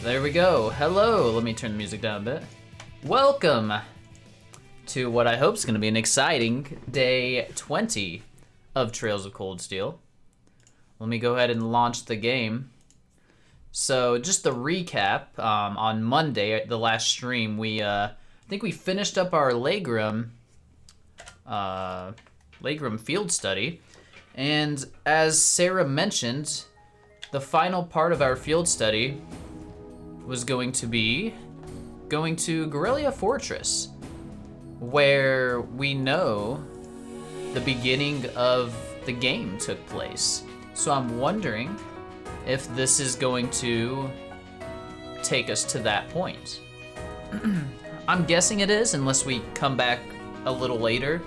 There we go. Hello. Let me turn the music down a bit. Welcome to what I hope is going to be an exciting day 20 of Trails of Cold Steel. Let me go ahead and launch the game. So just the recap, on Monday, the last stream, I think we finished up our Legram field study. And as Sarah mentioned, the final part of our field study was going to be going to Garrelia Fortress, where we know the beginning of the game took place. So I'm wondering if this is going to take us to that point. I'm guessing it is, unless we come back a little later.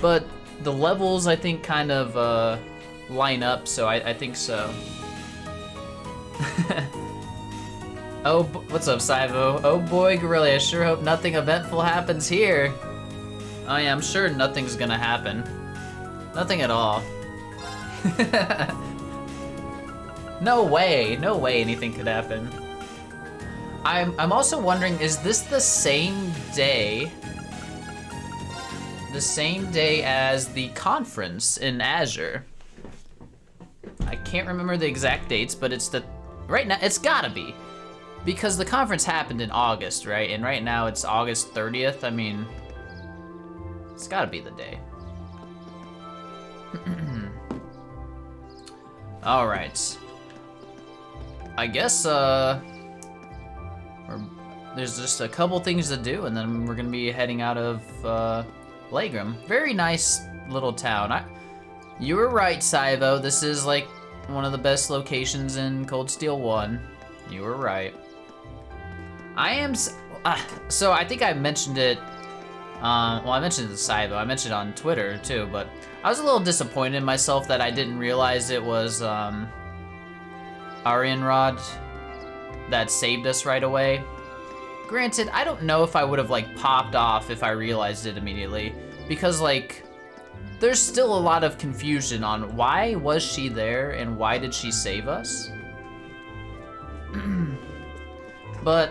But the levels, I think, kind of line up, so I think so. Oh, what's up, Saivo? Oh boy, Garrelia, I sure hope nothing eventful happens here. Oh yeah, I'm sure nothing's gonna happen. Nothing at all. No way anything could happen. I'm also wondering, is this the same day as the conference in Azure? I can't remember the exact dates, but it's right now, it's gotta be. Because the conference happened in August, right? And right now it's August 30th. I mean, it's gotta be the day. All right. I guess there's just a couple things to do, and then we're gonna be heading out of Legram. Very nice little town. You were right, Saivo. This is like one of the best locations in Cold Steel 1. You were right. I am, so I think I mentioned it, well, I mentioned it to Saivo, I mentioned it on Twitter too, but I was a little disappointed in myself that I didn't realize it was Arianrod that saved us right away. Granted, I don't know if I would have like popped off if I realized it immediately, because like, there's still a lot of confusion on why was she there and why did she save us? But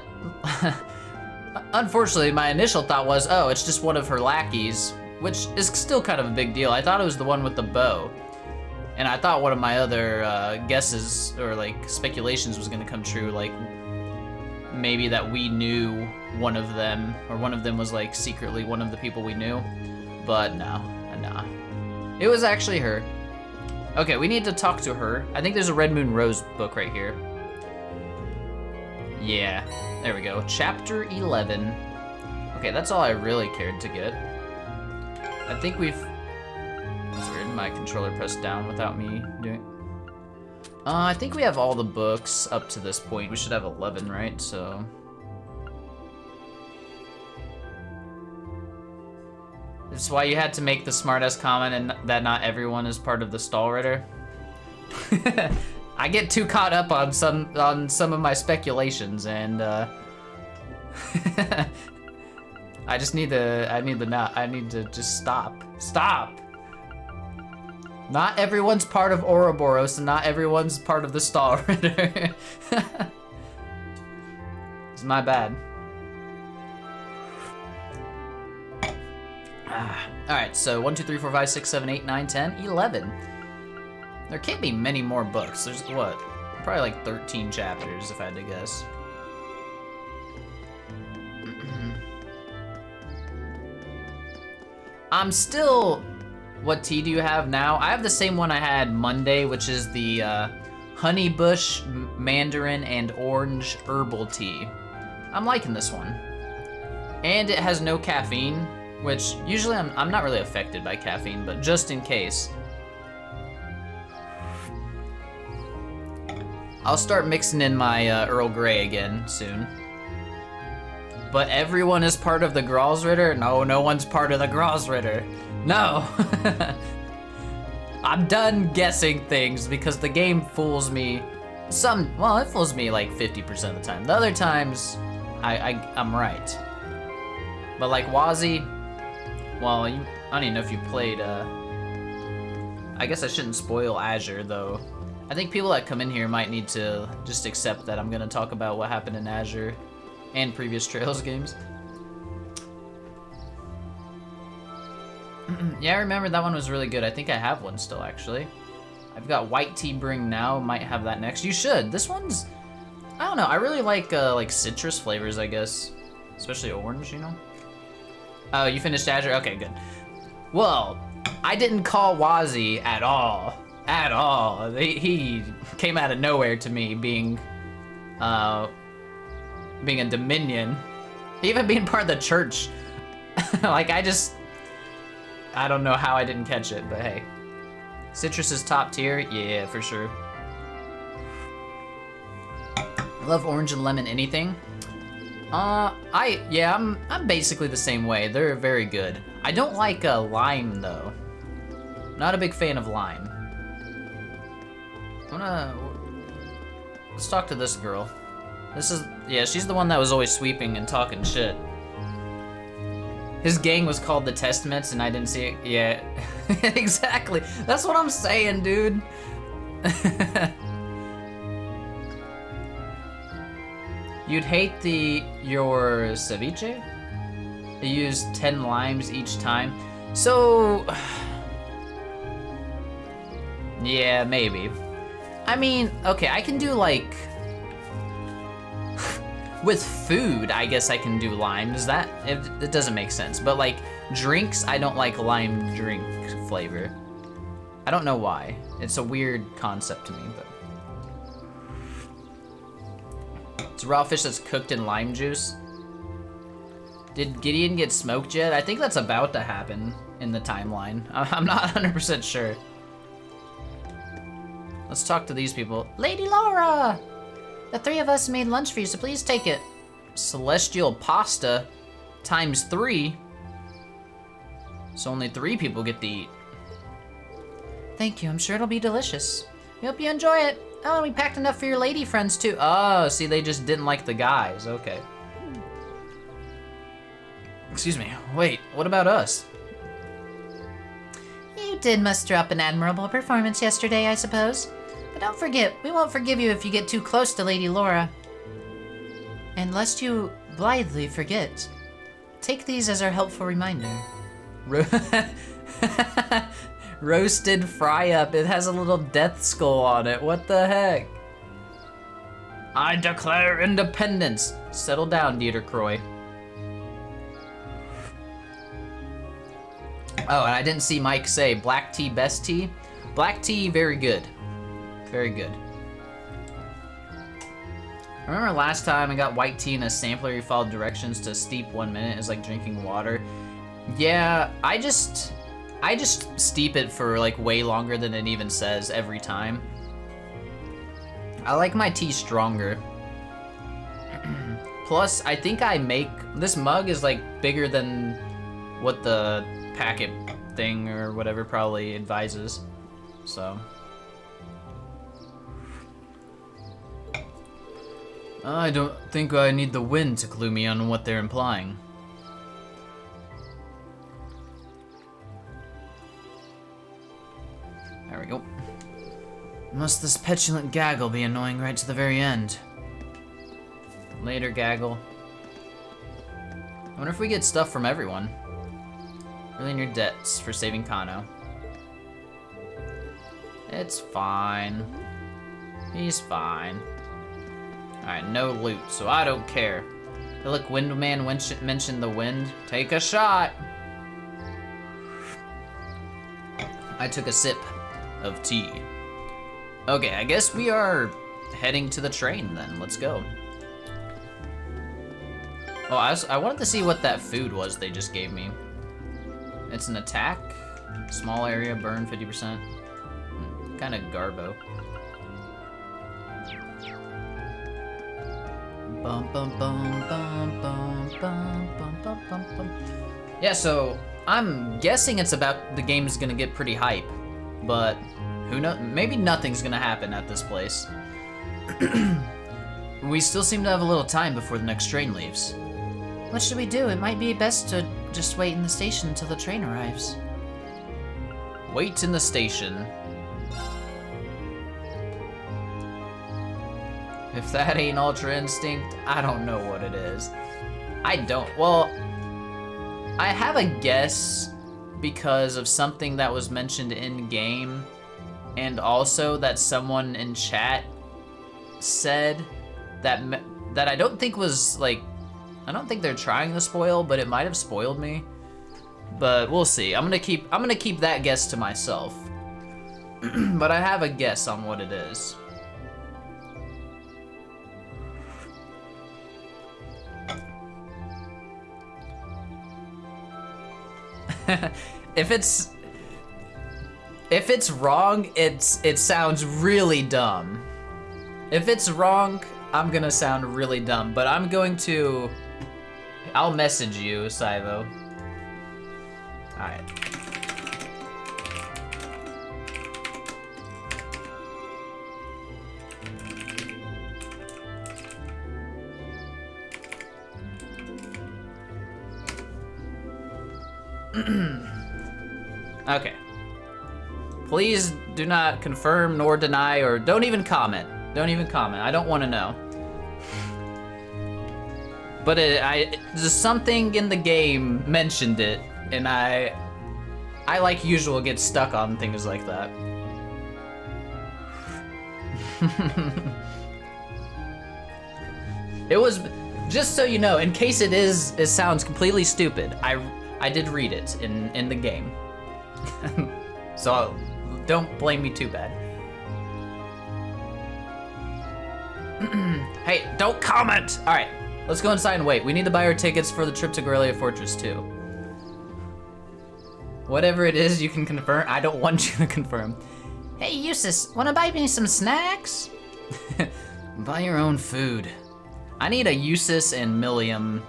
unfortunately, my initial thought was, oh, it's just one of her lackeys, which is still kind of a big deal. I thought it was the one with the bow. And I thought one of my other guesses or like speculations was gonna come true, like maybe that we knew one of them, or one of them was like secretly one of the people we knew. But no. It was actually her. Okay, we need to talk to her. I think there's a Red Moon Rose book right here. Yeah, there we go. Chapter 11. Okay, that's all I really cared to get. I think we've... It's weird, my controller pressed down without me doing... I think we have all the books up to this point. We should have 11, right? So... That's why you had to make the smartass comment and that not everyone is part of the stall ritter. I get too caught up on some of my speculations, and I need to just stop. Stop. Not everyone's part of Ouroboros, and not everyone's part of the stall ritter. It's my bad. Alright, so 1, 2, 3, 4, 5, 6, 7, 8, 9, 10, 11. There can't be many more books. There's, what? Probably like 13 chapters, if I had to guess. I'm still... What tea do you have now? I have the same one I had Monday, which is the honey bush, mandarin, and orange herbal tea. I'm liking this one. And it has no caffeine, which usually I'm not really affected by caffeine, but just in case. I'll start mixing in my Earl Grey again soon. But everyone is part of the Gralsritter? No, no one's part of the Gralsritter. No! I'm done guessing things because the game fools me. Well, it fools me like 50% of the time. The other times, I'm right. But like Wazzy, well, I don't even know if you played, I guess I shouldn't spoil Azure though. I think people that come in here might need to just accept that I'm gonna talk about what happened in Azure and previous Trails games. Yeah, I remember that one was really good. I think I have one still, actually. I've got White Tea Bring now. Might have that next. You should. This one's... I don't know. I really like citrus flavors, I guess. Especially orange, you know? Oh, you finished Azure? Okay, good. Well, I didn't call Wazzy at all. At all. He came out of nowhere to me being a Dominion. Even being part of the church. Like, I don't know how I didn't catch it, but hey. Citrus is top tier? Yeah, for sure. I love orange and lemon anything. I'm basically the same way. They're very good. I don't like lime though. Not a big fan of lime. Let's talk to this girl. She's the one that was always sweeping and talking shit. His gang was called the Testaments and I didn't see it. Yeah, exactly. That's what I'm saying, dude. You'd hate your ceviche? You use 10 limes each time. So, yeah, maybe. I mean, okay, I can do like, with food, I guess I can do lime. It doesn't make sense. But like drinks, I don't like lime drink flavor. I don't know why. It's a weird concept to me, but. It's raw fish that's cooked in lime juice. Did Gideon get smoked yet? I think that's about to happen in the timeline. I'm not 100% sure. Let's talk to these people. Lady Laura! The three of us made lunch for you, so please take it. Celestial pasta times 3. So only 3 people get to eat. Thank you, I'm sure it'll be delicious. We hope you enjoy it. Oh, and we packed enough for your lady friends too. Oh, see, they just didn't like the guys. Okay. Excuse me. Wait, what about us? You did muster up an admirable performance yesterday, I suppose. But don't forget, we won't forgive you if you get too close to Lady Laura. And lest you blithely forget, take these as our helpful reminder. Roasted fry up. It has a little death skull on it. What the heck? I declare independence. Settle down, Dieter Croy. Oh, and I didn't see Mike say black tea, best tea. Black tea, very good. Very good. I remember last time I got white tea in a sampler. You followed directions to steep 1 minute. It's like drinking water. Yeah, I just steep it for like way longer than it even says every time. I like my tea stronger. Plus, I think this mug is like bigger than what the packet thing or whatever probably advises. So. I don't think I need the wind to clue me on what they're implying. There we go. Must this petulant gaggle be annoying right to the very end? Later, gaggle. I wonder if we get stuff from everyone. Really in your debts for saving Kano. It's fine. He's fine. Alright, no loot, so I don't care. Hey, look, Windman mentioned the wind. Take a shot! I took a sip of tea. Okay, I guess we are heading to the train then. Let's go. Oh, I wanted to see what that food was they just gave me. It's an attack. Small area, burn 50%. Kind of garbo. Bum, bum, bum, bum, bum, bum, bum, bum, bum, bum. Yeah, so I'm guessing the game's gonna get pretty hype, but who knows? Maybe nothing's gonna happen at this place. We still seem to have a little time before the next train leaves. What should we do? It might be best to just wait in the station until the train arrives. Wait in the station. If that ain't Ultra Instinct, I don't know what it is. Well, I have a guess because of something that was mentioned in game, and also that someone in chat said that I don't think was like, I don't think they're trying to spoil, but it might have spoiled me. But we'll see. I'm gonna keep that guess to myself. But I have a guess on what it is. If it's wrong, it sounds really dumb. If it's wrong, I'm gonna sound really dumb, but I'll message you, Saivo. Alright. Okay. Please do not confirm nor deny, or don't even comment. Don't even comment. I don't want to know. But just something in the game mentioned it, and I like usual get stuck on things like that. It was, just so you know, in case it sounds completely stupid, I did read it in the game. So don't blame me too bad. Hey, don't comment! Alright, let's go inside and wait. We need to buy our tickets for the trip to Garrelia Fortress 2. Whatever it is, you can confirm. I don't want you to confirm. Hey, Eustace, wanna buy me some snacks? Buy your own food. I need a Eustace and Milliam,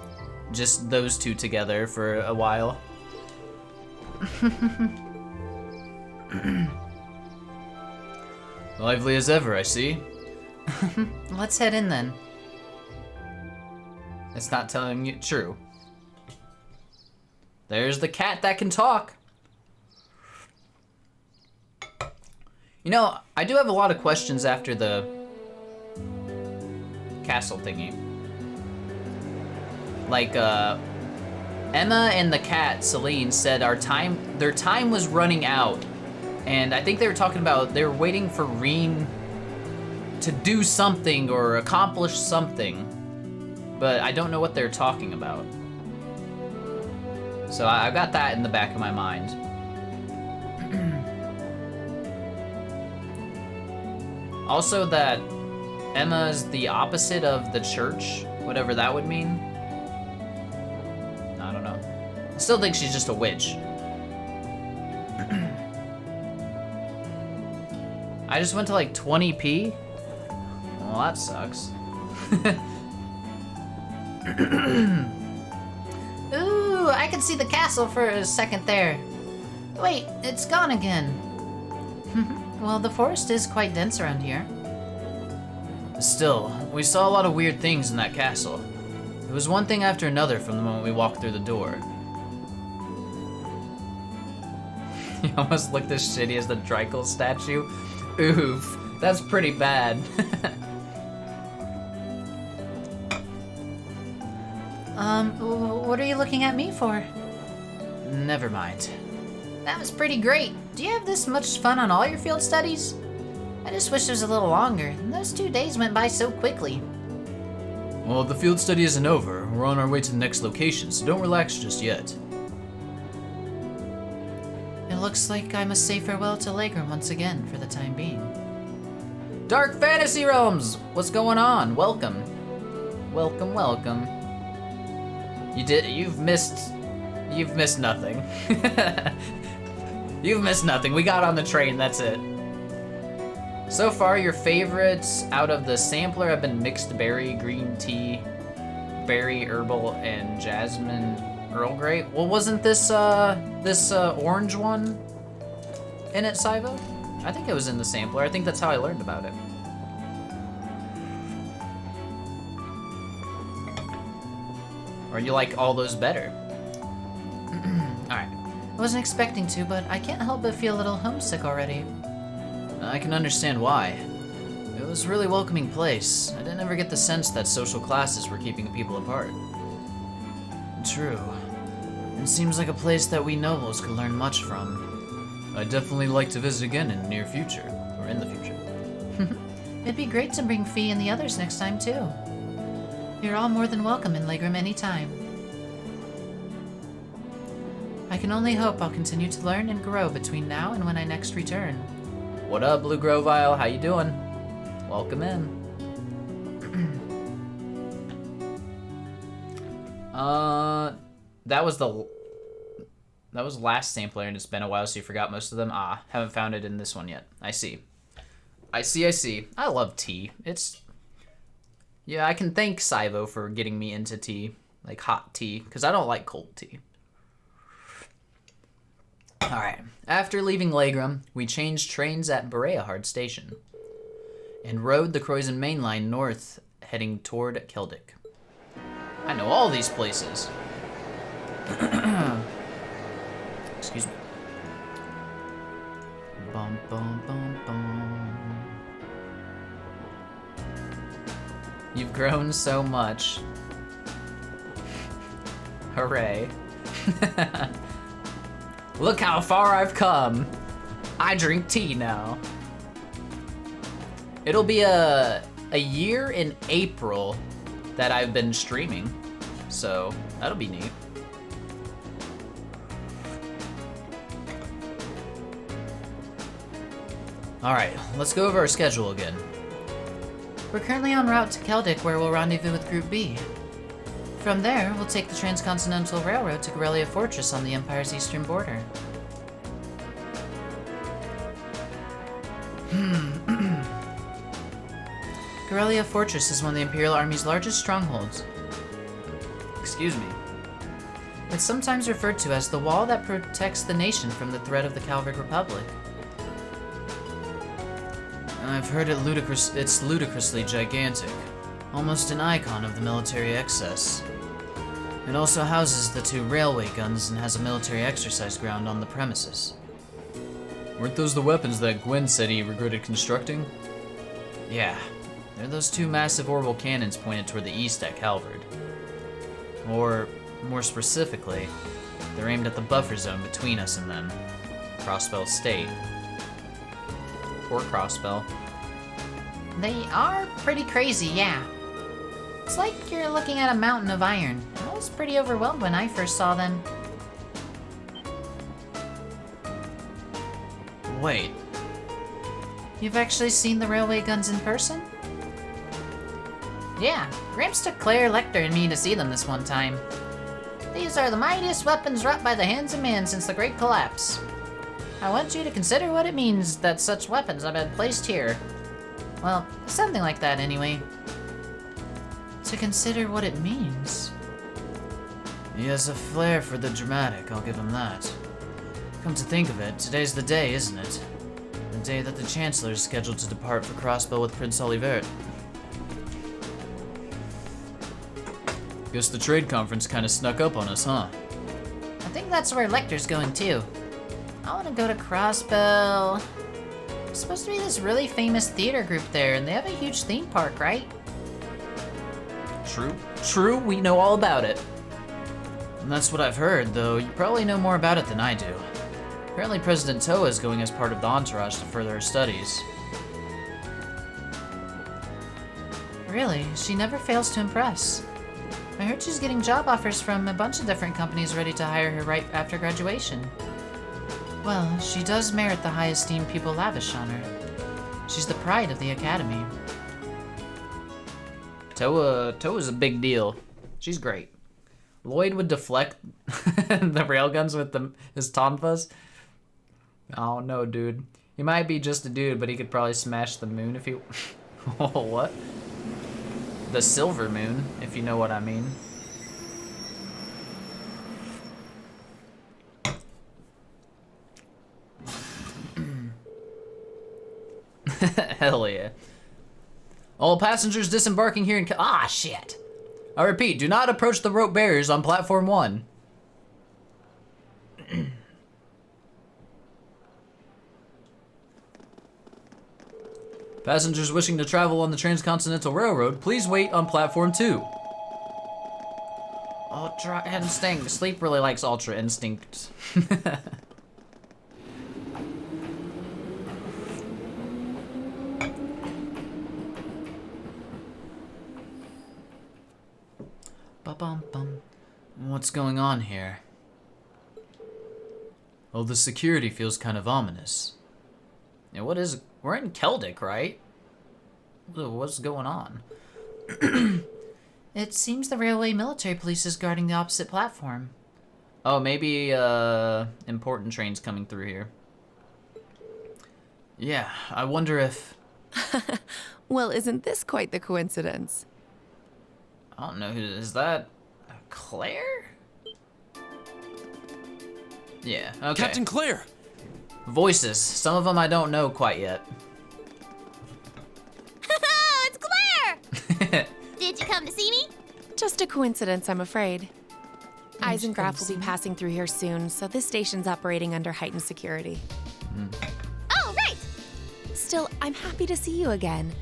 just those two together for a while. Lively as ever, I see. Let's head in then. It's not telling you true. There's the cat that can talk. You know, I do have a lot of questions after the castle thingy. Like, Emma and the cat, Celine, said their time was running out. And I think they were talking about, they were waiting for Reen to do something or accomplish something. But I don't know what they're talking about. So I've got that in the back of my mind. Also that Emma's the opposite of the church, whatever that would mean. I don't know. I still think she's just a witch. I just went to like 20p? Well, that sucks. Ooh, I can see the castle for a second there. Wait, it's gone again. Well, the forest is quite dense around here. Still, we saw a lot of weird things in that castle. It was one thing after another from the moment we walked through the door. You almost looked as shitty as the Drykel statue. Oof, that's pretty bad. What are you looking at me for? Never mind. That was pretty great. Do you have this much fun on all your field studies? I just wish it was a little longer. Those 2 days went by so quickly. Well, the field study isn't over. We're on our way to the next location, so don't relax just yet. It looks like I must say farewell to Legrim once again for the time being. Dark Fantasy Realms! What's going on? Welcome. Welcome, welcome. You've missed nothing. You've missed nothing. We got on the train, that's it. So far, your favorites out of the sampler have been mixed berry, green tea, berry, herbal, and jasmine Earl Grey. Well, wasn't this orange one in it, Saivo? I think it was in the sampler. I think that's how I learned about it. Or you like all those better? Alright. I wasn't expecting to, but I can't help but feel a little homesick already. I can understand why. It was a really welcoming place. I didn't ever get the sense that social classes were keeping people apart. True. It seems like a place that we nobles could learn much from. I'd definitely like to visit again in the near future, or in the future. It'd be great to bring Fee and the others next time, too. You're all more than welcome in Legram anytime. I can only hope I'll continue to learn and grow between now and when I next return. What up, Blue Grovile? How you doing? Welcome in. That was last sampler, and it's been a while, so you forgot most of them. Haven't found it in this one yet. I see. I see. I love tea. Yeah, I can thank Saivo for getting me into tea, like hot tea, because I don't like cold tea. Alright, after leaving Legram, we changed trains at Bereahard Station and rode the Croydon Main Line north, heading toward Keldic. I know all these places. Excuse me. Bum, bum, bum, bum. You've grown so much. Hooray. Look how far I've come. I drink tea now. It'll be a year in April that I've been streaming, so that'll be neat. All right, let's go over our schedule again. We're currently en route to Keldic, where we'll rendezvous with Group B. From there, we'll take the Transcontinental Railroad to Garrelia Fortress on the Empire's eastern border. Garrelia Fortress is one of the Imperial Army's largest strongholds. Excuse me. It's sometimes referred to as the wall that protects the nation from the threat of the Calvard Republic. I've heard it's ludicrously gigantic. Almost an icon of the military excess. It also houses the 2 railway guns and has a military exercise ground on the premises. Weren't those the weapons that Gwen said he regretted constructing? Yeah, they're those 2 massive orbital cannons pointed toward the east at Calvard. Or, more specifically, they're aimed at the buffer zone between us and them. Crossbell State. Poor Crossbell. They are pretty crazy, yeah. It's like you're looking at a mountain of iron. I was pretty overwhelmed when I first saw them. Wait. You've actually seen the railway guns in person? Yeah, Gramps took Claire, Lecter, and me to see them this one time. These are the mightiest weapons wrought by the hands of man since the Great Collapse. I want you to consider what it means that such weapons have been placed here. Well, something like that anyway. To consider what it means. He has a flair for the dramatic, I'll give him that. Come to think of it, today's the day, isn't it? The day that the Chancellor is scheduled to depart for Crossbow with Prince Olivert. Guess the trade conference kinda snuck up on us, huh? I think that's where Lecter's going too. I want to go to Crossbell. There's supposed to be this really famous theater group there, and they have a huge theme park, right? True, we know all about it. And that's what I've heard, though you probably know more about it than I do. Apparently President Toa is going as part of the entourage to further her studies. Really? She never fails to impress. I heard she's getting job offers from a bunch of different companies ready to hire her right after graduation. Well, she does merit the high esteem people lavish on her. She's the pride of the academy. Toa's a big deal. She's great. Lloyd would deflect the railguns with his tonfas. Oh no, dude. He might be just a dude, but he could probably smash the moon if he... Oh, what? The silver moon, if you know what I mean. Hell yeah. All passengers disembarking here in... shit. I repeat, do not approach the rope barriers on platform 1. Passengers wishing to travel on the Transcontinental Railroad, please wait on platform 2. Ultra Instinct. Sleep really likes Ultra Instinct. Ba-bum-bum. What's going on here? Oh, the security feels kind of ominous. Yeah, what is... We're in Keldic, right? What's going on? It seems the railway military police is guarding the opposite platform. Oh, maybe important trains coming through here. Yeah, I wonder if... Well, isn't this quite the coincidence? I don't know, is that Claire? Yeah, okay. Captain Claire! Voices. Some of them I don't know quite yet. It's Claire! Did you come to see me? Just a coincidence, I'm afraid. Eisengraf will be passing through here soon, so this station's operating under heightened security. Oh, right! Still, I'm happy to see you again.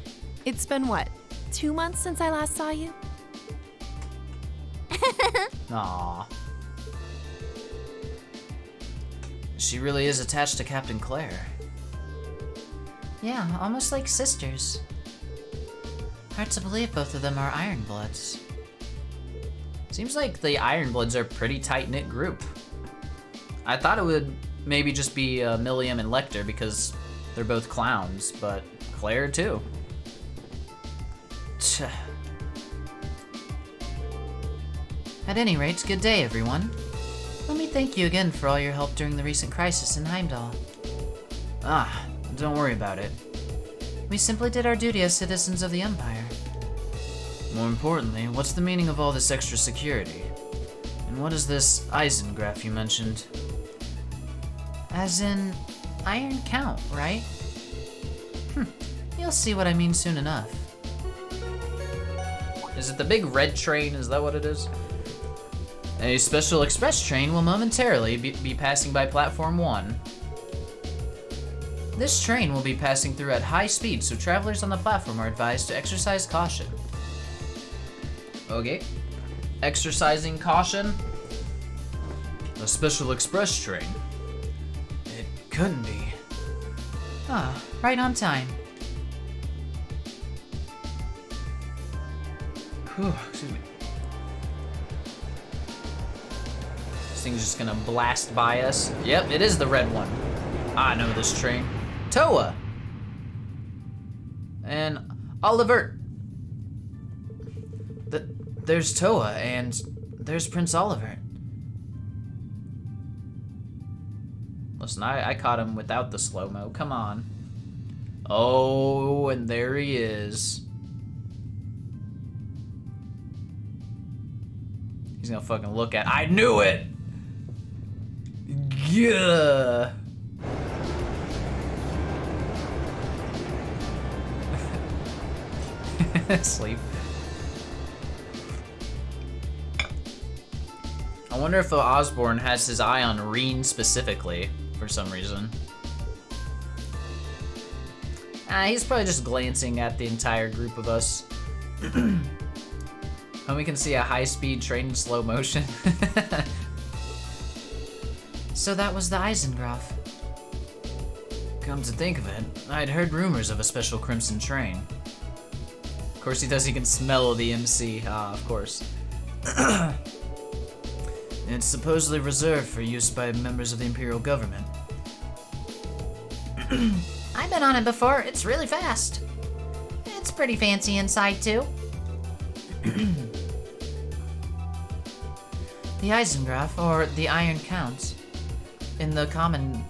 It's been, what, 2 months since I last saw you? Aww. She really is attached to Captain Claire. Yeah, almost like sisters. Hard to believe both of them are Ironbloods. Seems like the Ironbloods are a pretty tight-knit group. I thought it would maybe just be Milliam and Lecter because they're both clowns, but Claire too. Tch. At any rate, good day, everyone. Let me thank you again for all your help during the recent crisis in Heimdall. Ah, don't worry about it. We simply did our duty as citizens of the Empire. More importantly, what's the meaning of all this extra security? And what is this Eisengraf you mentioned? As in, Iron Count, right? You'll see what I mean soon enough. Is it the big red train? Is that what it is? A special express train will momentarily be passing by platform 1. This train will be passing through at high speed, so travelers on the platform are advised to exercise caution. Okay. Exercising caution? A special express train? It couldn't be. Ah, right on time. Whew, excuse me. This thing's just gonna blast by us. Yep, it is the red one. I know this train. Toa! And Oliver. There's Toa, and there's Prince Oliver. Listen, I caught him without the slow-mo. Come on. Oh, and there he is. He's gonna fucking look at. I knew it! Yeah. Sleep. I wonder if Osborn has his eye on Reen specifically for some reason. He's probably just glancing at the entire group of us. And we can see a high-speed train in slow motion. So that was the Eisengraf. Come to think of it, I'd heard rumors of a special Crimson train. Of course he does, he can smell the MC. Ah, of course. It's supposedly reserved for use by members of the Imperial government. I've been on it before. It's really fast. It's pretty fancy inside, too. The Eisengraf, or the Iron Count, in the common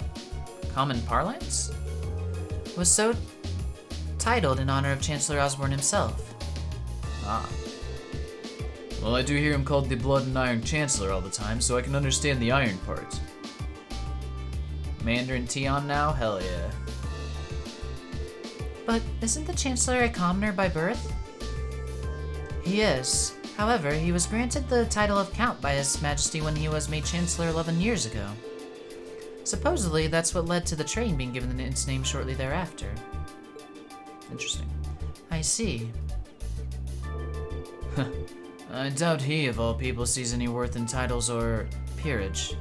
parlance, was so titled in honor of Chancellor Osborn himself. Ah. Well, I do hear him called the Blood and Iron Chancellor all the time, so I can understand the iron part. Mandarin Tion now? Hell yeah. But isn't the Chancellor a commoner by birth? He is. However, he was granted the title of Count by His Majesty when he was made Chancellor 11 years ago. Supposedly, that's what led to the train being given its name shortly thereafter. Interesting. I see. I doubt he, of all people, sees any worth in titles or peerage.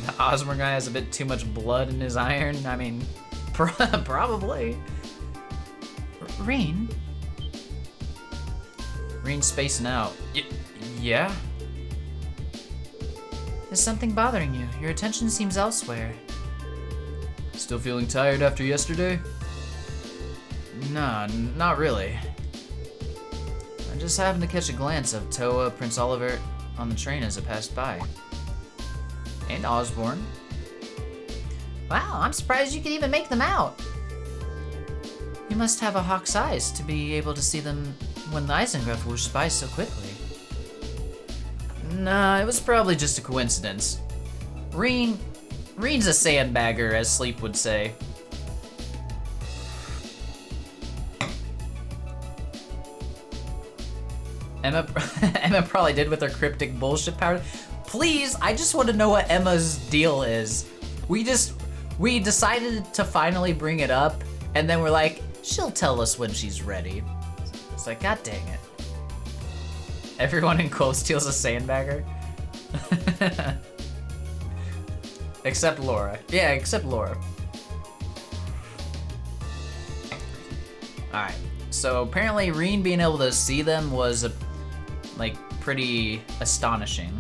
The Osborne guy has a bit too much blood in his iron. I mean, probably. Reen? Reen's spacing out. Yeah? Is something bothering you? Your attention seems elsewhere. Still feeling tired after yesterday? Nah, not really. I just happened to catch a glance of Toa, Prince Oliver on the train as it passed by. And Osborne. Wow, I'm surprised you could even make them out. You must have a hawk's eyes to be able to see them when the Eisengraf whooshed by so quickly. Nah, it was probably just a coincidence. Reen's a sandbagger, as Sleep would say. Emma probably did with her cryptic bullshit power. Please, I just want to know what Emma's deal is. We decided to finally bring it up, and then we're like, she'll tell us when she's ready. It's like, god dang it. Everyone in Cold Steel's a sandbagger. Except Laura. Yeah, except Laura. Alright, so apparently Reen being able to see them was like pretty astonishing.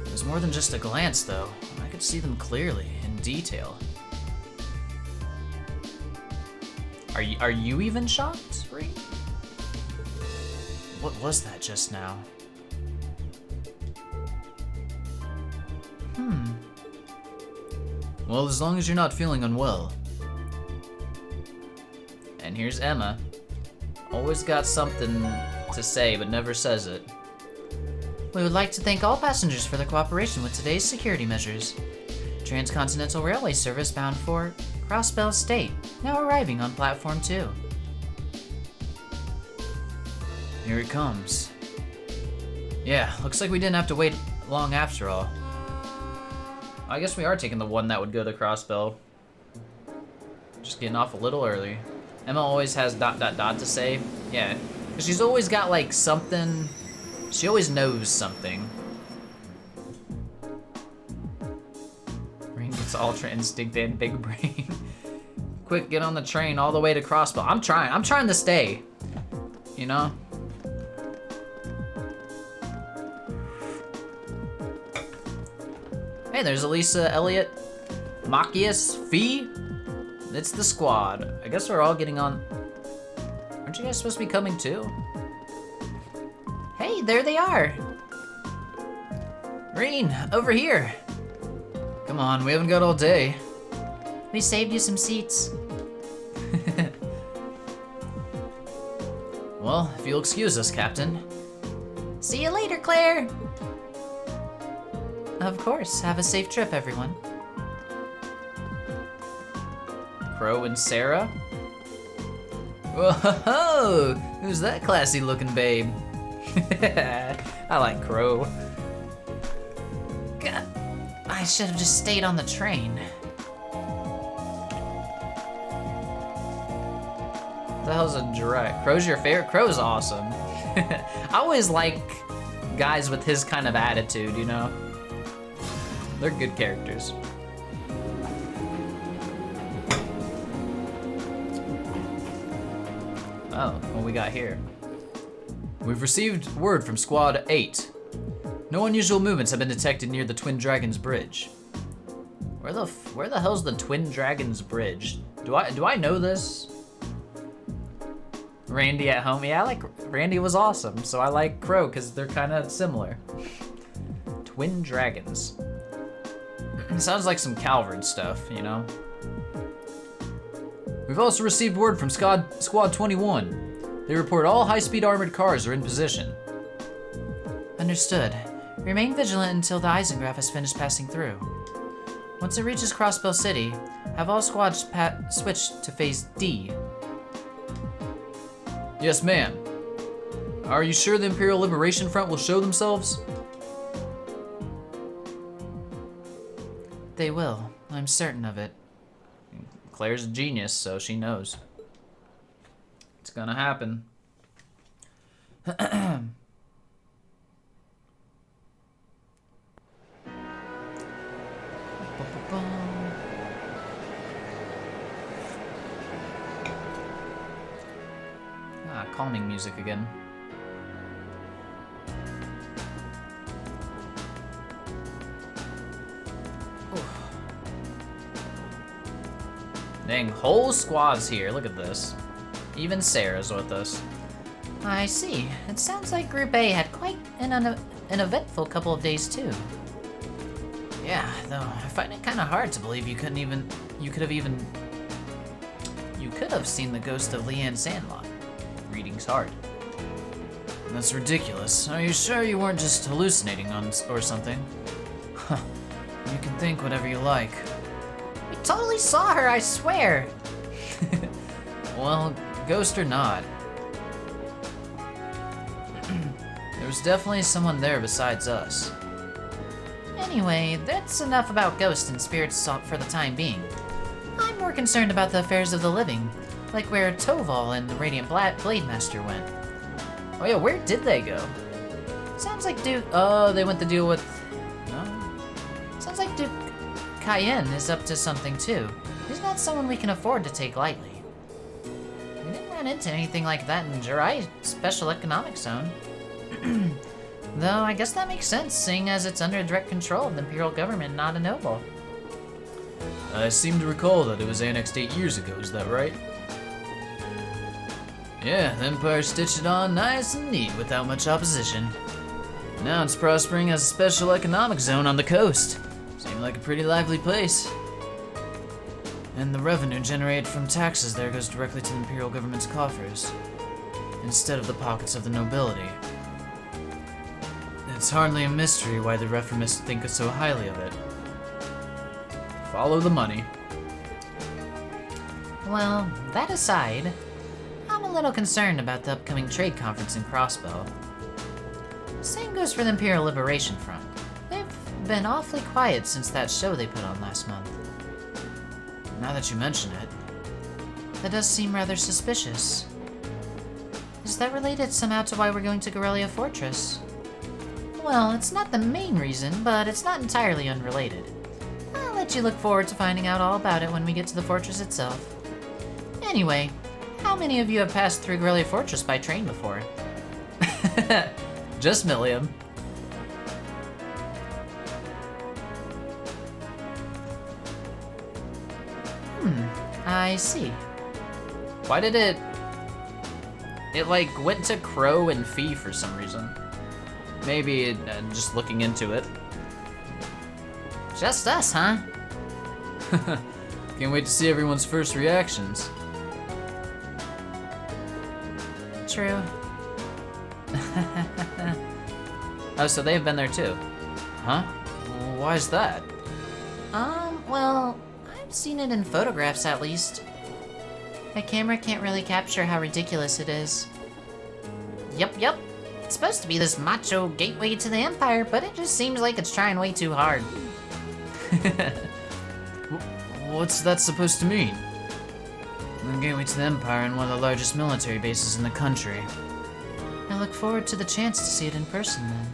It was more than just a glance though. I could see them clearly, in detail. Are you even shocked, Reen? What was that just now? Well, as long as you're not feeling unwell. And here's Emma. Always got something to say, but never says it. We would like to thank all passengers for their cooperation with today's security measures. Transcontinental Railway service bound for Crossbell State, now arriving on Platform 2. Here it comes. Yeah, looks like we didn't have to wait long after all. I guess we are taking the one that would go to Crossbell. Just getting off a little early. Emma always has ... to say. Yeah, because she's always got like something. She always knows something. Reen gets Ultra Instinct and Big Brain. Quick, get on the train all the way to Crossbell. I'm trying to stay. You know? Hey, there's Elisa, Elliot, Machias, Fee. It's the squad. I guess we're all getting on. Aren't you guys supposed to be coming too? Hey, there they are. Reen, over here. Come on, we haven't got all day. We saved you some seats. Well, if you'll excuse us, Captain. See you later, Claire. Of course. Have a safe trip, everyone. Crow and Sarah. Whoa! Who's that classy looking babe? I like Crow. God, I should have just stayed on the train. What the hell's a direct? Crow's your favorite? Crow's awesome. I always like guys with his kind of attitude, you know? They're good characters. Oh, what we got here? We've received word from Squad 8. No unusual movements have been detected near the Twin Dragons Bridge. Where the hell's the Twin Dragons Bridge? Do I know this? Randy at home. Yeah, Randy was awesome, so I like Crow because they're kind of similar. Twin Dragons. Sounds like some Calvard stuff, you know? We've also received word from Squad 21. They report all high-speed armored cars are in position. Understood. Remain vigilant until the Eisengraf has finished passing through. Once it reaches Crossbell City, have all squads switch to Phase D. Yes, ma'am. Are you sure the Imperial Liberation Front will show themselves? They will. I'm certain of it. Claire's a genius, so she knows. It's gonna happen. Calming music again. Oof. Dang, whole squad's here. Look at this. Even Sarah's with us. I see. It sounds like Group A had quite an eventful couple of days too. Yeah, though I find it kind of hard to believe you could have seen the ghost of Leanne Sandlot. Reading's hard. That's ridiculous. Are you sure you weren't just hallucinating or something? Huh. You can think whatever you like. We totally saw her, I swear. Well, ghost or not. There was definitely someone there besides us. Anyway, that's enough about ghosts and spirits for the time being. I'm more concerned about the affairs of the living, like where Toval and the Radiant Blade Master went. Oh yeah, where did they go? Sounds like Duke... Oh, they went to deal with... No? Sounds like Duke Cayenne is up to something too. He's not someone we can afford to take lightly. We didn't run into anything like that in Jirai Special Economic Zone. Though I guess that makes sense, seeing as it's under direct control of the Imperial government, not a noble. I seem to recall that it was annexed 8 years ago, is that right? Yeah, the Empire stitched it on nice and neat without much opposition. Now it's prospering as a special economic zone on the coast. Seemed like a pretty lively place. And the revenue generated from taxes there goes directly to the Imperial government's coffers, instead of the pockets of the nobility. It's hardly a mystery why the reformists think so highly of it. Follow the money. Well, that aside, I'm a little concerned about the upcoming trade conference in Crossbow. Same goes for the Imperial Liberation Front. They've been awfully quiet since that show they put on last month. Now that you mention it, that does seem rather suspicious. Is that related somehow to why we're going to Garrelia Fortress? Well, it's not the main reason, but it's not entirely unrelated. I'll let you look forward to finding out all about it when we get to the fortress itself. Anyway, how many of you have passed through Garrelia Fortress by train before? Just Milliam. I see. Why did it like went to Crow and Fee for some reason? Maybe just looking into it. Just us, huh? Can't wait to see everyone's first reactions. True. Oh, so they've been there too. Huh? Why is that? Well, I've seen it in photographs at least. My camera can't really capture how ridiculous it is. Yup. It's supposed to be this macho gateway to the Empire, but it just seems like it's trying way too hard. What's that supposed to mean? The gateway to the Empire and one of the largest military bases in the country. I look forward to the chance to see it in person then.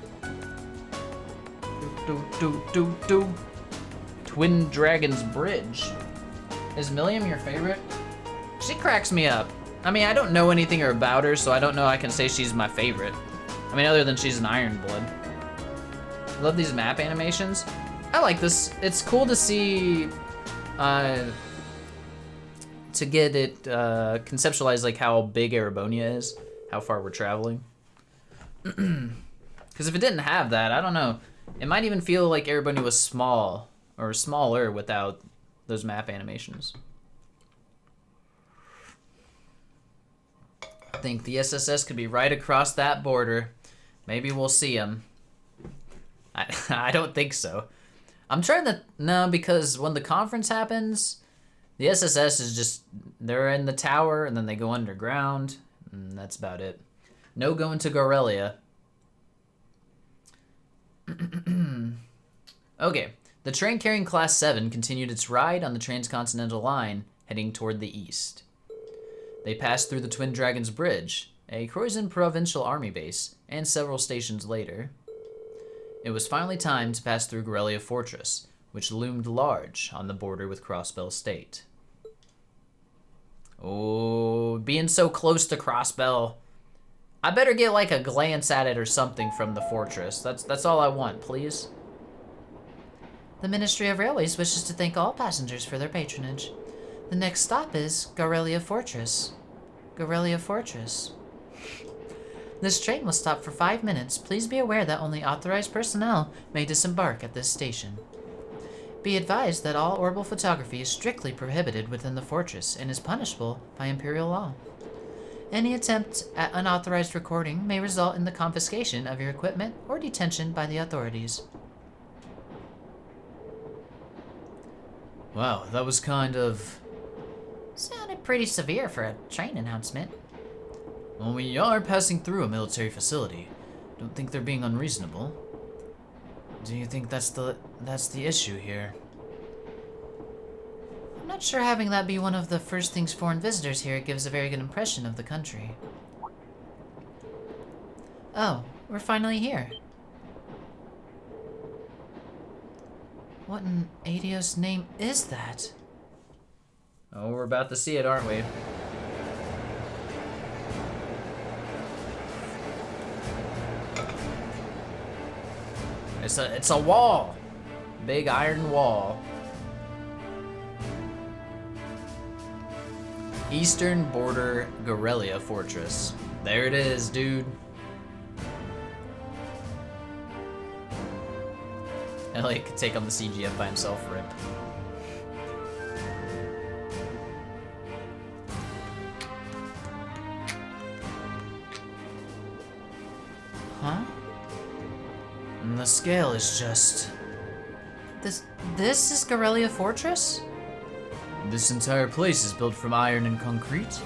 Twin Dragons Bridge. Is Milliam your favorite? She cracks me up. I mean, I don't know anything about her, so I don't know I can say she's my favorite. I mean, other than she's an Ironblood. Love these map animations. I like this. It's cool to see, to get it conceptualized, like how big Erebonia is, how far we're traveling. Because if it didn't have that, I don't know. It might even feel like Erebonia was small or smaller without those map animations. I think the SSS could be right across that border. Maybe we'll see them. I don't think so. I'm trying to... No, because when the conference happens, the SSS is just... They're in the tower, and then they go underground, and that's about it. No going to Garrelia. Okay, The train carrying Class 7 continued its ride on the transcontinental line, heading toward the east. They passed through the Twin Dragons Bridge, a Croydon Provincial Army base, and several stations later. It was finally time to pass through Garrelia Fortress, which loomed large on the border with Crossbell State. Oh, being so close to Crossbell. I better get like a glance at it or something from the fortress. That's all I want, please. The Ministry of Railways wishes to thank all passengers for their patronage. The next stop is Garrelia Fortress. Garrelia Fortress. This train will stop for 5 minutes. Please be aware that only authorized personnel may disembark at this station. Be advised that all orbital photography is strictly prohibited within the fortress and is punishable by imperial law. Any attempt at unauthorized recording may result in the confiscation of your equipment or detention by the authorities. Wow, that was kind of... Sounded pretty severe for a train announcement. Well, we are passing through a military facility. Don't think they're being unreasonable. Do you think that's the issue here? I'm not sure having that be one of the first things foreign visitors here gives a very good impression of the country. Oh, we're finally here. What in Adios' name is that? Oh, we're about to see it, aren't we? It's a wall. Big iron wall. Eastern Border Garrelia Fortress. There it is, dude. Elliot could take on the CGF by himself, rip. Huh? And the scale is just... This is Garrelia Fortress? This entire place is built from iron and concrete.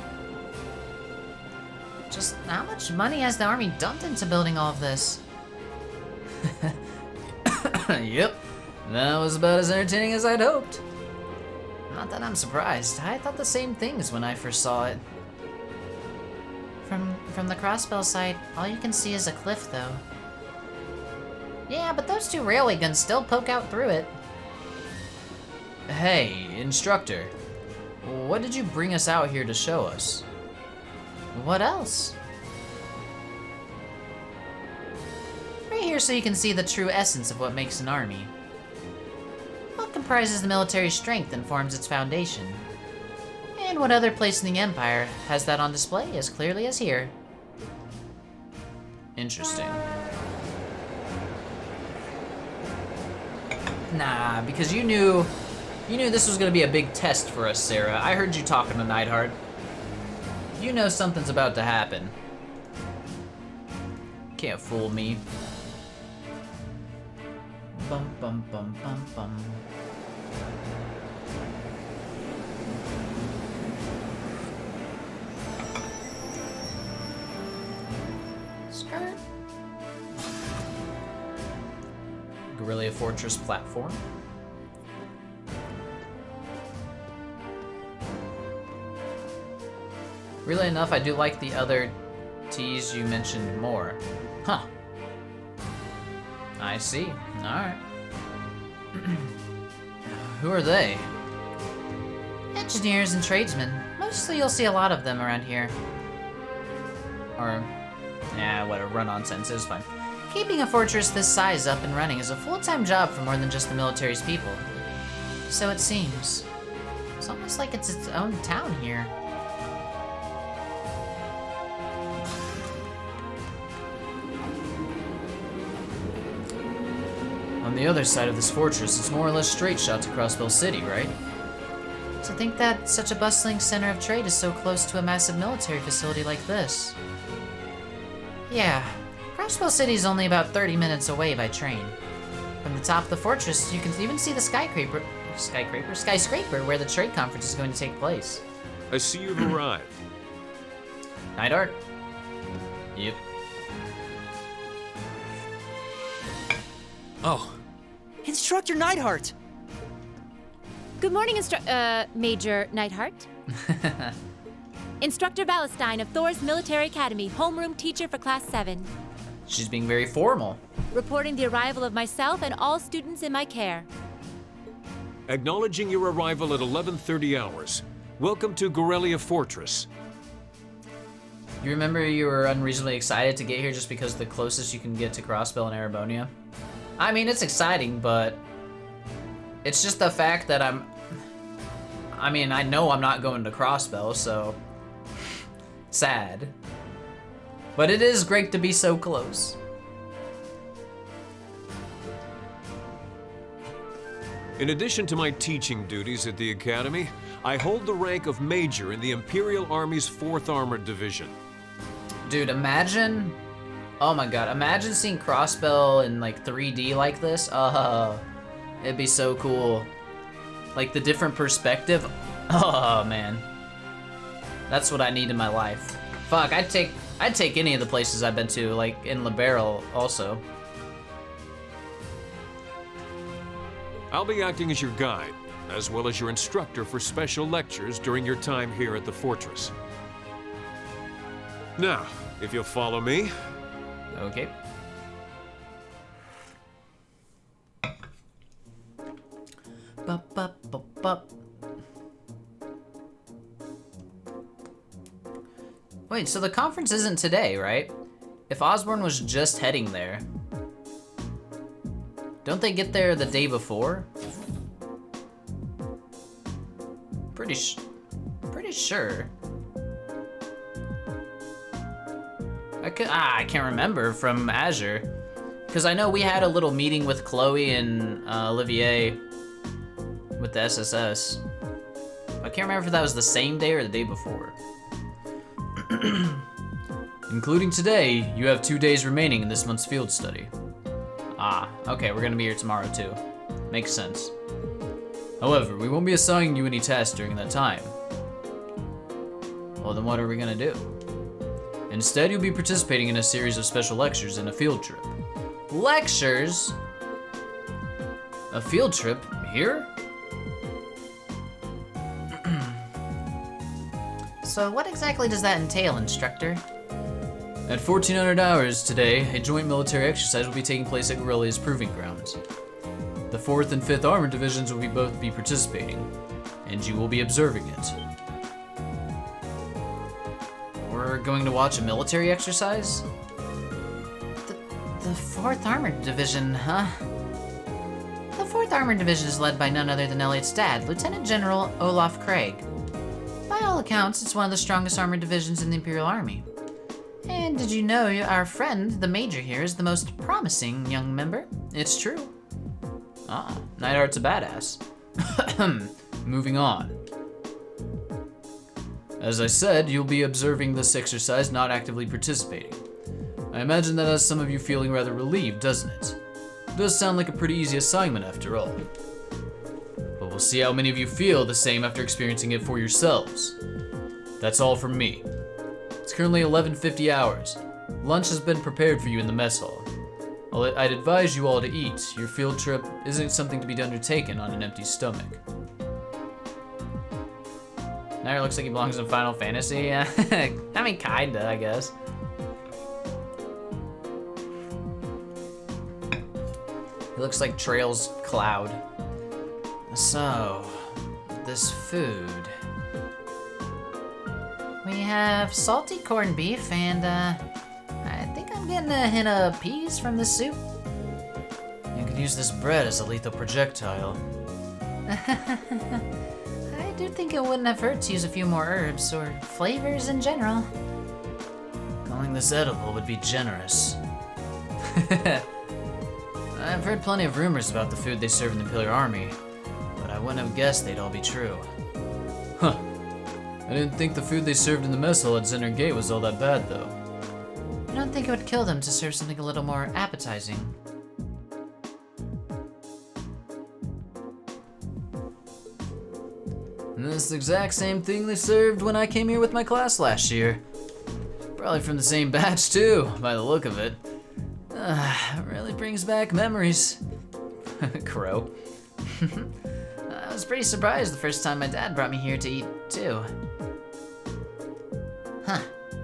Just how much money has the army dumped into building all of this? Yep, that was about as entertaining as I'd hoped. Not that I'm surprised. I thought the same things when I first saw it. From the Crossbell side, all you can see is a cliff, though. Yeah, but those two railway guns still poke out through it. Hey, instructor. What did you bring us out here to show us? What else? Right here so you can see the true essence of what makes an army. What comprises the military strength and forms its foundation. And what other place in the Empire has that on display as clearly as here? Interesting. Nah, because you knew this was gonna be a big test for us, Sarah. I heard you talking to Neidhart. You know something's about to happen. Can't fool me. Bum bum bum bum bum. Skirt. Garrelia Fortress platform. Really enough, I do like the other T's you mentioned more. Huh. I see. Alright. Who are they? Engineers and tradesmen. Mostly you'll see a lot of them around here. Or, yeah, whatever, run-on sentences, fine. Keeping a fortress this size up and running is a full-time job for more than just the military's people. So it seems. It's almost like it's its own town here. On the other side of this fortress, it's more or less straight shot to Crossbell City, right? To think that such a bustling center of trade is so close to a massive military facility like this. Yeah, Crossbell City is only about 30 minutes away by train. From the top of the fortress, you can even see the skyscraper where the trade conference is going to take place. I see you've arrived. Neidhart? Yep. Oh, Instructor Neidhart! Good morning, Major Neidhart. Instructor Valestein of Thor's Military Academy, homeroom teacher for Class 7. She's being very formal. Reporting the arrival of myself and all students in my care. Acknowledging your arrival at 11:30 hours. Welcome to Garrelia Fortress. You remember you were unreasonably excited to get here just because the closest you can get to Crossbell and Erebonia? I mean, it's exciting, but it's just the fact that I know I'm not going to Crossbell, so sad. But it is great to be so close. In addition to my teaching duties at the Academy, I hold the rank of Major in the Imperial Army's 4th Armored Division. Dude, imagine, oh my god, imagine seeing Crossbell in like 3D like this. It'd be so cool. Like the different perspective. Oh man. That's what I need in my life. Fuck, I'd take any of the places I've been to, like in Liberal also. I'll be acting as your guide, as well as your instructor for special lectures during your time here at the fortress. Now, if you'll follow me. Okay. Bup, bup, bup, bup. Wait, so the conference isn't today, right? If Osborne was just heading there, don't they get there the day before? Pretty sure. I can't remember from Azure. Because I know we had a little meeting with Chloe and Olivier with the SSS. I can't remember if that was the same day or the day before. Including today, you have 2 days remaining in this month's field study. Ah, okay, we're gonna be here tomorrow too. Makes sense. However, we won't be assigning you any tasks during that time. Well, then what are we gonna do? Instead, you'll be participating in a series of special lectures and a field trip. Lectures? A field trip? Here? So what exactly does that entail, Instructor? At 1400 hours today, a joint military exercise will be taking place at Garrelia's Proving Grounds. The 4th and 5th Armored Divisions will both be participating, and you will be observing it. We're going to watch a military exercise? The 4th Armored Division, huh? The 4th Armored Division is led by none other than Elliot's dad, Lieutenant General Olaf Craig. By all accounts, it's one of the strongest armored divisions in the Imperial Army. And did you know our friend, the Major here, is the most promising young member? It's true. Ah, Neidhart's a badass. Moving on. As I said, you'll be observing this exercise, not actively participating. I imagine that has some of you feeling rather relieved, doesn't it? It does sound like a pretty easy assignment after all. But we'll see how many of you feel the same after experiencing it for yourselves. That's all from me. It's currently 11:50 hours. Lunch has been prepared for you in the mess hall. I'd advise you all to eat. Your field trip isn't something to be undertaken on an empty stomach. Nair looks like he belongs in Final Fantasy. I mean, kinda, I guess. He looks like Trails Cloud. So, this food. We have salty corned beef and, I think I'm getting a hint of peas from this soup. You could use this bread as a lethal projectile. I do think it wouldn't have hurt to use a few more herbs or flavors in general. Calling this edible would be generous. I've heard plenty of rumors about the food they serve in the Imperial Army, but I wouldn't have guessed they'd all be true. Huh. I didn't think the food they served in the mess hall at Center Gate was all that bad, though. I don't think it would kill them to serve something a little more appetizing. And this is the exact same thing they served when I came here with my class last year. Probably from the same batch, too, by the look of it. It really brings back memories. Crow. I was pretty surprised the first time my dad brought me here to eat, too. Huh.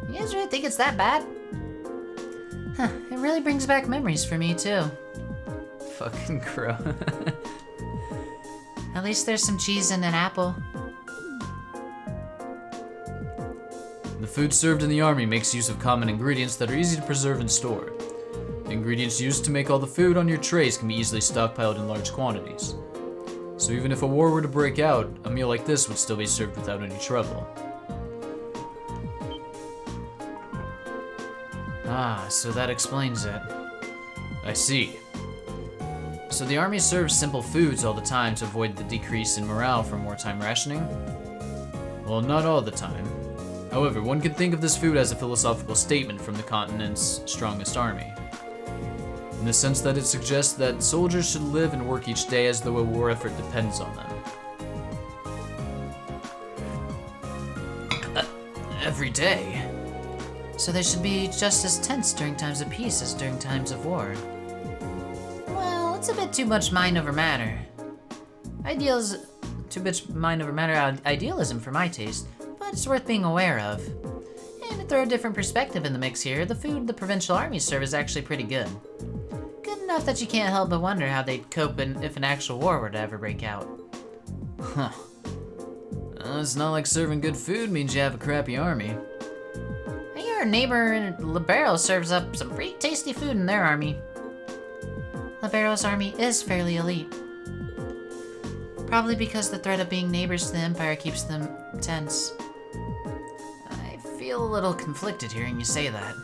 You guys really think it's that bad? Huh. It really brings back memories for me, too. Fucking Crow. At least there's some cheese and an apple. The food served in the army makes use of common ingredients that are easy to preserve and store. The ingredients used to make all the food on your trays can be easily stockpiled in large quantities. So even if a war were to break out, a meal like this would still be served without any trouble. Ah, so that explains it. I see. So the army serves simple foods all the time to avoid the decrease in morale from wartime rationing? Well, not all the time. However, one could think of this food as a philosophical statement from the continent's strongest army. In the sense that it suggests that soldiers should live and work each day as though a war effort depends on them. Every day? So they should be just as tense during times of peace as during times of war. Well, it's a bit too much mind over matter. Idealism for my taste, but it's worth being aware of. And to throw a different perspective in the mix here, the food the provincial armies serve is actually pretty good. Good enough that you can't help but wonder how they'd cope if an actual war were to ever break out. Huh. Well, it's not like serving good food means you have a crappy army. Your neighbor in Libero serves up some pretty tasty food in their army. Libero's army is fairly elite. Probably because the threat of being neighbors to the Empire keeps them tense. I feel a little conflicted hearing you say that.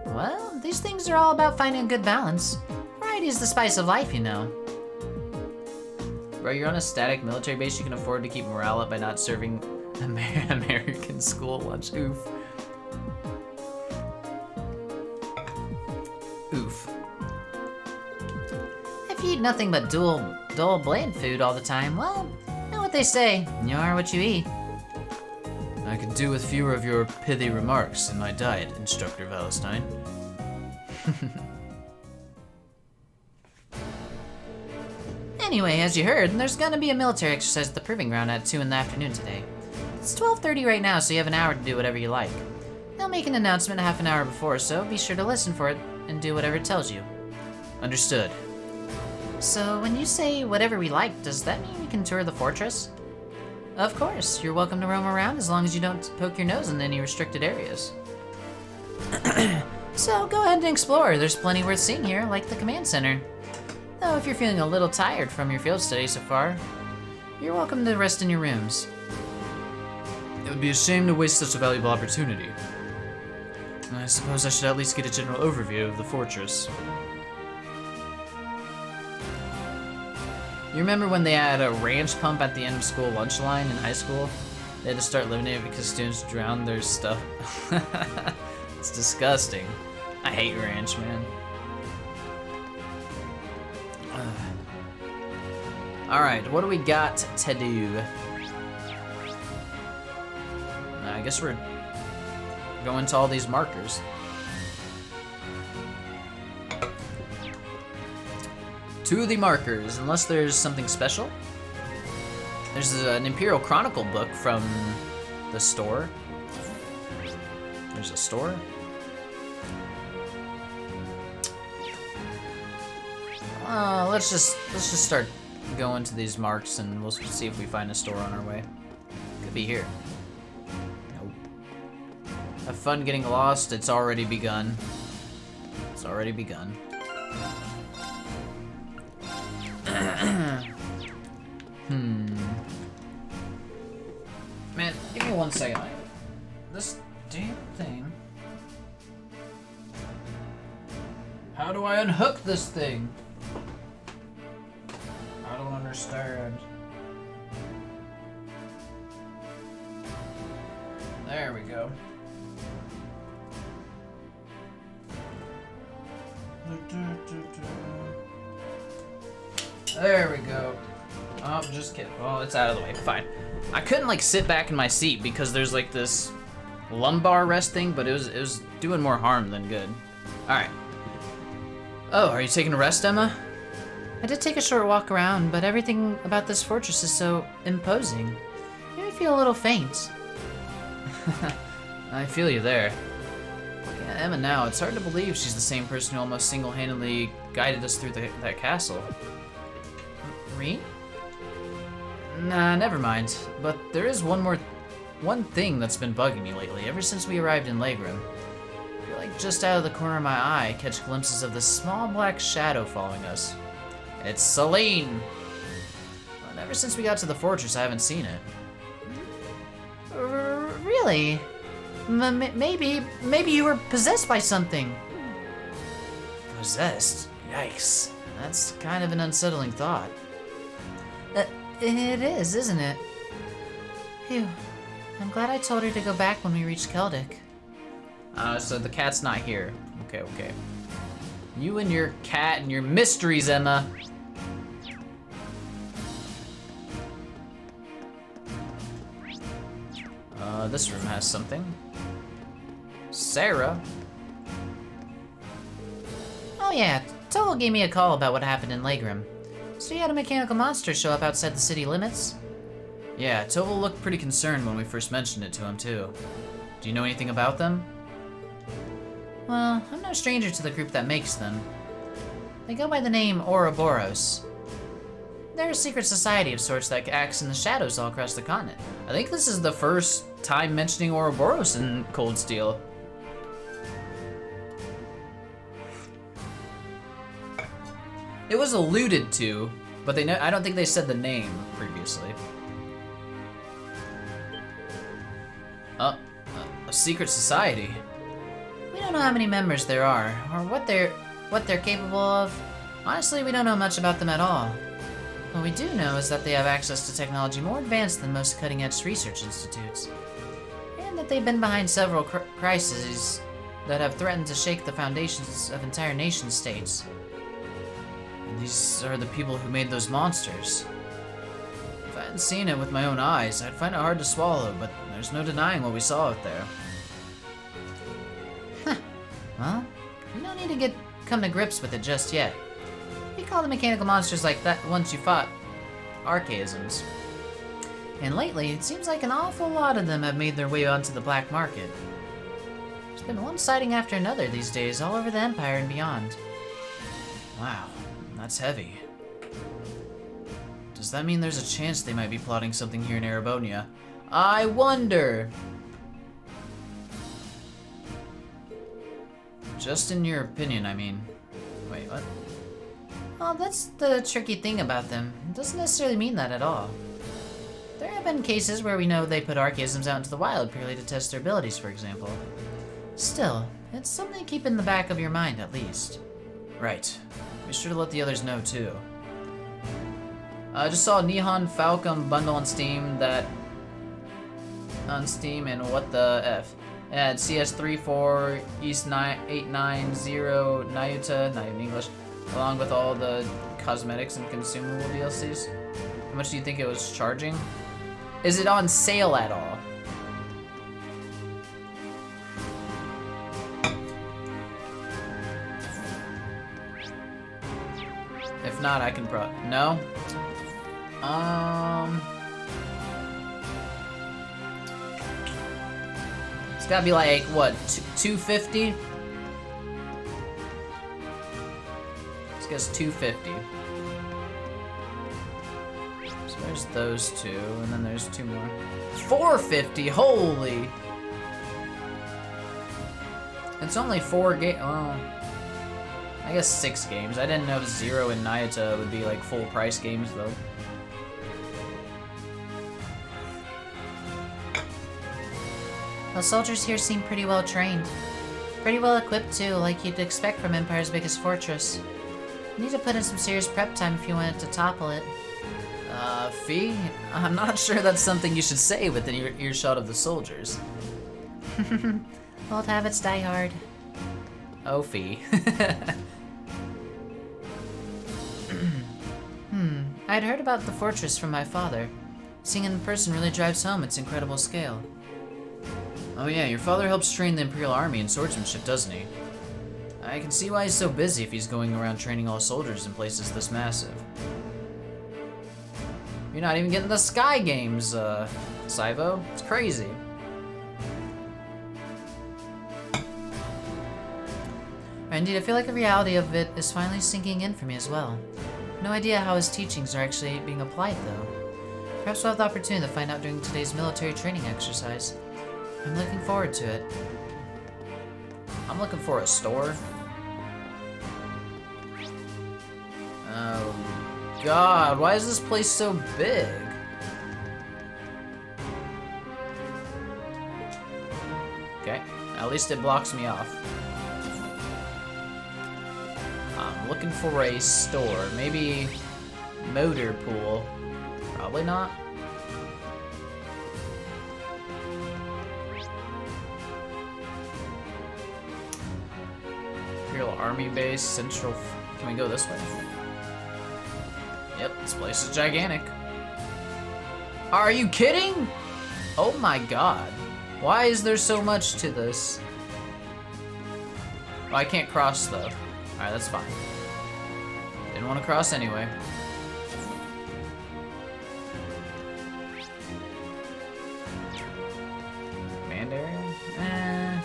Well, these things are all about finding a good balance. Variety is the spice of life, you know. Bro, you're on a static military base, you can afford to keep morale up by not serving American school lunch. Oof. Oof. If you eat nothing but dull, bland food all the time, well, you know what they say, you are what you eat. I could do with fewer of your pithy remarks in my diet, Instructor Valentine. Anyway, as you heard, there's gonna be a military exercise at the Proving Ground at 2 in the afternoon today. It's 12:30 right now, so you have an hour to do whatever you like. They'll make an announcement half an hour before, so be sure to listen for it and do whatever it tells you. Understood. So when you say whatever we like, does that mean we can tour the fortress? Of course, you're welcome to roam around as long as you don't poke your nose in any restricted areas. So go ahead and explore, there's plenty worth seeing here, like the command center. Though if you're feeling a little tired from your field study so far, you're welcome to rest in your rooms. It would be a shame to waste such a valuable opportunity. I suppose I should at least get a general overview of the fortress. You remember when they had a ranch pump at the end of school lunch line in high school? They had to start eliminating it because students drowned their stuff. It's disgusting. I hate ranch, man. Alright, what do we got to do? I guess we're going to all these markers. To the markers, unless there's something special. There's an Imperial Chronicle book from the store. There's a store. Let's just start going to these marks and we'll see if we find a store on our way. Could be here. Nope. Have fun getting lost. It's already begun. It's already begun. Man, give me 1 second. This damn thing. How do I unhook this thing? I don't understand. There we go. There we go. Oh, just kidding. Well, it's out of the way. Fine. I couldn't like sit back in my seat because there's like this lumbar rest thing, but it was doing more harm than good. All right. Oh, are you taking a rest, Emma? I did take a short walk around, but everything about this fortress is so imposing. Made me feel a little faint. I feel you there. Looking at Emma now, it's hard to believe she's the same person who almost single-handedly guided us through that castle. Reed? Nah, never mind. But there is one thing that's been bugging me lately, ever since we arrived in Legrim. I feel like just out of the corner of my eye, I catch glimpses of this small black shadow following us. It's Celine! But ever since we got to the fortress, I haven't seen it. Really? Maybe you were possessed by something. Possessed? Yikes. That's kind of an unsettling thought. It is, isn't it? Phew. I'm glad I told her to go back when we reached Keldic. So the cat's not here. Okay. You and your cat and your mysteries, Emma. This room has something. Sarah? Oh yeah, Total gave me a call about what happened in Legrim. So you had a mechanical monster show up outside the city limits? Yeah, Toval looked pretty concerned when we first mentioned it to him, too. Do you know anything about them? Well, I'm no stranger to the group that makes them. They go by the name Ouroboros. They're a secret society of sorts that acts in the shadows all across the continent. I think this is the first time mentioning Ouroboros in Cold Steel. It was alluded to, but I don't think they said the name previously. A secret society. We don't know how many members there are, or what they're capable of. Honestly, we don't know much about them at all. What we do know is that they have access to technology more advanced than most cutting-edge research institutes, and that they've been behind several crises that have threatened to shake the foundations of entire nation-states. And these are the people who made those monsters. If I hadn't seen it with my own eyes, I'd find it hard to swallow, but there's no denying what we saw out there. Well, you don't need to come to grips with it just yet. We call the mechanical monsters like that once you fought archaisms. And lately, it seems like an awful lot of them have made their way onto the black market. There's been one sighting after another these days all over the Empire and beyond. Wow, that's heavy. Does that mean there's a chance they might be plotting something here in Erebonia? I wonder! Just in your opinion, I mean. Wait, what? Well, that's the tricky thing about them. It doesn't necessarily mean that at all. There have been cases where we know they put archaisms out into the wild purely to test their abilities, for example. Still, it's something to keep in the back of your mind, at least. Right. Be sure to let the others know, too. I just saw a Nihon Falcon bundle on Steam and what the F. It had CS34, East 890, Nayuta, not even English, along with all the cosmetics and consumable DLCs. How much do you think it was charging? Is it on sale at all? If not, I can no? It's gotta be like, what, $250? Let's guess $250. So there's those two, and then there's two more. $450, holy! It's only 4 games, oh. I guess 6 games. I didn't know Zero and Nayuta would be like full price games though. The soldiers here seem pretty well trained. Pretty well equipped too, like you'd expect from Empire's biggest fortress. You need to put in some serious prep time if you wanted to topple it. Fee? I'm not sure that's something you should say within earshot of the soldiers. Old habits die hard. Oh, Fee. I'd heard about the fortress from my father. Seeing it in person really drives home its incredible scale. Oh yeah, your father helps train the Imperial Army in swordsmanship, doesn't he? I can see why he's so busy if he's going around training all soldiers in places this massive. You're not even getting the Sky Games, Saivo. It's crazy. Indeed, I feel like the reality of it is finally sinking in for me as well. No idea how his teachings are actually being applied, though. Perhaps we'll have the opportunity to find out during today's military training exercise. I'm looking forward to it. I'm looking for a store. Oh God, why is this place so big? Okay, at least it blocks me off. I'm looking for a store, maybe motor pool. Probably not. Imperial Army Base, Central. Can we go this way? Yep, this place is gigantic. Are you kidding? Oh my God. Why is there so much to this? Oh, I can't cross though. Alright, that's fine. Didn't want to cross anyway. Command area? Eh.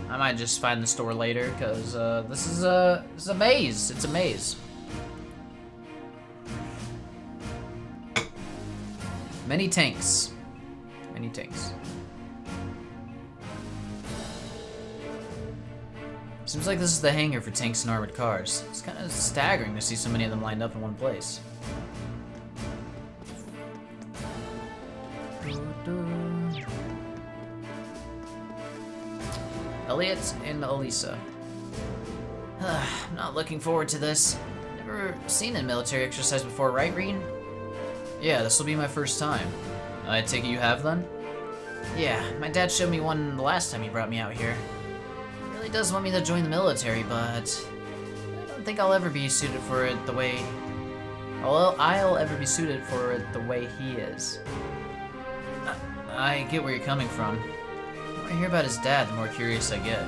I might just find the store later, because this is a maze. It's a maze. Many tanks. Many tanks. Seems like this is the hangar for tanks and armored cars. It's kind of staggering to see so many of them lined up in one place. Elliot and Elisa. I'm not looking forward to this. Never seen a military exercise before, right, Reed? Yeah, this will be my first time. I take it you have then? Yeah, my dad showed me one the last time he brought me out here. He really does want me to join the military, but I don't think I'll ever be suited for it the way... Well, I'll ever be suited for it the way he is. I get where you're coming from. The more I hear about his dad, the more curious I get.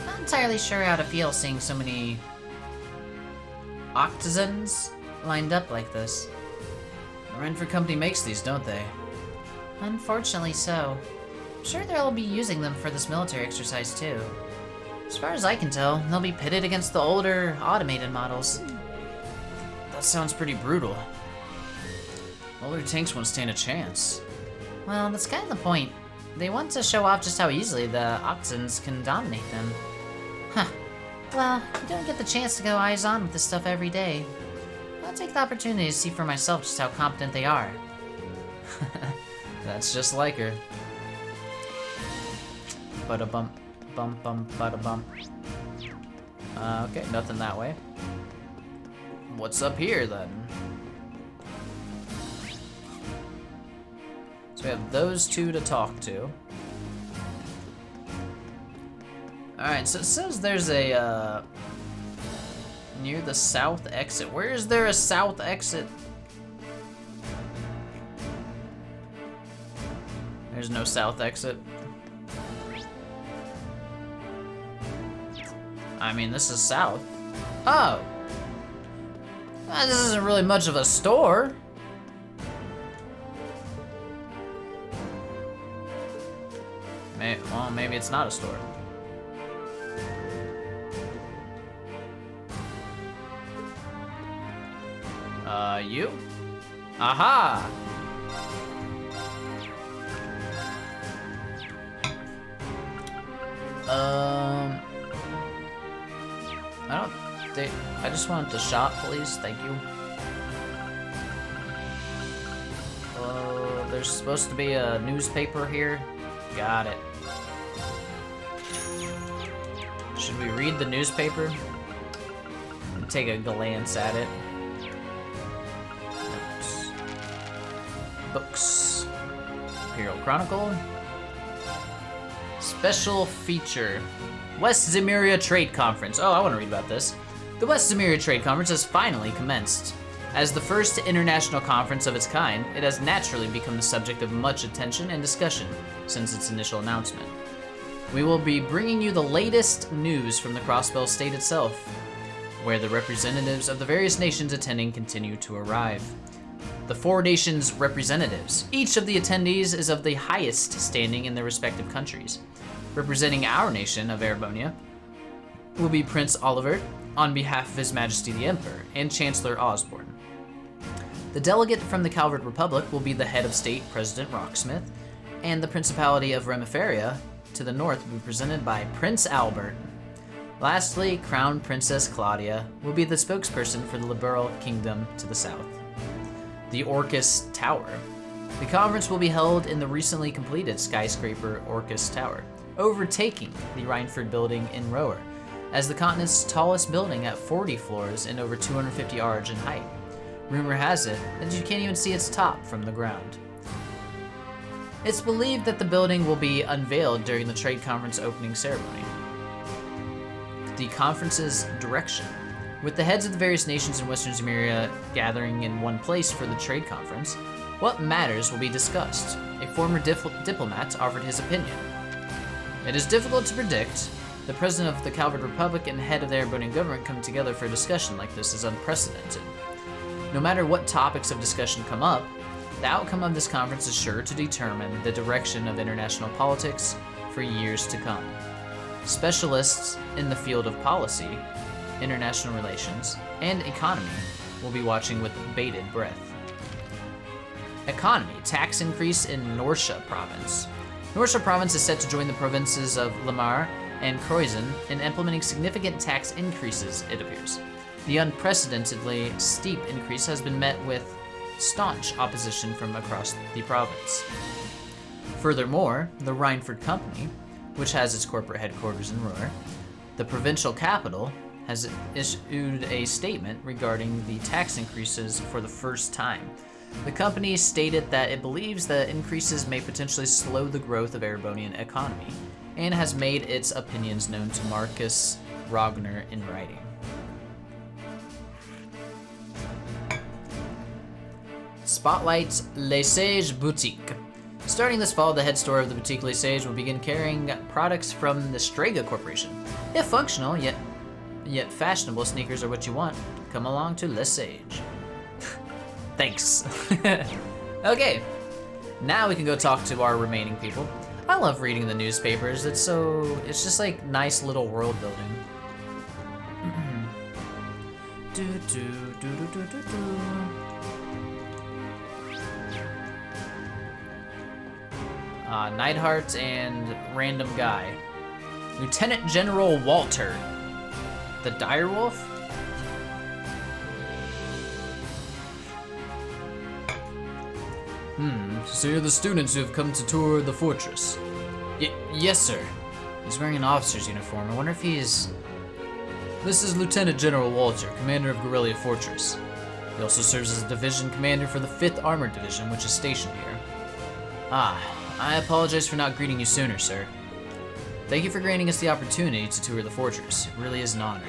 Not entirely sure how to feel seeing so many Octazens lined up like this. The Renfrew Company makes these, don't they? Unfortunately so. I'm sure they'll be using them for this military exercise too. As far as I can tell, they'll be pitted against the older, automated models. That sounds pretty brutal. Older tanks won't stand a chance. Well, that's kind of the point. They want to show off just how easily the Octans can dominate them. Huh. Well, you don't get the chance to go eyes-on with this stuff every day. I'll take the opportunity to see for myself just how competent they are. That's just like her. Bada-bump, bump, bada-bump. Okay, nothing that way. What's up here, then? So we have those two to talk to. Alright, so it says there's a, near the south exit. Where is there a south exit? There's no south exit. I mean, this is south. Oh! This isn't really much of a store. Well, maybe it's not a store. You? Aha! I just wanted to shop, please. Thank you. There's supposed to be a newspaper here. Got it. Should we read the newspaper? And take a glance at it. Books. Imperial Chronicle. Special feature. West Zemuria Trade Conference. Oh, I want to read about this. The West Zemuria Trade Conference has finally commenced. As the first international conference of its kind, it has naturally become the subject of much attention and discussion since its initial announcement. We will be bringing you the latest news from the Crossbell State itself, where the representatives of the various nations attending continue to arrive. The 4 nations' representatives. Each of the attendees is of the highest standing in their respective countries. Representing our nation of Erebonia will be Prince Oliver, on behalf of His Majesty the Emperor, and Chancellor Osborne. The delegate from the Calvard Republic will be the head of state, President Rocksmith, and the Principality of Remiferia to the north will be presented by Prince Albert. Lastly, Crown Princess Claudia will be the spokesperson for the Liberal Kingdom to the south. The Orcus Tower. The conference will be held in the recently completed skyscraper Orcus Tower, overtaking the Rhineford building in Rower, as the continent's tallest building at 40 floors and over 250 arch in height. Rumor has it that you can't even see its top from the ground. It's believed that the building will be unveiled during the trade conference opening ceremony. The conference's direction. With the heads of the various nations in Western Zemuria gathering in one place for the trade conference, what matters will be discussed. A former diplomat offered his opinion. It is difficult to predict. The president of the Calvard Republic and head of the Erebonian government coming together for a discussion like this is unprecedented. No matter what topics of discussion come up, the outcome of this conference is sure to determine the direction of international politics for years to come. Specialists in the field of policy, international relations, and economy will be watching with bated breath. Economy. Tax increase in Norsha province. Norsha province is set to join the provinces of Lamar and Croizen in implementing significant tax increases, it appears. The unprecedentedly steep increase has been met with staunch opposition from across the province. Furthermore, the Rhineford Company, which has its corporate headquarters in Roer, the provincial capital, has issued a statement regarding the tax increases for the first time. The company stated that it believes that increases may potentially slow the growth of Erebonian economy, and has made its opinions known to Marcus Rogner in writing. Spotlight Les Sages Boutique. Starting this fall, the head store of the Boutique Les Sages will begin carrying products from the Strega Corporation. If functional, yet fashionable sneakers are what you want, come along to Les Sages. Thanks. Okay, now we can go talk to our remaining people. I love reading the newspapers. It's just like nice little world building. Neidhart and random guy. Lieutenant General Walter. The Direwolf? So you're the students who have come to tour the fortress? Yes, sir. He's wearing an officer's uniform. I wonder if he's... This is Lieutenant General Walter, commander of Garrelia Fortress. He also serves as a division commander for the 5th Armored Division, which is stationed here. I apologize for not greeting you sooner, sir. Thank you for granting us the opportunity to tour the fortress. It really is an honor.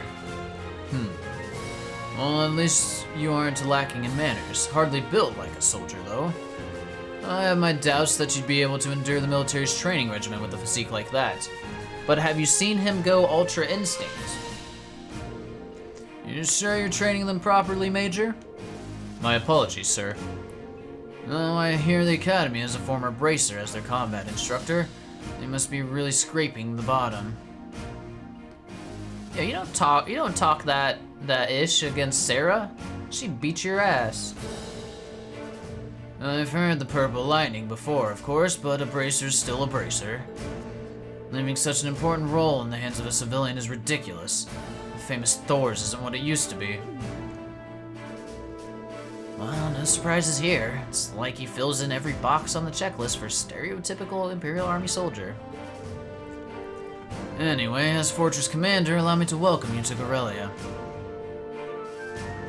Well, at least you aren't lacking in manners. Hardly built like a soldier, though. I have my doubts that you'd be able to endure the military's training regimen with a physique like that. But have you seen him go Ultra Instinct? You sure you're training them properly, Major? My apologies, sir. Oh, I hear the Academy has a former bracer as their combat instructor. They must be really scraping the bottom. Yeah, you don't talk that ish against Sarah. She'd beat your ass. I've heard the Purple Lightning before, of course, but a bracer's still a bracer. Leaving such an important role in the hands of a civilian is ridiculous. The famous Thor's isn't what it used to be. Well, no surprises here. It's like he fills in every box on the checklist for stereotypical Imperial Army soldier. Anyway, as Fortress Commander, allow me to welcome you to Garrelia.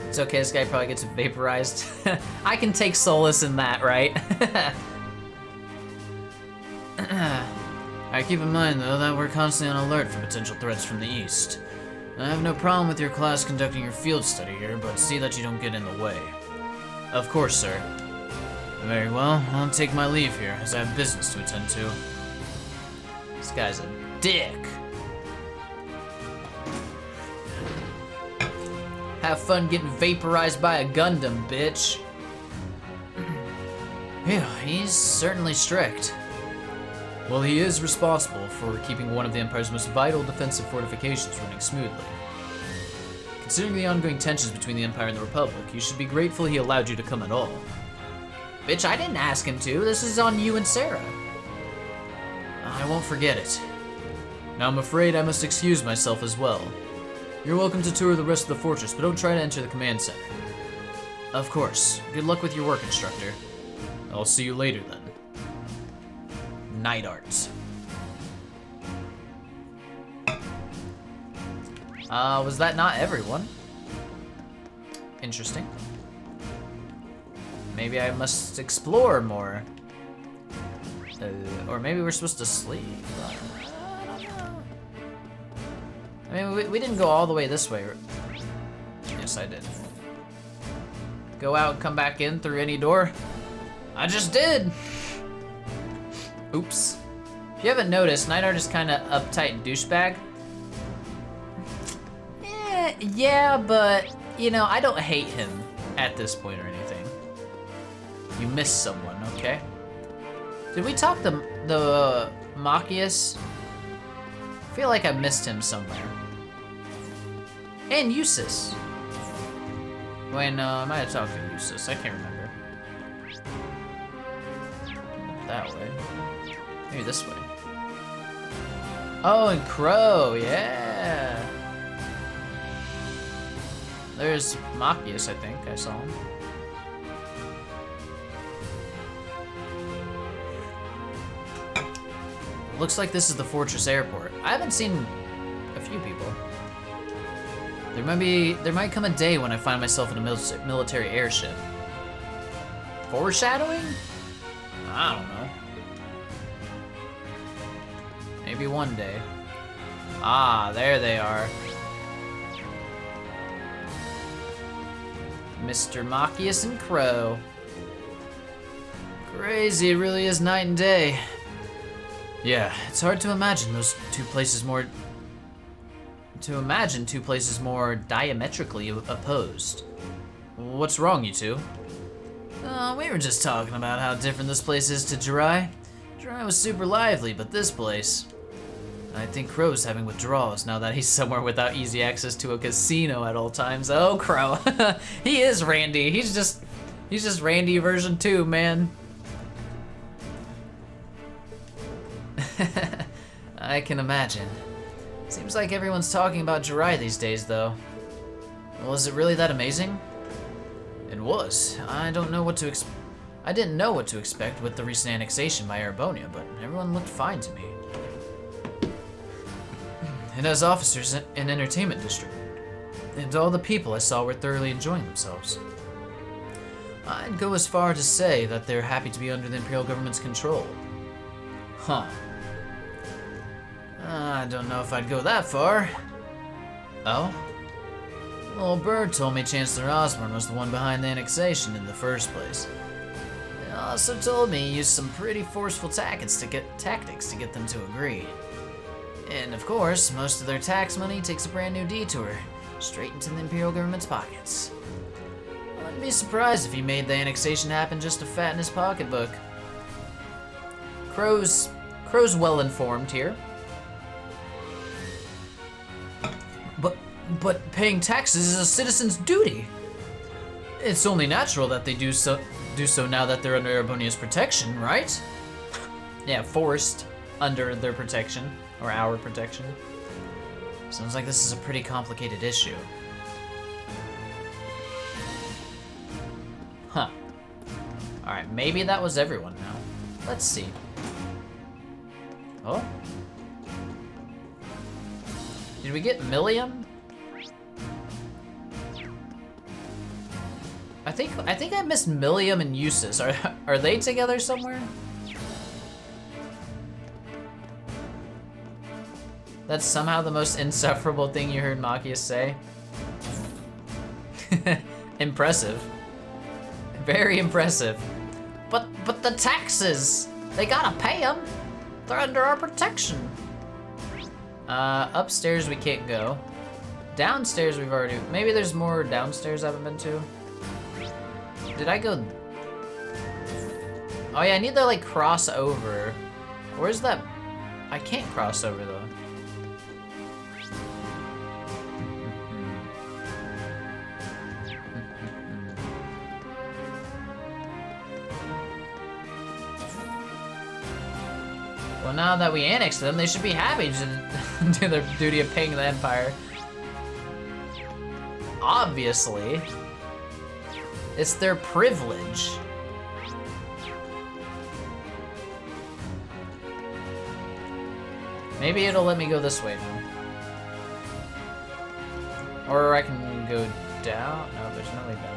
It's okay, this guy probably gets vaporized. I can take solace in that, right? Alright, keep in mind, though, that we're constantly on alert for potential threats from the east. I have no problem with your class conducting your field study here, but see that you don't get in the way. Of course, sir. Very well, I'll take my leave here, as I have business to attend to. This guy's a dick. Have fun getting vaporized by a Gundam, bitch. Yeah, he's certainly strict. Well, he is responsible for keeping one of the Empire's most vital defensive fortifications running smoothly. Considering the ongoing tensions between the Empire and the Republic, you should be grateful he allowed you to come at all. Bitch, I didn't ask him to. This is on you and Sarah. I won't forget it. Now I'm afraid I must excuse myself as well. You're welcome to tour the rest of the fortress, but don't try to enter the command center. Of course. Good luck with your work, instructor. I'll see you later then. Night arts. Was that not everyone? Interesting. Maybe I must explore more. Or maybe we're supposed to sleep. I mean, we didn't go all the way this way. Yes, I did. Go out and come back in through any door? I just did! Oops. If you haven't noticed, Night Art is kind of uptight douchebag. Yeah, but, you know, I don't hate him at this point or anything. You missed someone, okay? Did we talk the Machias? I feel like I missed him somewhere. And Eustace. When, I might have talked to Eustace, I can't remember. That way. Maybe this way. Oh, and Crow, yeah. There's Machias, I think. I saw him. Looks like this is the fortress airport. I haven't seen a few people. There might come a day when I find myself in a military airship. Foreshadowing? I don't know. Maybe one day. Ah, there they are. Mr. Machias and Crow. Crazy, it really is night and day. Yeah, it's hard to imagine two places more diametrically opposed. What's wrong, you two? We were just talking about how different this place is to Jirai. Jirai was super lively, but this place... I think Crow's having withdrawals now that he's somewhere without easy access to a casino at all times. Oh, Crow. He is Randy. He's just Randy version 2, man. I can imagine. Seems like everyone's talking about Jirai these days, though. Well, is it really that amazing? It was. I didn't know what to expect with the recent annexation by Arabonia, but everyone looked fine to me. It has officers and entertainment district, and all the people I saw were thoroughly enjoying themselves. I'd go as far to say that they're happy to be under the Imperial government's control. Huh. I don't know if I'd go that far. Oh? Little Bird told me Chancellor Osborne was the one behind the annexation in the first place. He also told me he used some pretty forceful tactics to get them to agree. And of course, most of their tax money takes a brand new detour, straight into the Imperial government's pockets. I wouldn't be surprised if he made the annexation happen just to fatten his pocketbook. Crow's well informed here. But paying taxes is a citizen's duty. It's only natural that they do so now that they're under Arbonia's protection, right? Yeah, forced under their protection, or our protection. Sounds like this is a pretty complicated issue. Huh. Alright, maybe that was everyone now. Let's see. Oh? Did we get Milliam? I think I missed Milliam and Eustace. Are they together somewhere? That's somehow the most insufferable thing you heard Machias say. Impressive. Very impressive. But the taxes, they gotta pay them. They're under our protection. Upstairs we can't go. Downstairs we've already, maybe there's more downstairs I haven't been to. Did I go? Oh yeah, I need to like cross over. Where's that? I can't cross over though. Well, now that we annexed them, they should be happy to do their duty of paying the Empire. Obviously. It's their privilege. Maybe it'll let me go this way now. Or I can go down. No, there's no way down.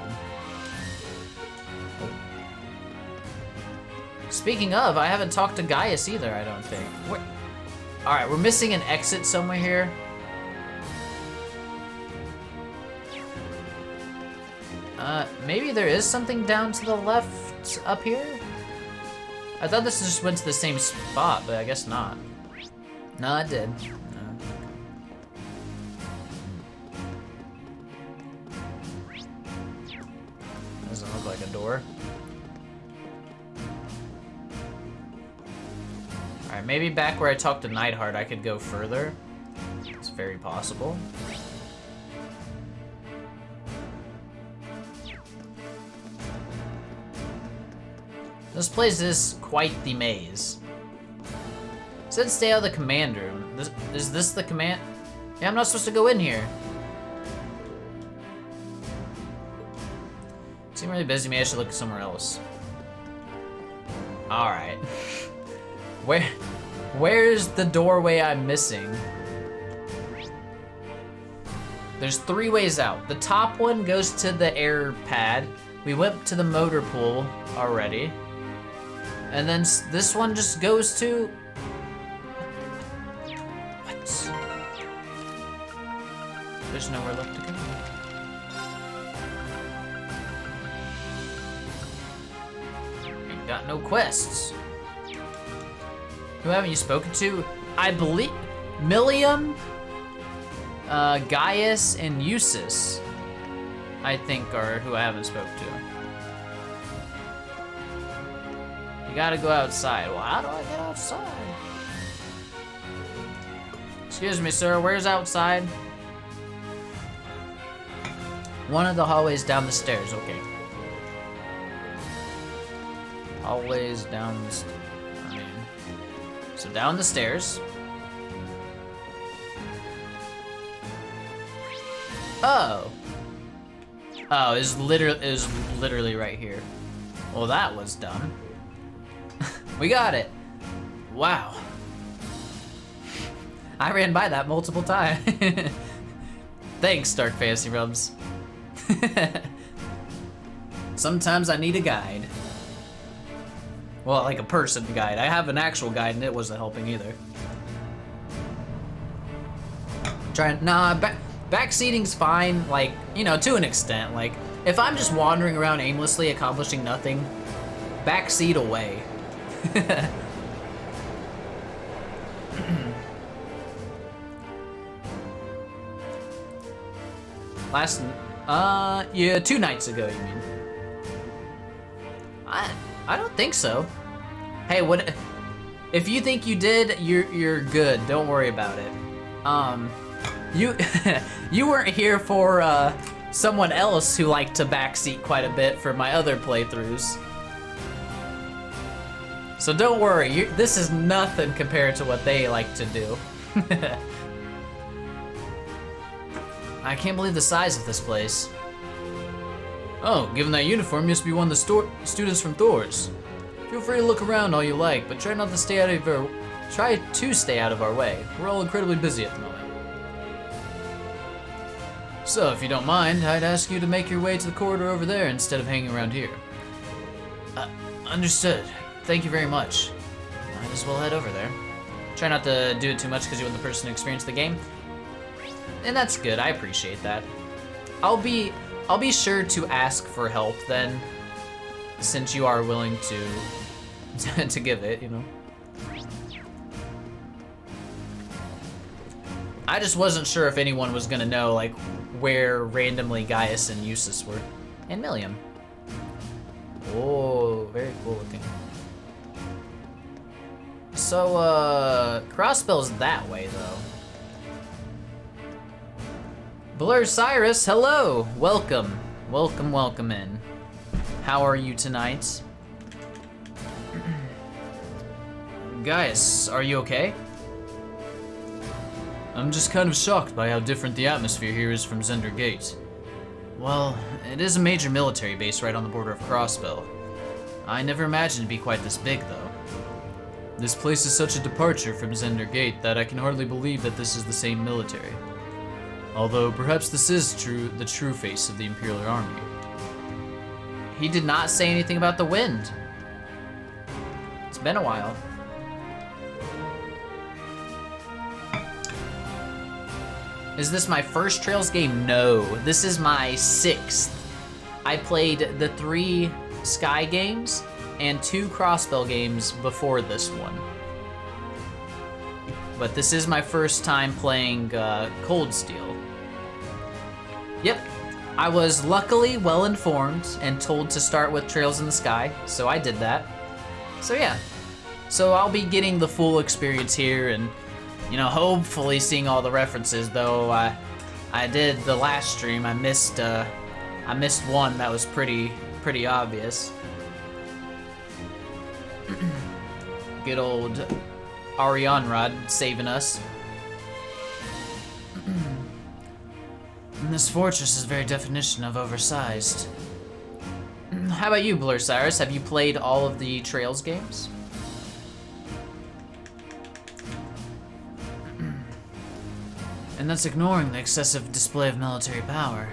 Speaking of, I haven't talked to Gaius either, I don't think. Alright, we're missing an exit somewhere here. Maybe there is something down to the left up here? I thought this just went to the same spot, but I guess not. No, it did. No. Doesn't look like a door. Alright, maybe back where I talked to Neidhart I could go further. It's very possible. This place is quite the maze. It said stay out of the command room. Is this the command? Yeah, I'm not supposed to go in here. Seem really busy. Maybe I should look somewhere else. All right. Where's the doorway I'm missing? There's 3 ways out. The top one goes to the air pad. We went to the motor pool already. And then this one just goes to... What? There's nowhere left to go. Ain't got no quests. Who haven't you spoken to? I believe Millium, Gaius, and Eustace, I think, are who I haven't spoken to. You gotta go outside. Well, how do I get outside? Excuse me, sir, where's outside? One of the hallways down the stairs, okay. Hallways down the stairs. So down the stairs. Oh. Oh, it's literally right here. Well, that was dumb. We got it. Wow. I ran by that multiple times. Thanks, Dark Fantasy Realms. Sometimes I need a guide. Well, like a person guide. I have an actual guide and it wasn't helping either. Backseating's fine, like, you know, to an extent. Like, if I'm just wandering around aimlessly accomplishing nothing, backseat away. Yeah, 2 nights ago, you mean? I don't think so. Hey, what? If you think you did, you're good. Don't worry about it. You weren't here for someone else who liked to backseat quite a bit for my other playthroughs. So don't worry. This is nothing compared to what they like to do. I can't believe the size of this place. Oh, given that uniform, you must be one of the students from Thor's. Feel free to look around all you like, but try to stay out of our way. We're all incredibly busy at the moment. So, if you don't mind, I'd ask you to make your way to the corridor over there instead of hanging around here. Understood. Thank you very much. Might as well head over there. Try not to do it too much because you want the person to experience the game. And that's good, I appreciate that. I'll be sure to ask for help then. since you are willing to give it, you know. I just wasn't sure if anyone was gonna know, like, where randomly Gaius and Eustace were. And Millium. Oh, very cool looking. So, Crossbell's that way, though. Blur Cyrus, hello! Welcome. Welcome, welcome in. How are you tonight? Gaius, are you okay? I'm just kind of shocked by how different the atmosphere here is from Zender Gate. Well, it is a major military base right on the border of Crossbell. I never imagined it'd be quite this big, though. This place is such a departure from Zender Gate that I can hardly believe that this is the same military. Although, perhaps this is the true face of the Imperial Army. He did not say anything about the wind. It's been a while. Is this my first Trails game? No, this is my 6th. I played the 3 Sky games and 2 Crossbell games before this one. But this is my first time playing Cold Steel. Yep, I was luckily well informed and told to start with Trails in the Sky, so I did that. So yeah, so I'll be getting the full experience here and, you know, hopefully seeing all the references, though I did the last stream, I missed one that was pretty obvious. Good old Arianrod saving us. And this fortress is very definition of oversized. How about you, Blur Cyrus? Have you played all of the Trails games? And that's ignoring the excessive display of military power.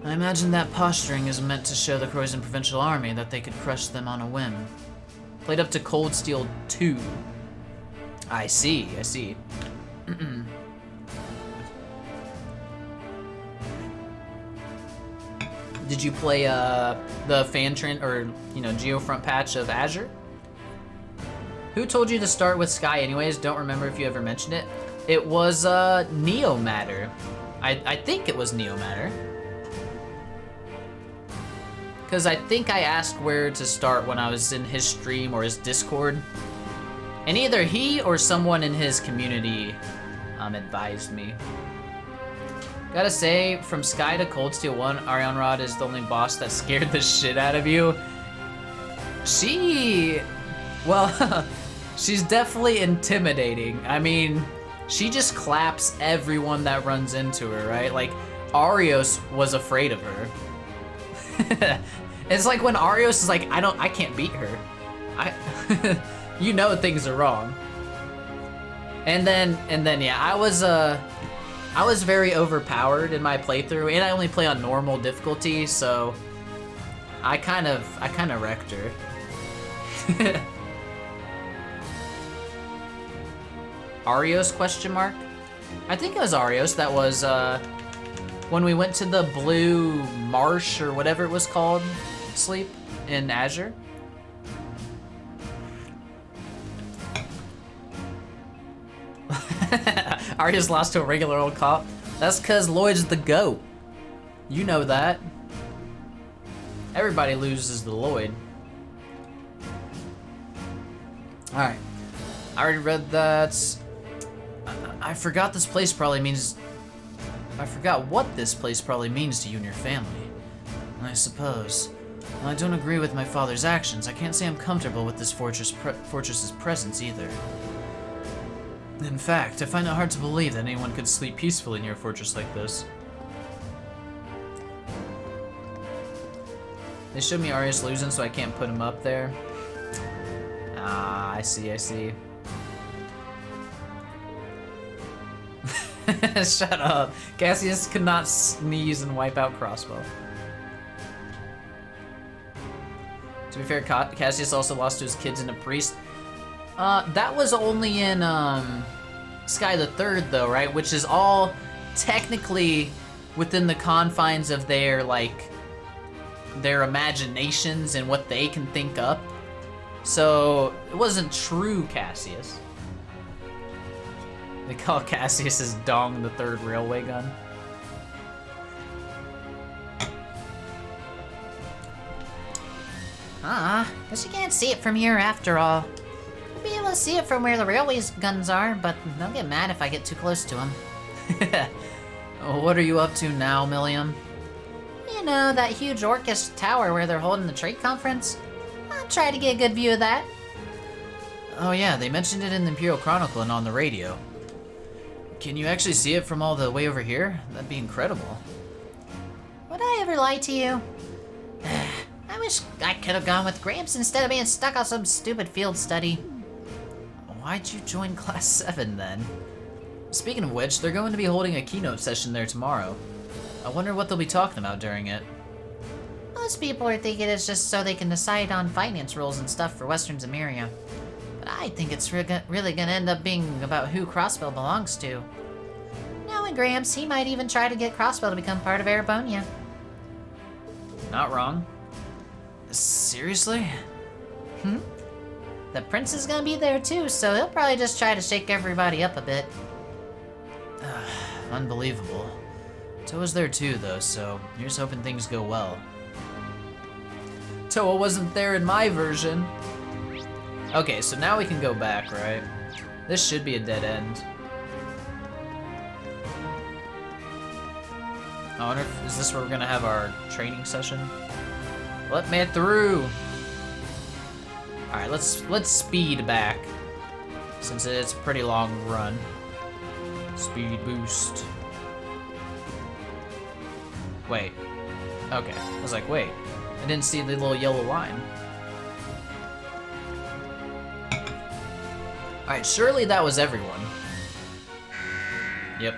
I imagine that posturing is meant to show the Croatian Provincial Army that they could crush them on a whim. Played up to Cold Steel 2. I see. Did you play the Geofront patch of Azure? Who told you to start with Sky anyways? Don't remember if you ever mentioned it. It was Neomatter. I think it was Neomatter. Because I think I asked where to start when I was in his stream or his Discord. And either he or someone in his community advised me. Gotta say, from Sky to Cold Steel 1, Arianrod is the only boss that scared the shit out of you. Well, she's definitely intimidating. I mean, she just claps everyone that runs into her, right? Like, Arios was afraid of her. It's like when Arios is like, I can't beat her. You know things are wrong. And then yeah, I was very overpowered in my playthrough, and I only play on normal difficulty, so I kind of wrecked her. Arios question mark? I think it was Arios that was when we went to the Blue Marsh or whatever it was called, sleep in Azure. Arios lost to a regular old cop. That's cause Lloyd's the GOAT. You know that. Everybody loses to Lloyd. Alright. I already read that. I forgot this place probably means... I forgot what this place probably means to you and your family. I suppose. While I don't agree with my father's actions, I can't say I'm comfortable with this fortress's presence either. In fact, I find it hard to believe that anyone could sleep peacefully near a fortress like this. They showed me Arius losing, so I can't put him up there. Ah, I see. Shut up. Cassius could not sneeze and wipe out Crossbow. To be fair, Cassius also lost to his kids and a priest. That was only in Sky the Third, though, right? Which is all technically within the confines of their, like, their imaginations and what they can think up. So it wasn't true Cassius. They call Cassius's dong the third railway gun. Guess you can't see it from here after all. You'll be able to see it from where the railway's guns are, but they'll get mad if I get too close to them. What are you up to now, Milliam? You know, that huge Orcus tower where they're holding the trade conference? I'll try to get a good view of that. Oh yeah, they mentioned it in the Imperial Chronicle and on the radio. Can you actually see it from all the way over here? That'd be incredible. Would I ever lie to you? I wish I could have gone with Gramps instead of being stuck on some stupid field study. Why'd you join Class 7 then? Speaking of which, they're going to be holding a keynote session there tomorrow. I wonder what they'll be talking about during it. Most people are thinking it's just so they can decide on finance rules and stuff for Western Zemeria. But I think it's really gonna end up being about who Crossbell belongs to. Knowing Gramps, he might even try to get Crossbell to become part of Arabonia. Not wrong. Seriously? The prince is gonna be there too, so he'll probably just try to shake everybody up a bit. Unbelievable. Toa's there too, though, so here's hoping things go well. Toa wasn't there in my version. Okay, so now we can go back, right? This should be a dead end. I wonder if, is this where we're gonna have our training session? Let me through! Alright, let's speed back. Since it's a pretty long run. Speed boost. Wait. Okay. I was like, wait. I didn't see the little yellow line. Alright, surely that was everyone. Yep.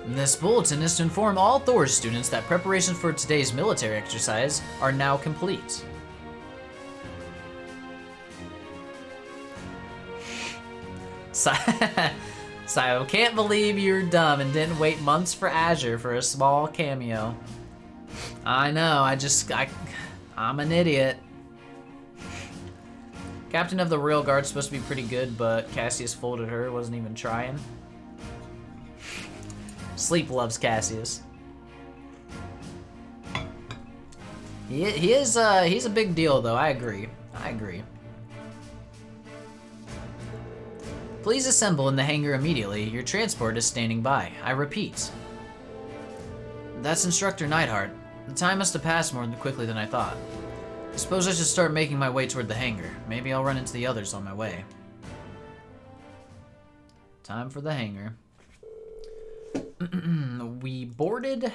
This bulletin is to inform all Thor students that preparations for today's military exercise are now complete. Sio, can't believe you're dumb and didn't wait months for Azure for a small cameo. I know, I'm an idiot. Captain of the Royal Guard's supposed to be pretty good, but Cassius folded her, wasn't even trying. Sleep loves Cassius. He's a big deal though, I agree. Please assemble in the hangar immediately. Your transport is standing by. I repeat. That's Instructor Neidhart. The time must have passed more quickly than I thought. I suppose I should start making my way toward the hangar. Maybe I'll run into the others on my way. Time for the hangar. We boarded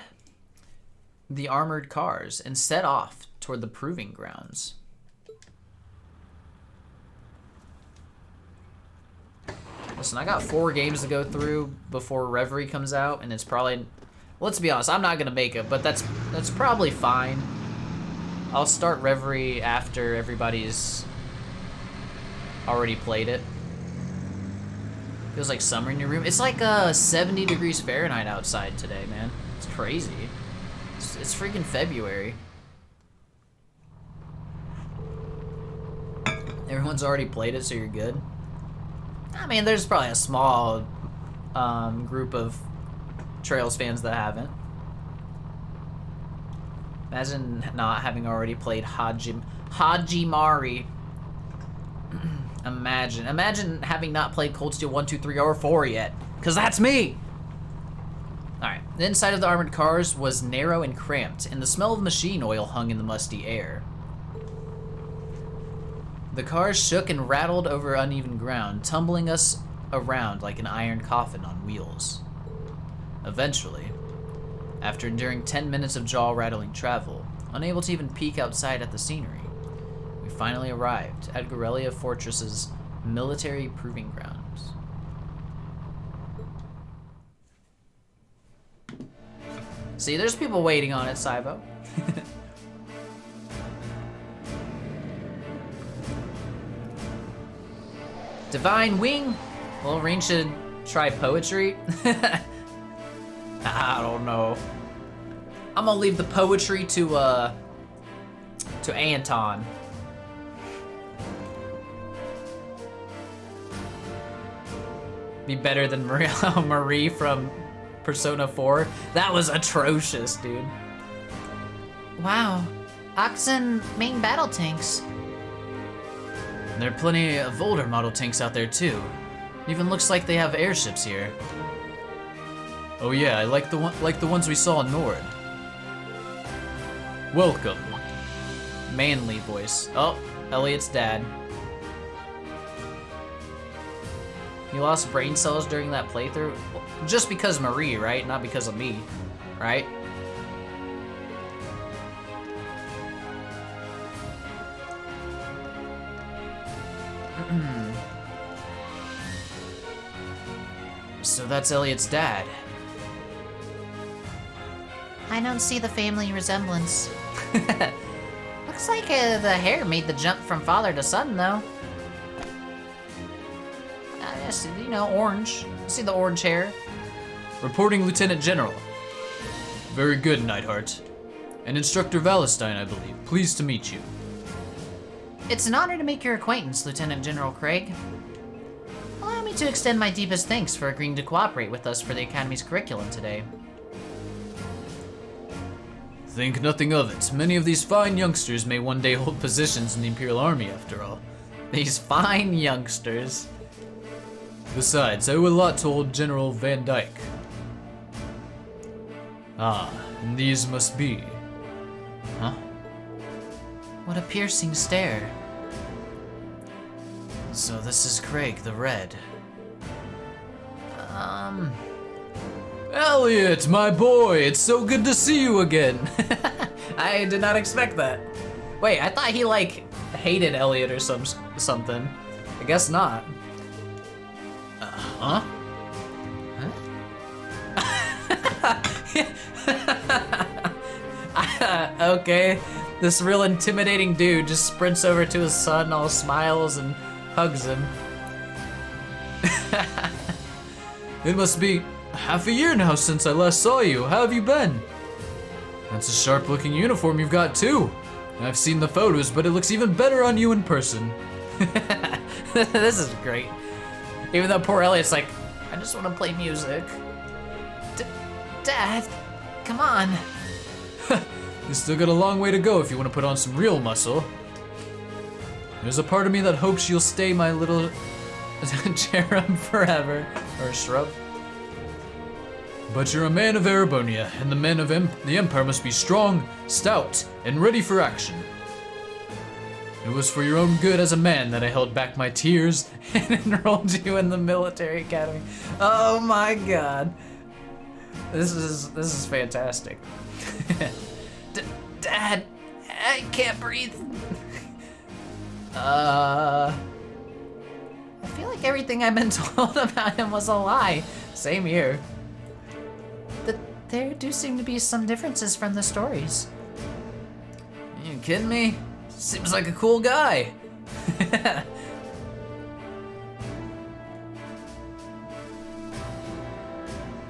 the armored cars and set off toward the proving grounds. Listen, I got 4 games to go through before Reverie comes out, and it's probably, let's be honest, I'm not gonna make it, but that's probably fine. I'll start Reverie after everybody's already played it. Feels like summer in your room. It's like 70 degrees Fahrenheit outside today, man. It's crazy. It's freaking February. Everyone's already played it, so you're good. I mean, there's probably a small group of Trails fans that haven't. Imagine not having already played Hajimari. Imagine having not played Cold Steel 1, 2, 3, or 4 yet. Because that's me! Alright, the inside of the armored cars was narrow and cramped, and the smell of machine oil hung in the musty air. The cars shook and rattled over uneven ground, tumbling us around like an iron coffin on wheels. Eventually, after enduring 10 minutes of jaw-rattling travel, unable to even peek outside at the scenery, we finally arrived at Garrelia Fortress's military proving grounds. See, there's people waiting on it, Saibo. Divine Wing? Well, Rain should try poetry. I don't know. I'm gonna leave the poetry to Anton. Be better than Marie from Persona 4. That was atrocious, dude. Wow. Oxen main battle tanks. And there are plenty of older model tanks out there too. Even looks like they have airships here. Oh yeah, I like the ones we saw in Nord. Welcome. Manly voice. Oh, Elliot's dad. He lost brain cells during that playthrough? Just because Marie, right? Not because of me, right? So that's Elliot's dad. I don't see the family resemblance. Looks like the hair made the jump from father to son, though. Yes, you know, orange. See the orange hair? Reporting Lieutenant General. Very good, Neidhart. And Instructor Valestine, I believe. Pleased to meet you. It's an honor to make your acquaintance, Lieutenant General Craig. Allow me to extend my deepest thanks for agreeing to cooperate with us for the Academy's curriculum today. Think nothing of it. Many of these fine youngsters may one day hold positions in the Imperial Army, after all. These fine youngsters. Besides, I owe a lot to old General Van Dyke. Ah, and these must be... Huh? What a piercing stare. So this is Craig the Red. Elliot, my boy, it's so good to see you again. I did not expect that. Wait, I thought he, like, hated Elliot or something. I guess not. Huh? Okay, this real intimidating dude just sprints over to his son, all smiles and hugs him. It must be half a year now since I last saw you. How have you been? That's a sharp-looking uniform you've got too. I've seen the photos, but it looks even better on you in person. This is great. Even though poor Elliot's like, I just want to play music. Dad, come on. You still got a long way to go if you want to put on some real muscle. There's a part of me that hopes you'll stay my little cherub forever, or shrub. But you're a man of Erebonia, and the men of the Empire must be strong, stout, and ready for action. It was for your own good as a man that I held back my tears and enrolled you in the military academy. Oh my god. This is fantastic. Dad, I can't breathe. I feel like everything I've been told about him was a lie. Same here. There do seem to be some differences from the stories. You kidding me? Seems like a cool guy.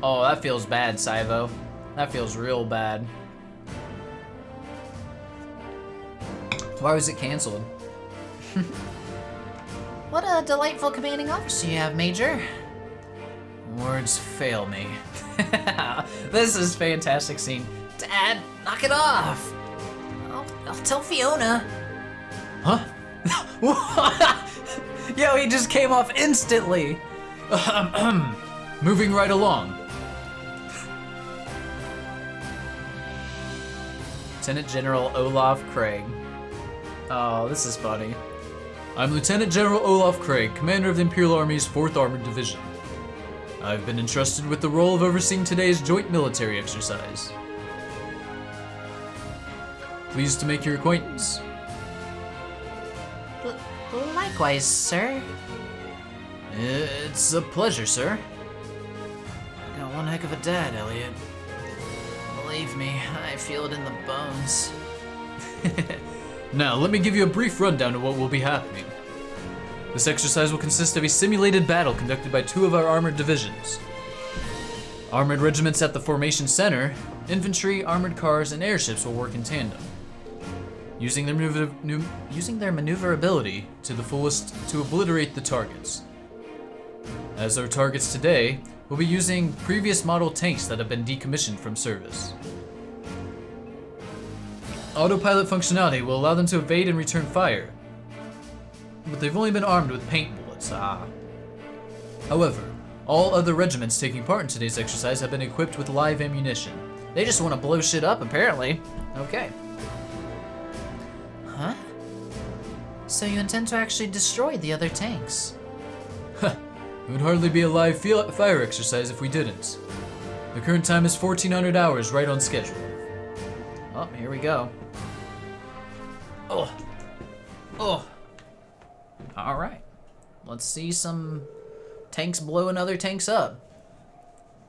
Oh, that feels bad, Saivo. That feels real bad. Why was it canceled? What a delightful commanding officer you have, Major. Words fail me. This is a fantastic scene. Dad, knock it off. I'll tell Fiona. Huh? Yo, he just came off instantly. Moving right along. Lieutenant General Olaf Craig. Oh, this is funny. I'm Lieutenant General Olaf Craig, commander of the Imperial Army's 4th Armored Division. I've been entrusted with the role of overseeing today's joint military exercise. Pleased to make your acquaintance. Likewise, sir. It's a pleasure, sir. Got one heck of a dad, Elliot. Believe me, I feel it in the bones. Now, let me give you a brief rundown of what will be happening. This exercise will consist of a simulated battle conducted by 2 of our armored divisions. Armored regiments at the formation center, infantry, armored cars, and airships will work in tandem, using their maneuverability to the fullest to obliterate the targets. As our targets today, we'll be using previous model tanks that have been decommissioned from service. Autopilot functionality will allow them to evade and return fire, but they've only been armed with paint bullets. However, all other regiments taking part in today's exercise have been equipped with live ammunition. They just want to blow shit up, apparently. Okay. Huh? So you intend to actually destroy the other tanks? It would hardly be a live fire exercise if we didn't. The current time is 1400 hours, right on schedule. Oh, here we go. Oh. All right. Let's see some tanks blowing other tanks up.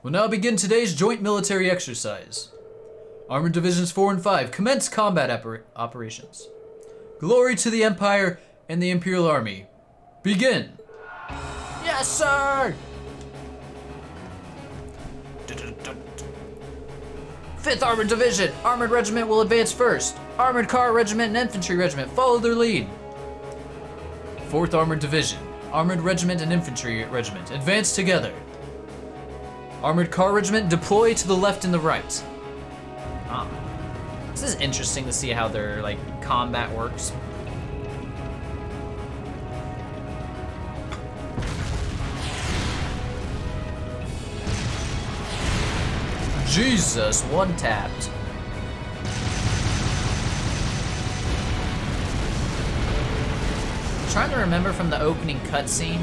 We'll now begin today's joint military exercise. Armored Divisions 4 and 5 commence combat operations. Glory to the Empire and the Imperial Army. Begin! Yes, sir! 5th Armored Division, Armored Regiment will advance first. Armored Car Regiment and Infantry Regiment follow their lead. 4th Armored Division, Armored Regiment and Infantry Regiment advance together. Armored Car Regiment deploy to the left and the right. This is interesting to see how their combat works. Jesus, one tapped. I'm trying to remember from the opening cutscene.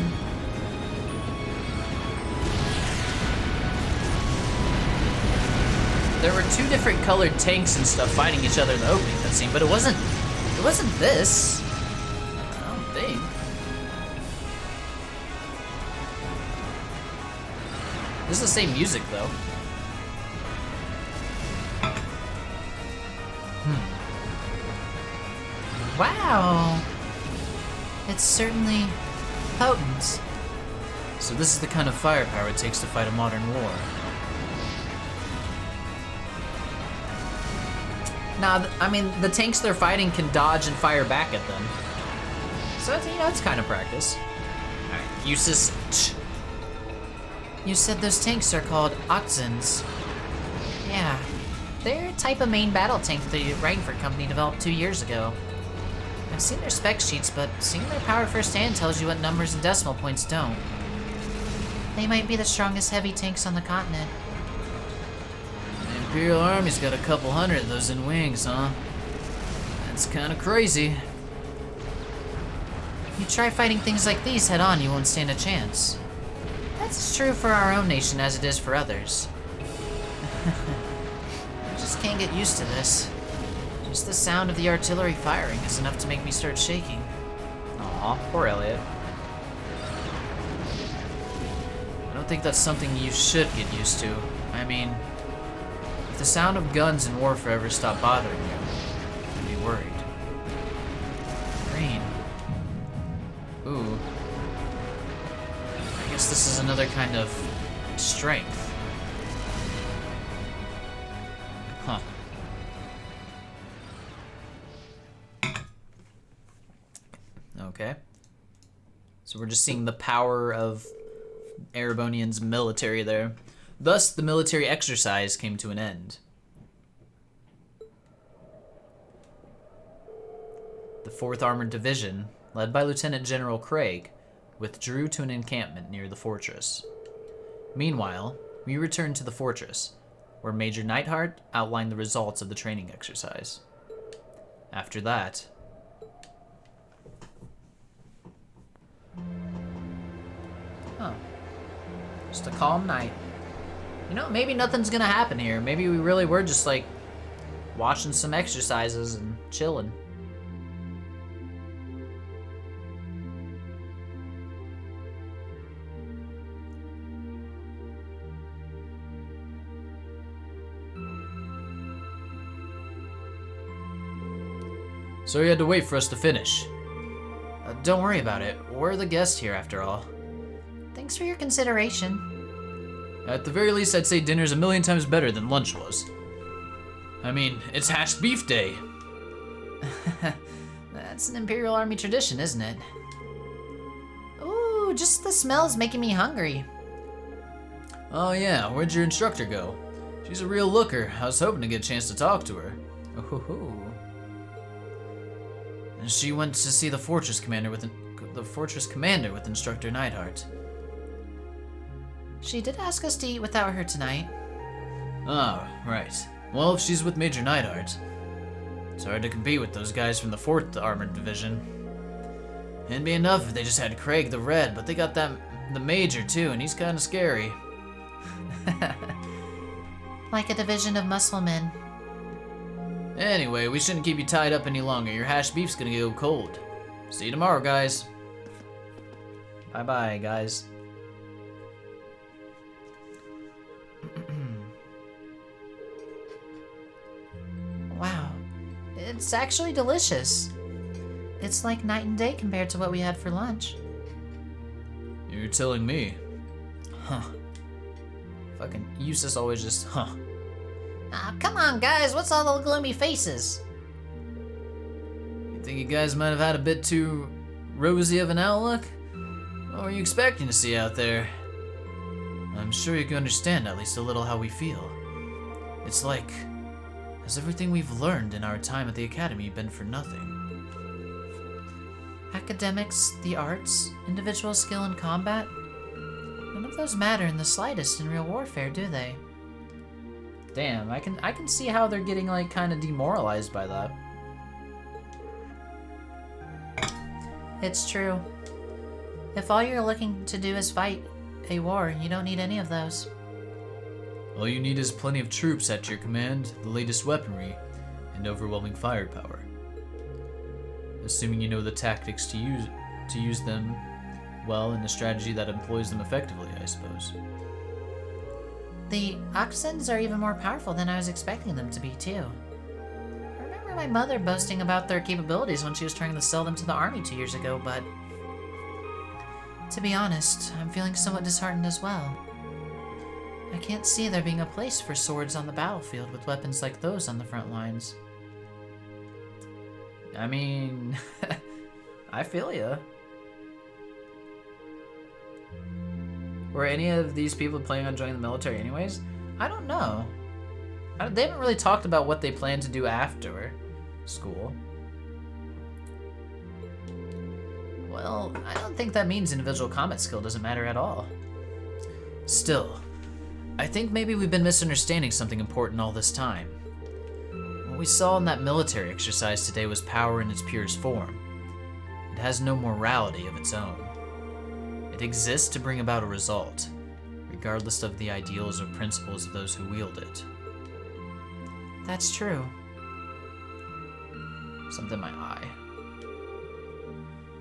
There were 2 different colored tanks and stuff fighting each other in the opening cutscene, but it wasn't this. I don't think. This is the same music though. Wow. It's certainly potent. So this is the kind of firepower it takes to fight a modern war. Nah, I mean, the tanks they're fighting can dodge and fire back at them. So, it's kind of practice. Alright, uses. You said those tanks are called Oxens. Yeah, they're a type of main battle tank that the Ragnford Company developed 2 years ago. I've seen their spec sheets, but seeing their power firsthand tells you what numbers and decimal points don't. They might be the strongest heavy tanks on the continent. The Imperial Army's got a couple hundred of those in wings, huh? That's kind of crazy. You try fighting things like these head on, you won't stand a chance. That's as true for our own nation as it is for others. I just can't get used to this. Just the sound of the artillery firing is enough to make me start shaking. Aw, poor Elliot. I don't think that's something you should get used to. I mean, if the sound of guns in warfare ever stopped bothering you, I'd be worried. Green. Ooh. I guess this is another kind of strength. Huh. Okay. So we're just seeing the power of Erebonian's military there. Thus, the military exercise came to an end. The 4th Armored Division, led by Lieutenant General Craig, withdrew to an encampment near the fortress. Meanwhile, we returned to the fortress, where Major Neidhart outlined the results of the training exercise. After that... Huh. Just a calm night. Maybe nothing's gonna happen here. Maybe we really were just watching some exercises and chilling. So you had to wait for us to finish. Don't worry about it. We're the guests here after all. Thanks for your consideration. At the very least, I'd say dinner's a million times better than lunch was. I mean, it's hashed beef day. That's an Imperial Army tradition, isn't it? Ooh, just the smell's making me hungry. Oh yeah, where'd your instructor go? She's a real looker. I was hoping to get a chance to talk to her. Ooh. And she went to see the fortress commander with Instructor Neidhart. She did ask us to eat without her tonight. Oh, right. Well, if she's with Major Neidhart, it's hard to compete with those guys from the 4th Armored Division. It'd be enough if they just had Craig the Red, but they got the Major too, and he's kinda scary. Like a division of muscle men. Anyway, we shouldn't keep you tied up any longer. Your hash beef's gonna go cold. See you tomorrow, guys. Bye-bye, guys. Wow, it's actually delicious. It's like night and day compared to what we had for lunch. You're telling me. Huh. Fucking Eustace always just, huh. Come on, guys, what's all the gloomy faces? You think you guys might have had a bit too rosy of an outlook? What were you expecting to see out there? I'm sure you can understand at least a little how we feel. It's like, has everything we've learned in our time at the Academy been for nothing? Academics, the arts, individual skill in combat? None of those matter in the slightest in real warfare, do they? Damn, I can see how they're getting like kind of demoralized by that. It's true. If all you're looking to do is fight a war, you don't need any of those. All you need is plenty of troops at your command, the latest weaponry, and overwhelming firepower. Assuming you know the tactics to use them well and a strategy that employs them effectively, I suppose. The Oxens are even more powerful than I was expecting them to be, too. I remember my mother boasting about their capabilities when she was trying to sell them to the army 2 years ago, but to be honest, I'm feeling somewhat disheartened as well. I can't see there being a place for swords on the battlefield with weapons like those on the front lines. I mean, I feel ya. Were any of these people planning on joining the military anyways? I don't know. They haven't really talked about what they plan to do after school. Well, I don't think that means individual combat skill doesn't matter at all. Still, I think maybe we've been misunderstanding something important all this time. What we saw in that military exercise today was power in its purest form. It has no morality of its own. It exists to bring about a result, regardless of the ideals or principles of those who wield it. That's true. Something in my eye.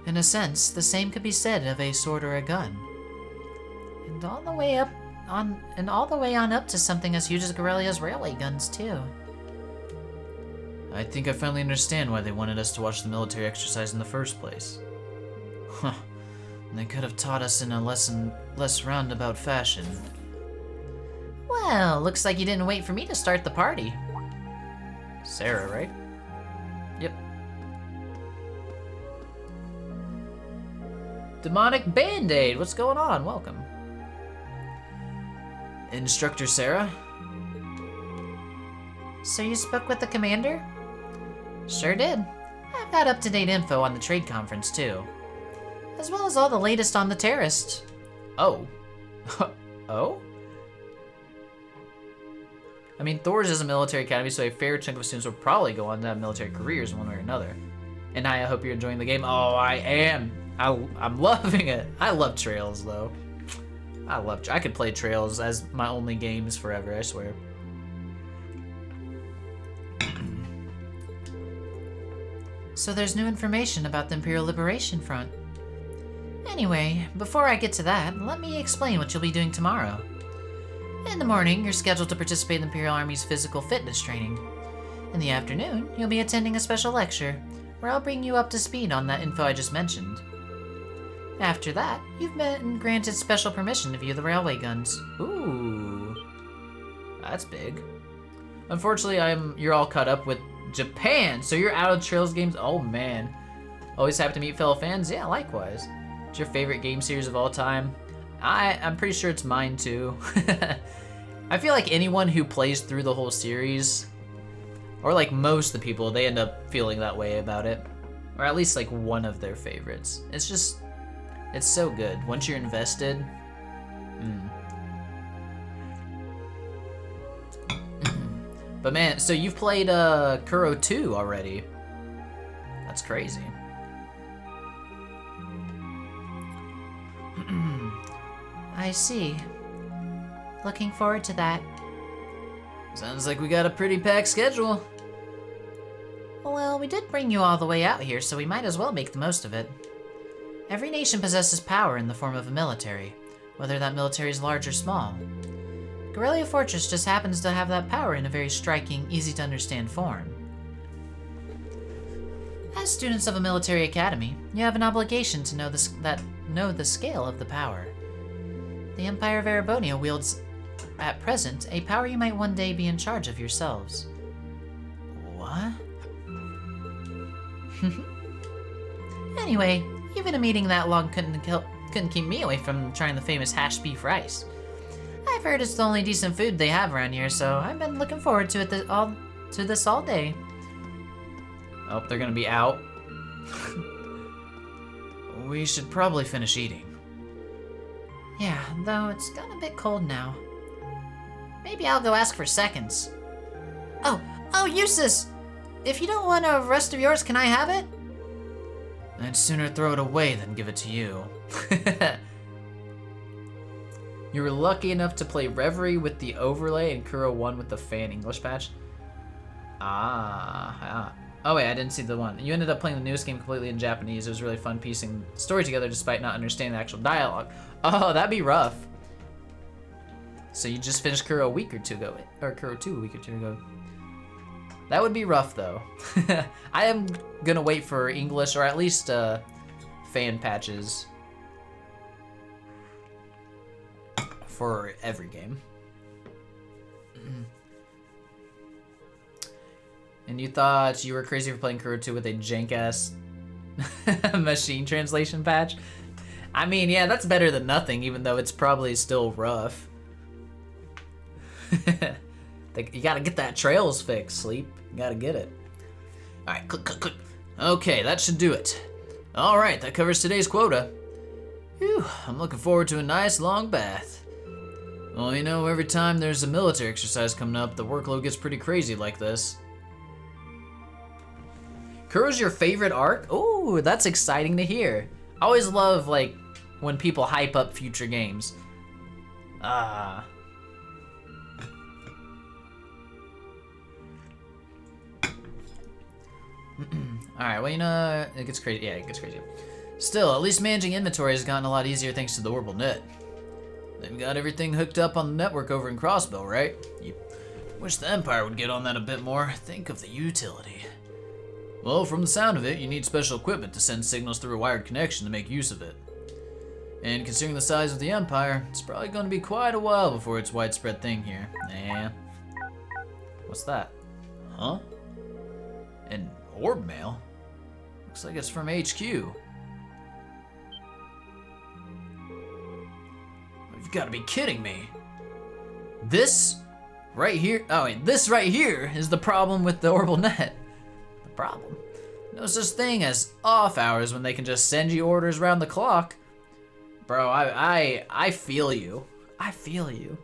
In a sense, the same could be said of a sword or a gun. And all the way on up to something as huge as Garrelia's railway guns, too. I think I finally understand why they wanted us to watch the military exercise in the first place. Huh. They could have taught us in a less roundabout fashion. Well, looks like you didn't wait for me to start the party. Sarah, right? Yep. Demonic Band-Aid, what's going on? Welcome. Instructor Sarah? So you spoke with the commander? Sure did. I've got up-to-date info on the trade conference, too. As well as all the latest on the terrorists. Oh. Oh? I mean, Thor's is a military academy, so a fair chunk of students will probably go on to have military careers one way or another. And I hope you're enjoying the game. Oh, I am. I'm loving it. I love Trails, though. I could play Trails as my only games forever, I swear. So there's new information about the Imperial Liberation Front. Anyway, before I get to that, let me explain what you'll be doing tomorrow. In the morning, you're scheduled to participate in the Imperial Army's physical fitness training. In the afternoon, you'll be attending a special lecture, where I'll bring you up to speed on that info I just mentioned. After that, you've been granted special permission to view the railway guns. Ooh, that's big. Unfortunately, you're all caught up with Japan, so you're out of Trails games. Oh man, always happy to meet fellow fans. Yeah, likewise. What's your favorite game series of all time? I'm pretty sure it's mine too. I feel like anyone who plays through the whole series, or like most of the people, they end up feeling that way about it, or at least like one of their favorites. It's so good once you're invested. But man, so you've played Kuro 2 already. That's crazy. I see. Looking forward to that. Sounds like we got a pretty packed schedule. Well, we did bring you all the way out here, so we might as well make the most of it. Every nation possesses power in the form of a military, whether that military is large or small. Garrelia Fortress just happens to have that power in a very striking, easy-to-understand form. As students of a military academy, you have an obligation to know the scale of the power. The Empire of Erebonia wields, at present, a power you might one day be in charge of yourselves. What? Anyway, even a meeting that long couldn't keep me away from trying the famous hash beef rice. I've heard it's the only decent food they have around here, so I've been looking forward to this all day. Oh, they're gonna be out. We should probably finish eating. Yeah, though it's gotten a bit cold now. Maybe I'll go ask for seconds. Oh, Eustace! If you don't want a rest of yours, can I have it? I'd sooner throw it away than give it to you. You were lucky enough to play Reverie with the overlay and Kuro 1 with the fan English patch. Oh wait, I didn't see the one. You ended up playing the newest game completely in Japanese. It was really fun piecing the story together despite not understanding the actual dialogue. Oh, that'd be rough. So you just finished Kuro a week or two ago, or Kuro 2 a week or two ago. That would be rough though. I am gonna wait for English or at least fan patches for every game. And you thought you were crazy for playing Kuro 2 with a jank-ass machine translation patch? I mean, yeah, that's better than nothing, even though it's probably still rough. You gotta get that Trails fix, Sleep. You gotta get it. Alright, click. Okay, that should do it. Alright, that covers today's quota. Whew, I'm looking forward to a nice long bath. Well, you know, every time there's a military exercise coming up, the workload gets pretty crazy like this. Kuro's your favorite arc? Ooh, that's exciting to hear. I always love, like, when people hype up future games. Alright, well, you know, it gets crazy. Yeah, it gets crazy. Still, at least managing inventory has gotten a lot easier thanks to the Orbital Net. They've got everything hooked up on the network over in Crossbell, right? Yep. Wish the Empire would get on that a bit more. Think of the utility. Well, from the sound of it, you need special equipment to send signals through a wired connection to make use of it. And considering the size of the Empire, it's probably going to be quite a while before it's a widespread thing here. Yeah. What's that? Huh? An orb mail? Looks like it's from HQ. You've got to be kidding me. This right here, oh wait, this right here is the problem with the Orbital Net. The problem? No such thing as off hours when they can just send you orders around the clock. Bro, I feel you. I feel you.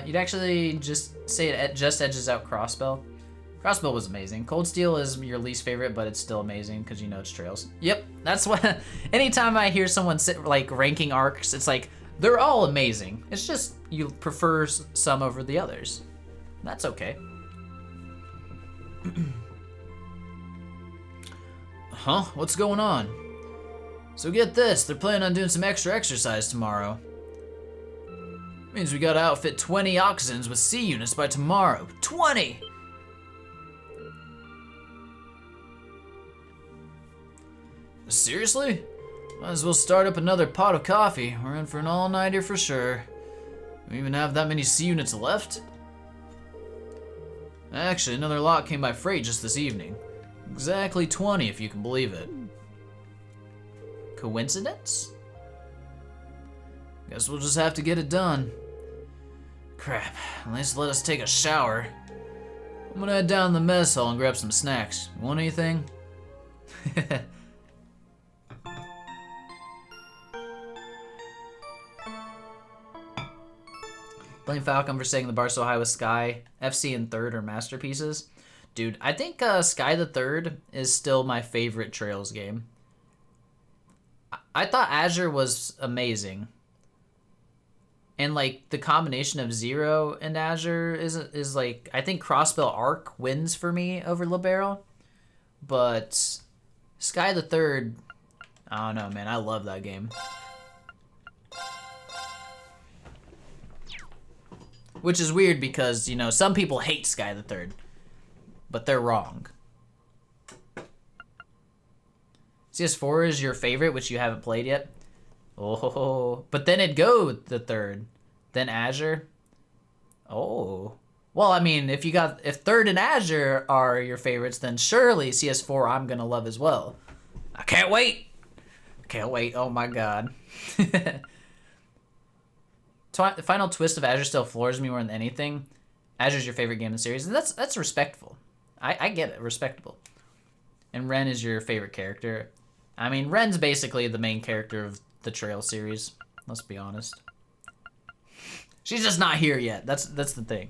You'd actually just say it just edges out Crossbell. Crossbell was amazing. Cold Steel is your least favorite, but it's still amazing because you know it's Trails. Yep, that's what. Anytime I hear someone like ranking arcs, it's like they're all amazing. It's just you prefer some over the others. That's okay. Huh? What's going on? So get this, they're planning on doing some extra exercise tomorrow. Means we gotta outfit 20 Oxens with C units by tomorrow. 20! Seriously? Might as well start up another pot of coffee. We're in for an all-nighter for sure. We even have that many C units left? Actually, another lot came by freight just this evening. Exactly 20, if you can believe it. Coincidence? Guess we'll just have to get it done. Crap, at least let us take a shower. I'm gonna head down to the mess hall and grab some snacks. You want anything? Blame Falcon for saying the bar so high with Sky. FC and Third are masterpieces. Dude, I think Sky the Third is still my favorite Trails game. I thought Azure was amazing. And like the combination of Zero and Azure is like, I think Crossbell Arc wins for me over Libero. But Sky the Third, I don't know, man. I love that game. Which is weird because, you know, some people hate Sky the Third, but they're wrong. CS4 is your favorite, which you haven't played yet. Oh, but then it'd go the Third, then Azure. Oh, well, I mean, if Third and Azure are your favorites, then surely CS4 I'm gonna love as well. I can't wait. Can't wait. Oh my god. The final twist of Azure still floors me more than anything. Azure's your favorite game in the series, and that's respectful. I get it, respectable. And Ren is your favorite character. I mean, Ren's basically the main character of the Trail series. Let's be honest. She's just not here yet. That's the thing.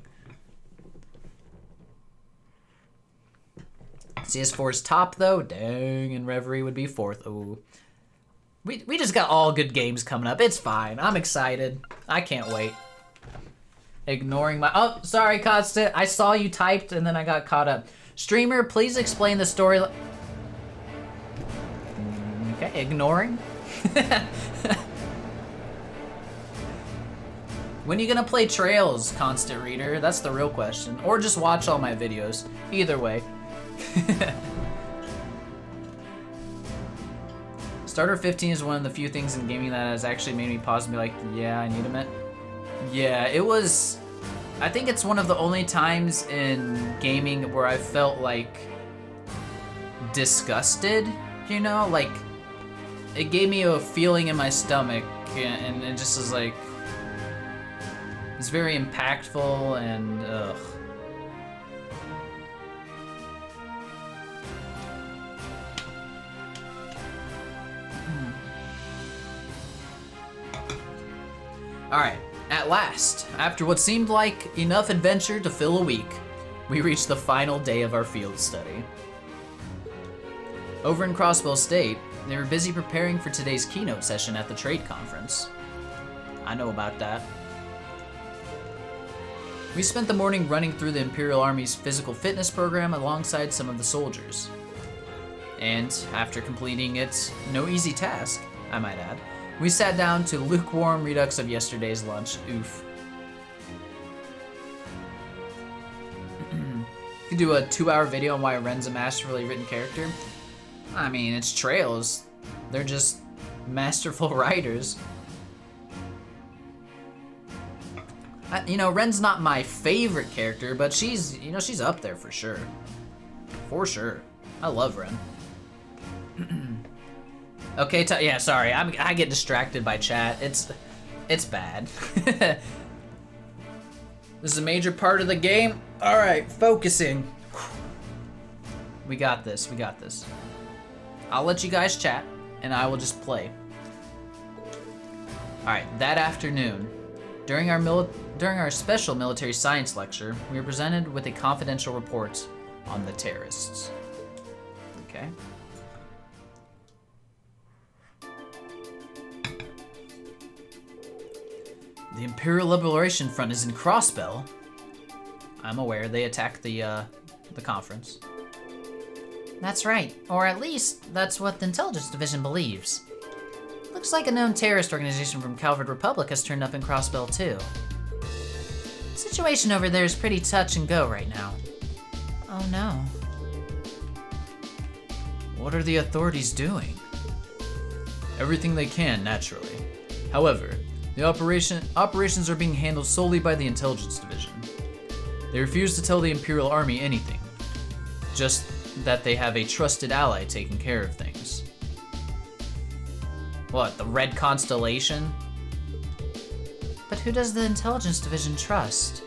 CS4's top though, dang, and Reverie would be fourth. Ooh. We just got all good games coming up. It's fine. I'm excited. I can't wait. Ignoring my... Oh, sorry, Constant. I saw you typed and then I got caught up. Streamer, please explain the story... Okay, ignoring. When are you gonna play Trails, Constant Reader? That's the real question. Or just watch all my videos. Either way. Starter 15 is one of the few things in gaming that has actually made me pause and be like, yeah, I need a minute. Yeah, it was... I think it's one of the only times in gaming where I felt like disgusted, you know? Like, it gave me a feeling in my stomach and it just was like... It's very impactful and, ugh. Alright, at last, after what seemed like enough adventure to fill a week, we reached the final day of our field study. Over in Crossbell State, they were busy preparing for today's keynote session at the trade conference. I know about that. We spent the morning running through the Imperial Army's physical fitness program alongside some of the soldiers. And after completing it, no easy task, I might add, we sat down to lukewarm redux of yesterday's lunch. Oof. Could do a 2-hour video on why Ren's a masterfully written character. I mean, it's Trails. They're just masterful writers. You know, Ren's not my favorite character, but she's, you know, she's up there for sure. For sure. I love Ren. Okay, yeah, sorry. I get distracted by chat. It's bad. This is a major part of the game. All right, focusing. We got this. We got this. I'll let you guys chat, and I will just play. All right, that afternoon, during our special military science lecture, we were presented with a confidential report on the terrorists. Okay. The Imperial Liberation Front is in Crossbell. I'm aware they attacked the conference. That's right, or at least that's what the Intelligence Division believes. Looks like a known terrorist organization from Calvard Republic has turned up in Crossbell too. The situation over there is pretty touch and go right now. Oh no. What are the authorities doing? everything they can, naturally. However, the operations are being handled solely by the Intelligence Division. They refuse to tell the Imperial Army anything, just that they have a trusted ally taking care of things. What, the Red Constellation? But who does the Intelligence Division trust?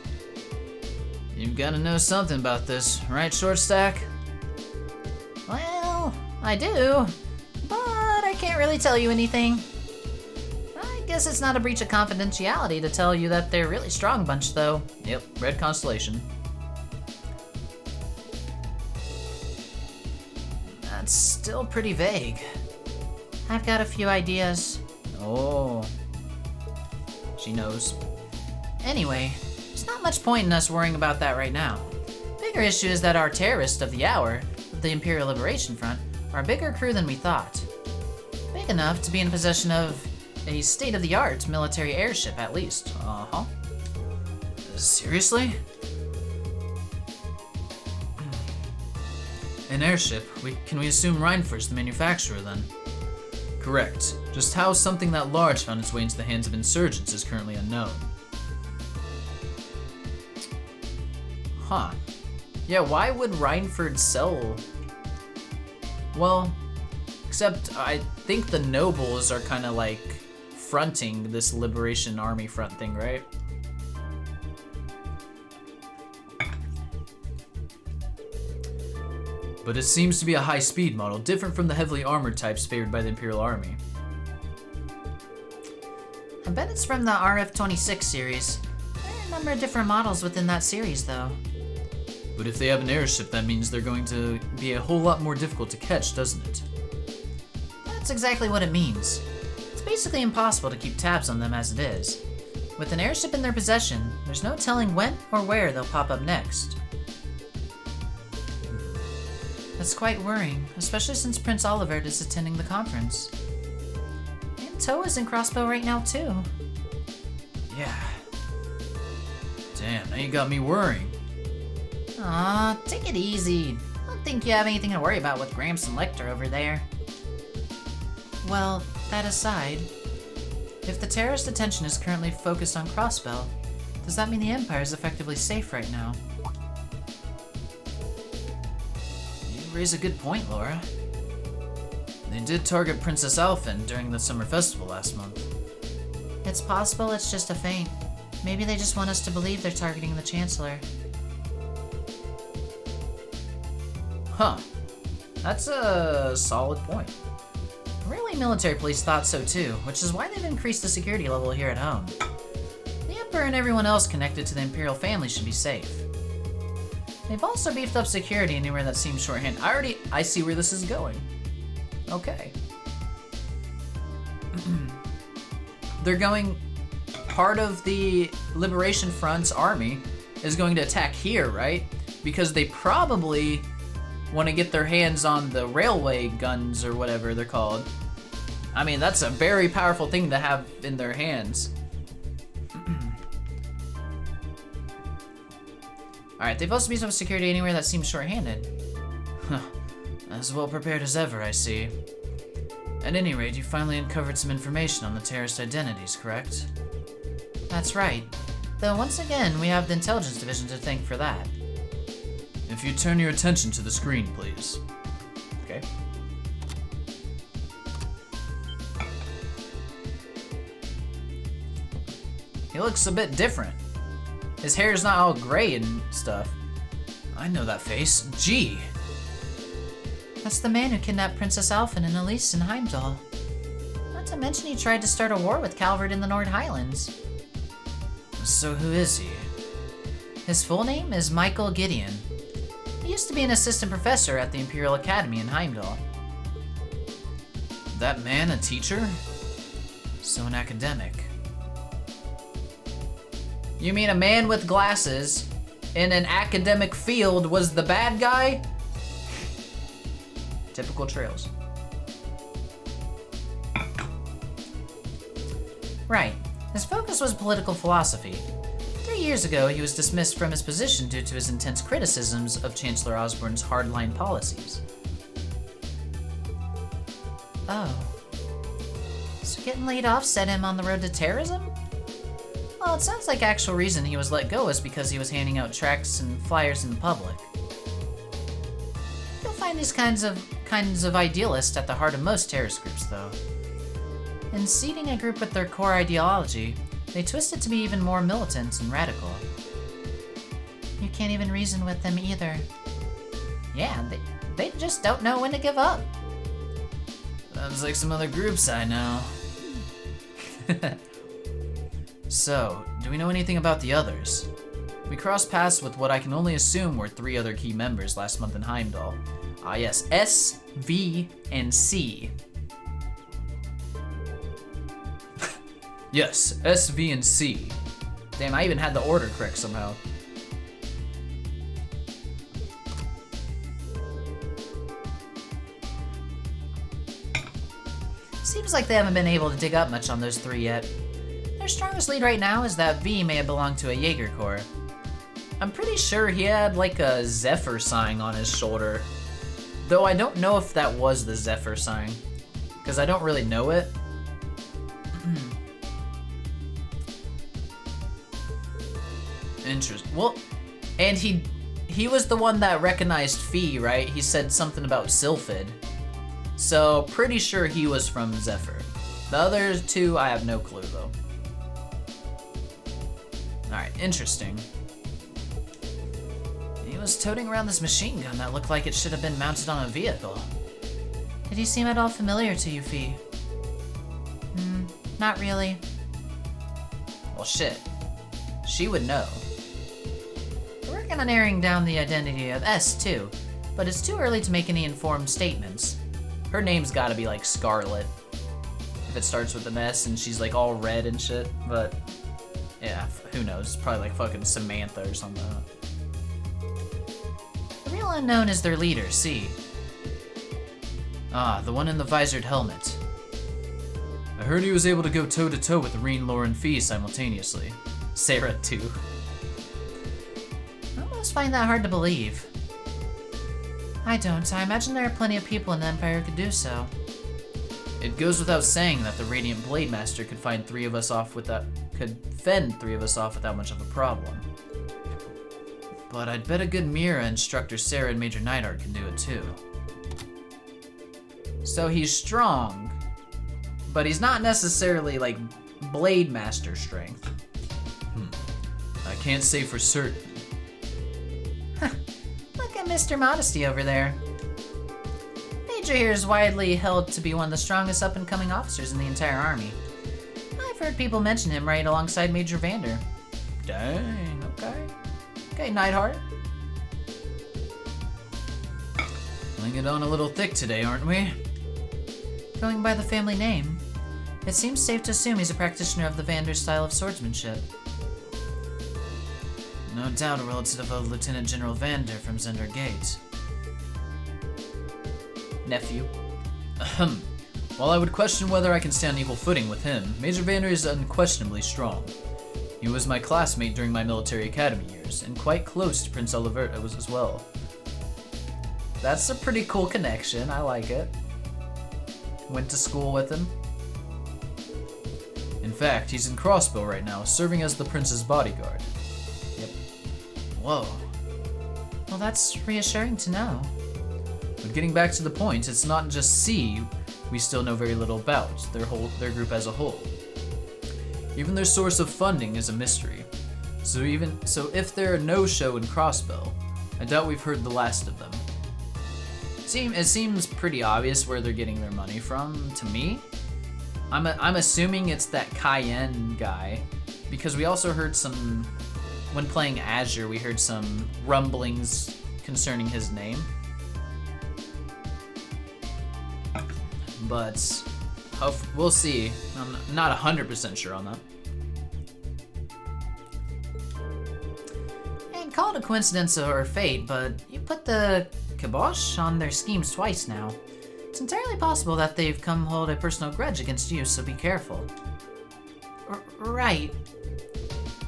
You've got to know something about this, right, Short Stack? Well, I do, but I can't really tell you anything. I guess it's not a breach of confidentiality to tell you that they're a really strong bunch, though. Yep, Red Constellation. That's still pretty vague. I've got a few ideas. Oh. She knows. Anyway, there's not much point in us worrying about that right now. Bigger issue is that our terrorists of the hour, the Imperial Liberation Front, are a bigger crew than we thought. Big enough to be in possession of a state-of-the-art military airship, at least. Uh-huh. Seriously? An airship? Can we assume Reinfur's the manufacturer, then? Correct. Just how something that large found its way into the hands of insurgents is currently unknown. Huh. Yeah, why would Reinford sell... Well, except I think the nobles are kind of like fronting this Liberation Army front thing, right? But it seems to be a high-speed model, different from the heavily armored types favored by the Imperial Army. I bet it's from the RF-26 series. There are a number of different models within that series, though. But if they have an airship, that means they're going to be a whole lot more difficult to catch, doesn't it? That's exactly what it means. It's basically impossible to keep tabs on them as it is. With an airship in their possession, there's no telling when or where they'll pop up next. That's quite worrying, especially since Prince Olivert is attending the conference. And Toa's in Crossbow right now, too. Yeah. Damn, now you got me worrying. Aw, take it easy. I don't think you have anything to worry about with Gramps and Lecter over there. Well, that aside, if the terrorist attention is currently focused on Crossbow, does that mean the Empire is effectively safe right now? You raise a good point, Laura. They did target Princess Alphen during the summer festival last month. It's possible it's just a feint. Maybe they just want us to believe they're targeting the Chancellor. Huh. That's a solid point. Really, military police thought so too, which is why they've increased the security level here at home. The Emperor and everyone else connected to the Imperial family should be safe. They've also beefed up security anywhere that seems shorthand. I see where this is going. Okay. They're going... Part of the Liberation Front's army is going to attack here, right? Because they probably want to get their hands on the railway guns or whatever they're called. I mean, that's a very powerful thing to have in their hands. Alright, they've also beefed up security anywhere that seems short-handed. As well prepared as ever, I see. At any rate, you finally uncovered some information on the terrorist identities, correct? That's right. Though once again, we have the Intelligence Division to thank for that. If you turn your attention to the screen, please. Okay. He looks a bit different. His hair's not all gray and stuff. I know that face. Gee. That's the man who kidnapped Princess Alphen and Elise in Heimdall. Not to mention he tried to start a war with Calvert in the Nord Highlands. So who is he? His full name is Michael Gideon. He used to be an assistant professor at the Imperial Academy in Heimdall. That man a teacher? So an academic. You mean a man with glasses in an academic field was the bad guy? Typical Trails. Right. His focus was political philosophy. 3 years ago, he was dismissed from his position due to his intense criticisms of Chancellor Osborne's hardline policies. Oh. getting laid off set him on the road to terrorism? Well, it sounds like actual reason he was let go is because he was handing out tracts and flyers in public. You'll find these kinds of idealists at the heart of most terrorist groups, though. In seeding a group with their core ideology, they twist it to be even more militant and radical. You can't even reason with them either. Yeah, they just don't know when to give up. Sounds like some other groups I know. So, do we know anything about the others? We crossed paths with what I can only assume were 3 other key members last month in Heimdall. Ah yes, S, V, and C. Yes, S, V, and C. Damn, I even had the order correct somehow. Seems like they haven't been able to dig up much on those 3 yet. Their strongest lead right now is that V may have belonged to a Jaeger Corps. I'm pretty sure he had like a Zephyr sign on his shoulder. Though I don't know if that was the Zephyr sign, because I don't really know it. Interesting. Well, and he was the one that recognized Fee, right? He said something about Sylphid. So pretty sure he was from Zephyr. The other 2, I have no clue though. Alright, interesting. He was toting around this machine gun that looked like it should have been mounted on a vehicle. Did he seem at all familiar to you, Fee? Not really. Well shit. She would know. We're working on narrowing down the identity of S too, but it's too early to make any informed statements. Her name's gotta be like Scarlet. If it starts with an S and she's like all red and shit, but yeah, who knows? It's probably like fucking Samantha or something. The real unknown is their leader, C. Ah, the one in the visored helmet. I heard he was able to go toe-to-toe with Reen, Lauren, Fee simultaneously. Sarah, too. I almost find that hard to believe. I don't. I imagine there are plenty of people in the Empire who could do so. It goes without saying that the Radiant Blade Master could fend 3 of us off without much of a problem. But I'd bet a good Mira, Instructor Sarah, and Major Neidhart can do it too. So he's strong, but he's not necessarily like Blade Master strength. I can't say for certain. Look at Mr. Modesty over there. Major here is widely held to be one of the strongest up-and-coming officers in the entire army. I've heard people mention him right alongside Major Vander. Dang, okay. Okay, Neidhart. Laying it on a little thick today, aren't we? Going by the family name, it seems safe to assume he's a practitioner of the Vander style of swordsmanship. No doubt a relative of Lieutenant General Vander from Zender Gate. Nephew. Ahem. While I would question whether I can stand equal footing with him, Major Vander is unquestionably strong. He was my classmate during my military academy years, and quite close to Prince Oliverta as well. That's a pretty cool connection, I like it. Went to school with him. In fact, he's in Crossbow right now, serving as the prince's bodyguard. Yep. Whoa. Well, that's reassuring to know. But getting back to the point, it's not just C we still know very little about, their group as a whole. Even their source of funding is a mystery. So if they're a no-show in Crossbow, I doubt we've heard the last of them. It seems pretty obvious where they're getting their money from, to me. I'm assuming it's that Cayenne guy, because we also heard some, when playing Azure, we heard some rumblings concerning his name. But we'll see. I'm not 100% sure on that. And call it a coincidence or fate, but you put the kibosh on their schemes twice now. It's entirely possible that they've come hold a personal grudge against you, so be careful. Right.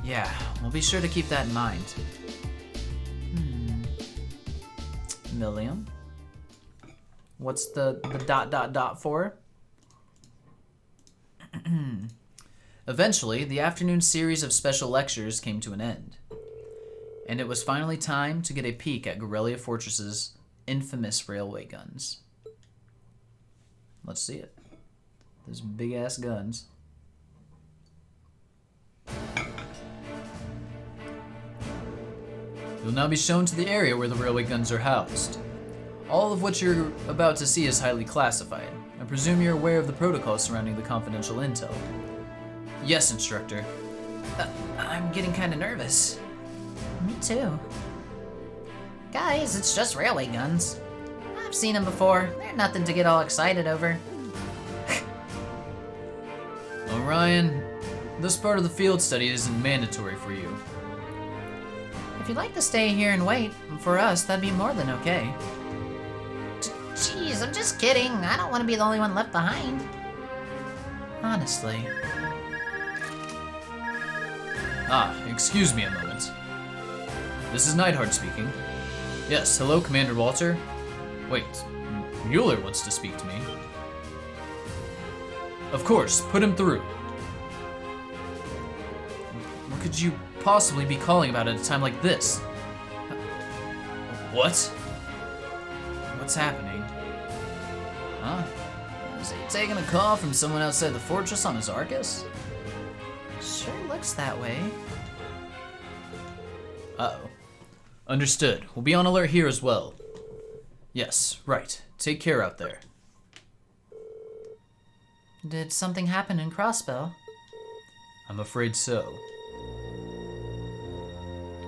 Yeah, we'll be sure to keep that in mind. Milliam? What's the ... for? Eventually, the afternoon series of special lectures came to an end, and it was finally time to get a peek at Garrelia Fortress's infamous railway guns. Let's see it. Those big-ass guns. You'll now be shown to the area where the railway guns are housed. All of what you're about to see is highly classified. I presume you're aware of the protocol surrounding the confidential intel. Yes, instructor. I'm getting kind of nervous. Me too. Guys, it's just railway guns. I've seen them before. They're nothing to get all excited over. Orion, this part of the field study isn't mandatory for you. If you'd like to stay here and wait, for us, that'd be more than okay. Jeez, I'm just kidding. I don't want to be the only one left behind. Honestly. Excuse me a moment. This is Neidhart speaking. Yes, hello, Commander Walter. Wait, Mueller wants to speak to me. Of course, put him through. What could you possibly be calling about at a time like this? What? What's happening? Huh? Is he taking a call from someone outside the fortress on his Arcus? Sure looks that way. Uh-oh. Understood. We'll be on alert here as well. Yes, right. Take care out there. Did something happen in Crossbell? I'm afraid so.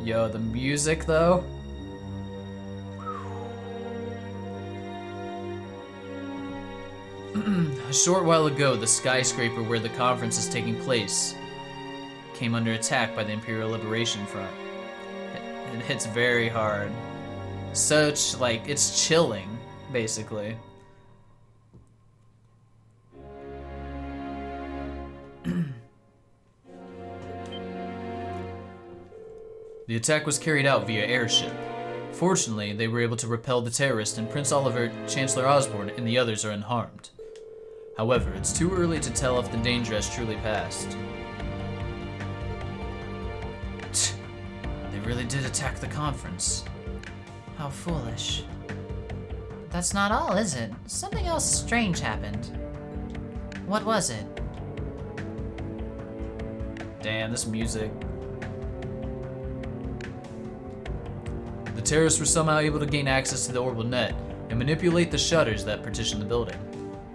Yo, the music though? A short while ago, the skyscraper where the conference is taking place came under attack by the Imperial Liberation Front. It hits very hard. Such, like, it's chilling, basically. The attack was carried out via airship. Fortunately, they were able to repel the terrorist, and Prince Oliver, Chancellor Osborne, and the others are unharmed. However, it's too early to tell if the danger has truly passed. They really did attack the conference. How foolish. That's not all, is it? Something else strange happened. What was it? Damn, this music. The terrorists were somehow able to gain access to the orbital net and manipulate the shutters that partition the building.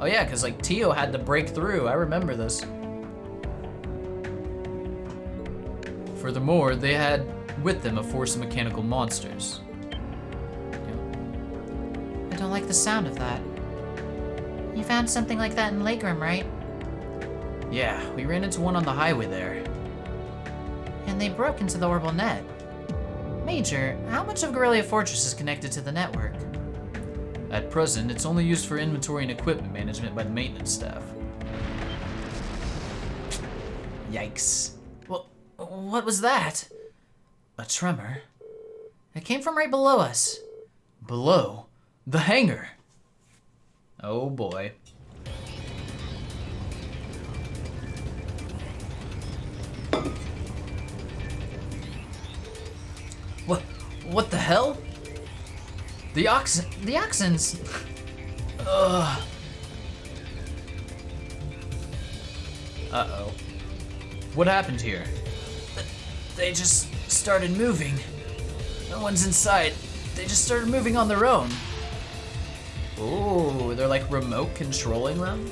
Oh yeah, because like Tio had to break through, I remember this. Furthermore, they had with them a force of mechanical monsters. I don't like the sound of that. You found something like that in Legram, right? Yeah, we ran into one on the highway there. And they broke into the orbital net. Major, how much of Garrelia Fortress is connected to the network? At present, it's only used for inventory and equipment management by the maintenance staff. Yikes. Well, what was that? A tremor? It came from right below us. Below? The hangar! Oh boy. What the hell? The oxens. Ugh. Uh-oh. What happened here? They just started moving. No one's inside. They just started moving on their own. Ooh, they're like remote controlling them?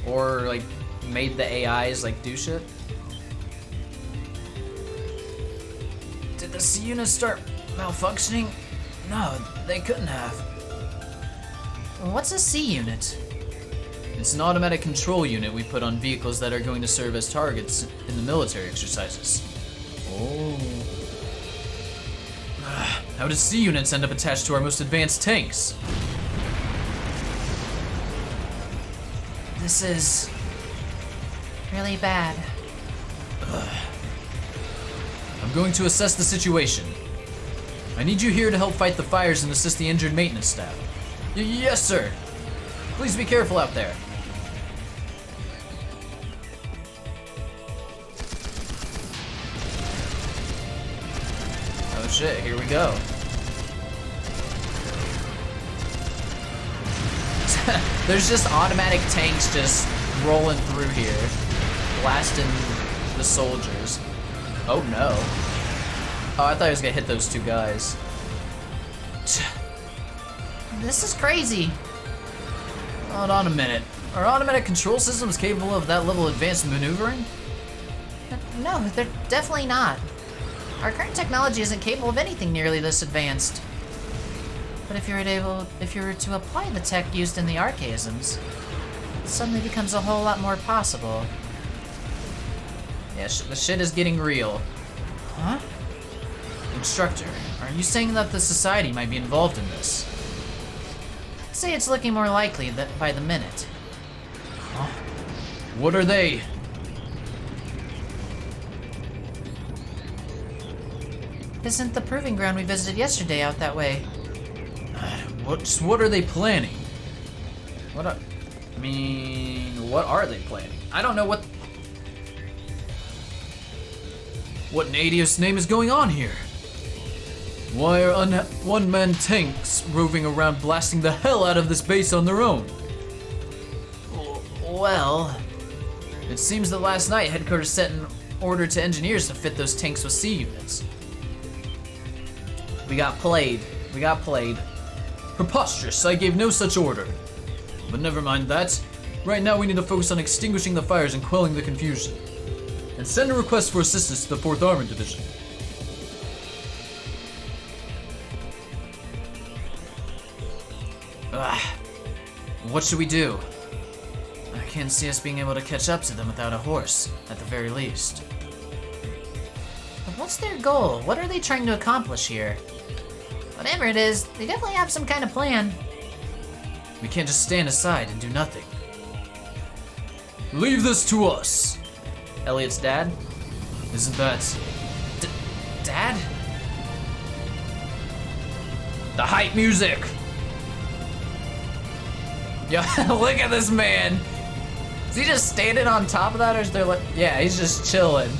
Or like made the AIs like do shit? Did the C units start malfunctioning? No, they couldn't have. What's a C unit? It's an automatic control unit we put on vehicles that are going to serve as targets in the military exercises. Oh. How did C units end up attached to our most advanced tanks? This is really bad. I'm going to assess the situation. I need you here to help fight the fires and assist the injured maintenance staff. Yes, sir. Please be careful out there. shit, here we go. There's just automatic tanks just rolling through here, blasting the soldiers. Oh no. Oh, I thought I was gonna hit those two guys. This is crazy. Hold on a minute. Are automatic control systems capable of that level of advanced maneuvering? No, they're definitely not. Our current technology isn't capable of anything nearly this advanced. But if you were to apply the tech used in the archaisms, it suddenly becomes a whole lot more possible. Yeah, the shit is getting real. Huh? Instructor, are you saying that the society might be involved in this? I'd say it's looking more likely that by the minute. Huh? What are they? Isn't the proving ground we visited yesterday out that way? What are they planning? What are they planning? I don't know what in Adios' name is going on here? Why are one-man tanks roving around blasting the hell out of this base on their own? Well, it seems that last night headquarters sent an order to engineers to fit those tanks with C units. We got played. Preposterous, I gave no such order. But never mind that. Right now we need to focus on extinguishing the fires and quelling the confusion. And send a request for assistance to the 4th Armored Division. What should we do? I can't see us being able to catch up to them without a horse, at the very least. But what's their goal? What are they trying to accomplish here? Whatever it is, they definitely have some kind of plan. We can't just stand aside and do nothing. Leave this to us. Elliot's dad? Isn't that... Dad? The hype music! Yo, look at this man! Is he just standing on top of that, or is there like... Yeah, he's just chilling.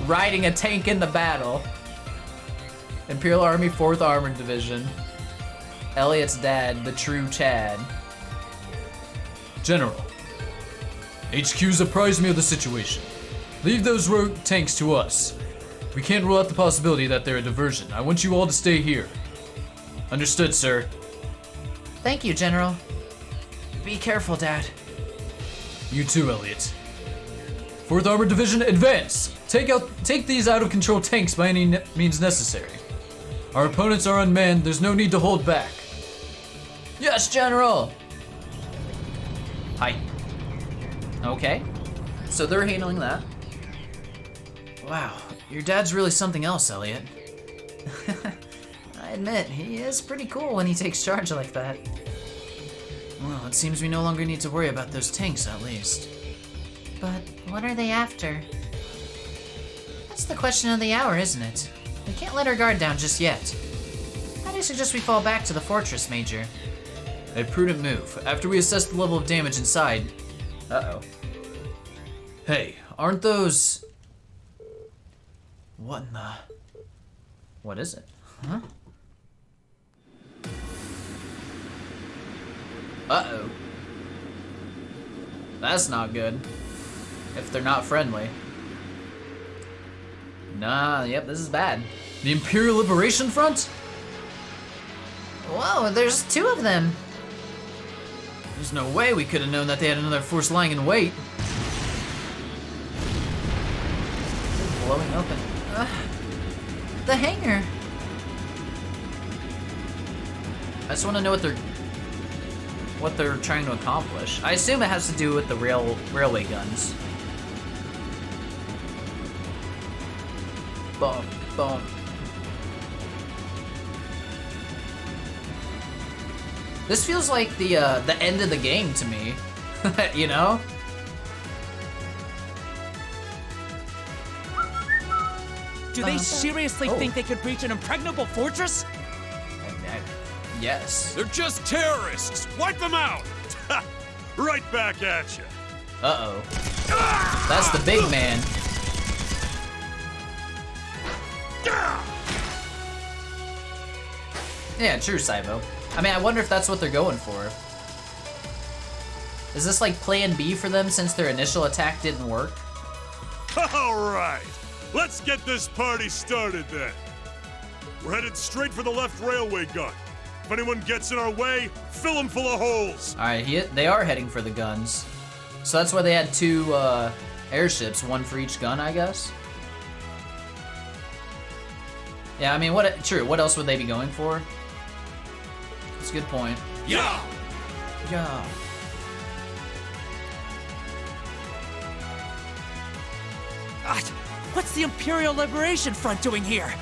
Riding a tank in the battle. Imperial Army 4th Armored Division. Elliot's dad, the true Chad. General. HQ's apprised me of the situation. Leave those rogue tanks to us. We can't rule out the possibility that they're a diversion. I want you all to stay here. Understood, sir. Thank you, General. Be careful, Dad. You too, Elliot. 4th Armored Division, advance! Take these out-of-control tanks by any means necessary. Our opponents are unmanned, there's no need to hold back. Yes, General! Hi. Okay. So they're handling that. Wow, your dad's really something else, Elliot. I admit, he is pretty cool when he takes charge like that. Well, it seems we no longer need to worry about those tanks, at least. But what are they after? That's the question of the hour, isn't it? We can't let our guard down just yet. How do you suggest we fall back to the fortress, Major? A prudent move. After we assess the level of damage inside... Uh-oh. Hey, aren't those... What in the... What is it? Huh? Uh-oh. That's not good. If they're not friendly. Nah, yep, this is bad. The Imperial Liberation Front? Whoa, there's 2 of them. There's no way we could have known that they had another force lying in wait. Blowing open. The hangar. I just want to know what they're trying to accomplish. I assume it has to do with the railway guns. Boom, boom. This feels like the end of the game to me, you know? Do they seriously think they could breach an impregnable fortress? Yes. They're just terrorists! Wipe them out! Right back at you. Uh-oh. That's the big man. Yeah, true, Saivo. I mean, I wonder if that's what they're going for. Is this like plan B for them since their initial attack didn't work? All right, let's get this party started then. We're headed straight for the left railway gun. If anyone gets in our way, fill them full of holes. All right, they are heading for the guns. So that's why they had two airships, one for each gun, I guess. Yeah, I mean, true, what else would they be going for? That's a good point. Yeah! Yeah. Ah, what's the Imperial Liberation Front doing here?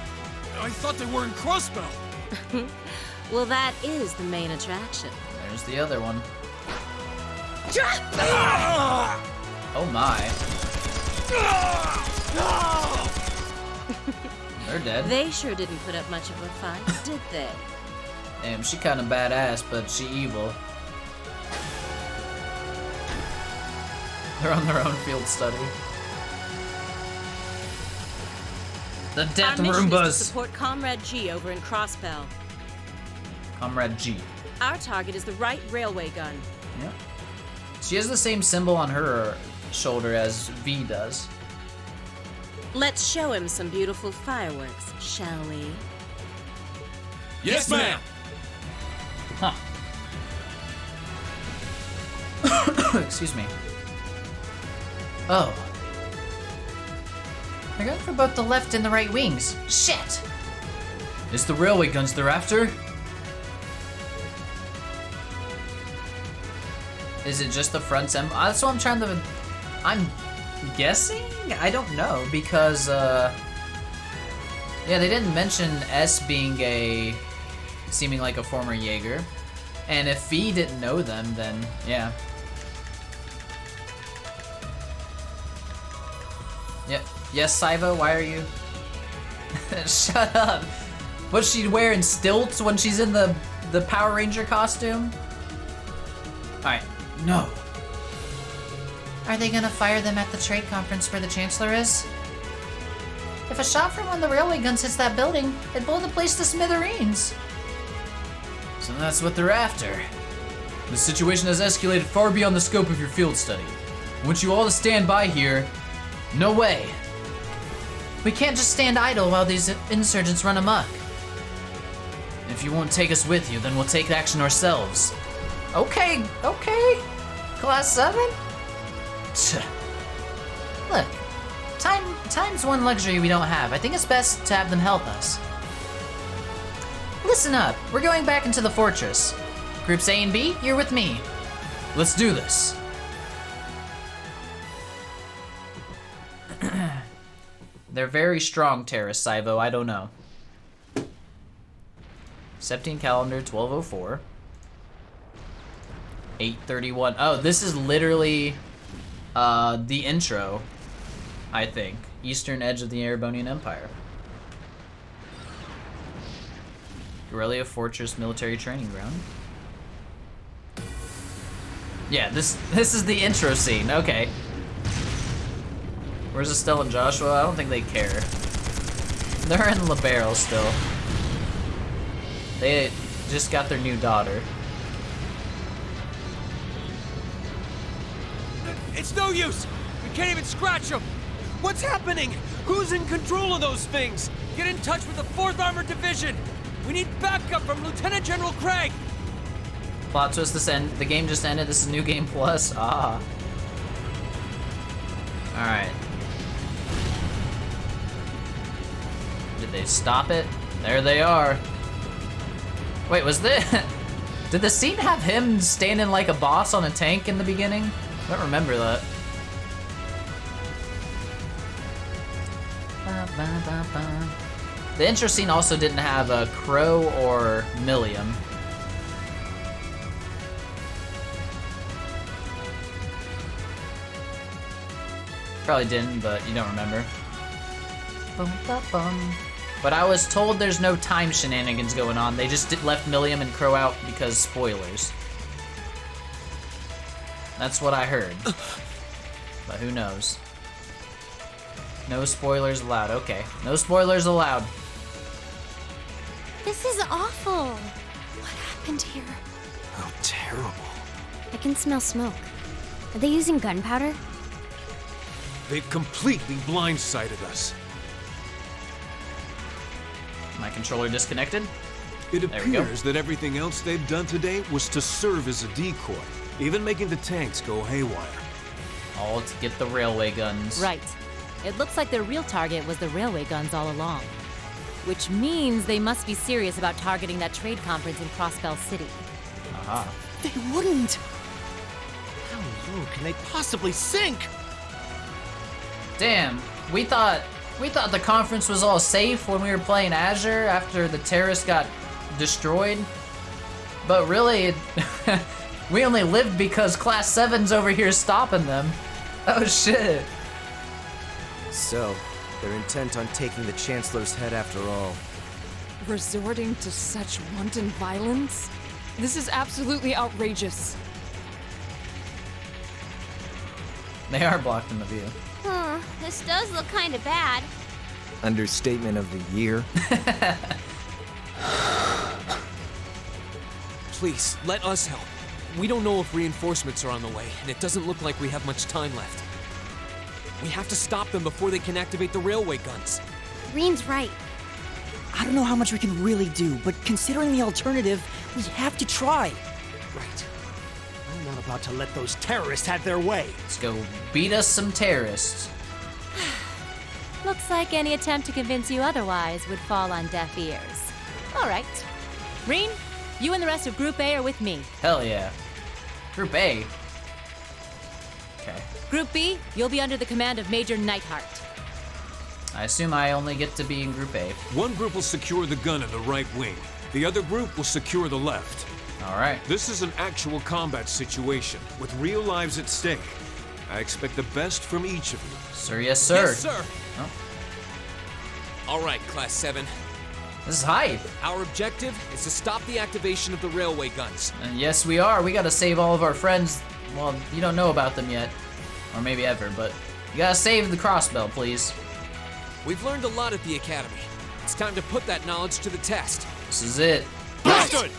I thought they were in Crossbell. Well, that is the main attraction. There's the other one. Oh my. They're dead. They sure didn't put up much of a fight, did they? Damn, she kind of badass, but she evil. They're on their own field study. The death Our mission is to Roombas. support Comrade G over in Crossbell. Comrade G. Our target is the right railway gun. Yeah. She has the same symbol on her shoulder as V does. Let's show him some beautiful fireworks, shall we? Yes, ma'am. Huh. Excuse me. Oh. They're going for both the left and the right wings. Shit! It's the railway guns they're after? Is it just the front symbol? That's what I'm trying to... I'm guessing? I don't know, because, yeah, they didn't mention S being seeming like a former Jaeger. And if V didn't know them, then, yeah. Yeah. Yes, Saivo, why are you... Shut up! What's she wearing, stilts when she's in the Power Ranger costume? Alright, no. Are they gonna fire them at the trade conference where the Chancellor is? If a shot from one of the railway guns hits that building, it'd blow the place to smithereens. So that's what they're after. The situation has escalated far beyond the scope of your field study. I want you all to stand by here. No way. We can't just stand idle while these insurgents run amok. If you won't take us with you, then we'll take action ourselves. Okay. Class 7? Look, time's one luxury we don't have. I think it's best to have them help us. Listen up, we're going back into the fortress. Groups A and B, you're with me. Let's do this. They're very strong terrorists, Saivo, I don't know. 17 calendar, 1204. 831. Oh, this is literally the intro, I think. Eastern edge of the Erebonian Empire. Garrelia Fortress Military Training Ground. Yeah, this is the intro scene. Okay. Where's Estelle and Joshua? I don't think they care. They're in Libero still. They just got their new daughter. It's no use! We can't even scratch them! What's happening? Who's in control of those things? Get in touch with the 4th Armored Division! We need backup from Lieutenant General Craig! Plot twist, the game just ended. This is New Game Plus. Ah. Alright. Did they stop it? There they are. Wait, was this... Did the scene have him standing like a boss on a tank in the beginning? I don't remember that. The intro scene also didn't have a Crow or Milliam. Probably didn't, but you don't remember. But I was told there's no time shenanigans going on. They just left Milliam and Crow out because spoilers. That's what I heard. But who knows? No spoilers allowed. Okay. No spoilers allowed. This is awful. What happened here? How terrible. I can smell smoke. Are they using gunpowder? They've completely blindsided us. My controller disconnected. It There we go. appears that everything else they've done today was to serve as a decoy, even making the tanks go haywire. All to get the railway guns. Right. It looks like their real target was the railway guns all along. Which means they must be serious about targeting that trade conference in Crossbell City. Aha. They wouldn't. How low can they possibly sink? Damn, we thought the conference was all safe when we were playing Azure after the terrorists got destroyed. But really, we only lived because Class 7's over here stopping them. Oh shit. So, they're intent on taking the Chancellor's head after all. Resorting to such wanton violence? This is absolutely outrageous. They are blocking the view. This does look kind of bad. Understatement of the year. Please, let us help. We don't know if reinforcements are on the way, and it doesn't look like we have much time left. We have to stop them before they can activate the railway guns. Green's right. I don't know how much we can really do, but considering the alternative, we have to try. Right. I'm not about to let those terrorists have their way. Let's go beat us some terrorists. Looks like any attempt to convince you otherwise would fall on deaf ears. All right. Reen, you and the rest of Group A are with me. Hell yeah. Group A. Okay. Group B, you'll be under the command of Major Neidhart. I assume I only get to be in Group A. One group will secure the gun in the right wing. The other group will secure the left. All right. This is an actual combat situation, with real lives at stake. I expect the best from each of you. Sir, yes, sir. Yes, sir. Oh, All right, Class 7. this is hype. Our objective is to stop the activation of the railway guns. And yes, we are. We gotta save all of our friends. Well, you don't know about them yet. Or maybe ever, but you gotta save the Crossbell, please. We've learned a lot at the Academy. It's time to put that knowledge to the test. This is it. Understood!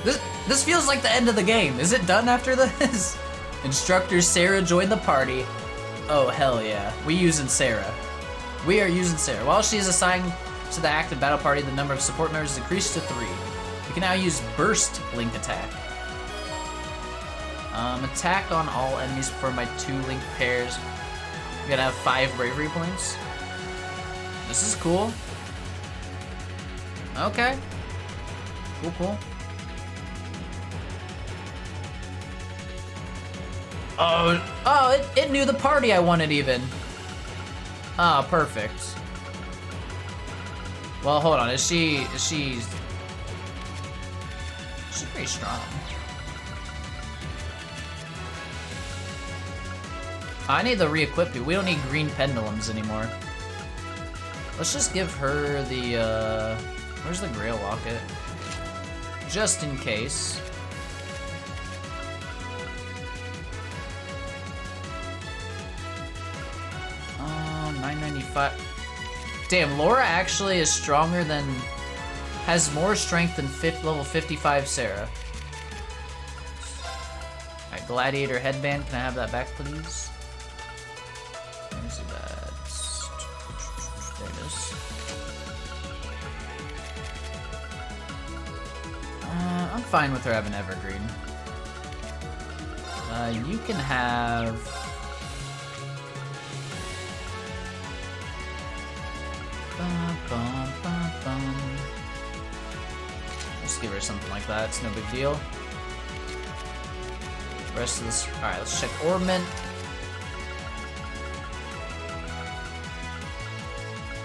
This feels like the end of the game. Is it done after this? Instructor Sarah joined the party. Oh, hell yeah. We using Sarah. We are using Sarah. While she is assigned to the active battle party, the number of support members is increased to 3. We can now use Burst Link Attack. Attack on all enemies performed by 2 link pairs. We gotta have 5 bravery points. This is cool. Okay. Cool, cool. Oh, it knew the party I wanted even. Ah, perfect. Well, hold on. She's pretty strong. I need to re-equip you. We don't need green pendulums anymore. Let's just give her the, where's the Grail Locket? Just in case. 995. Damn, Laura actually is stronger than, has more strength than level 55 Sarah. Alright, Gladiator Headband, can I have that back, please? Let me see that. There it is. I'm fine with her having Evergreen. You can have... Just give her something like that, it's no big deal. The rest of this, alright, let's check Orbment.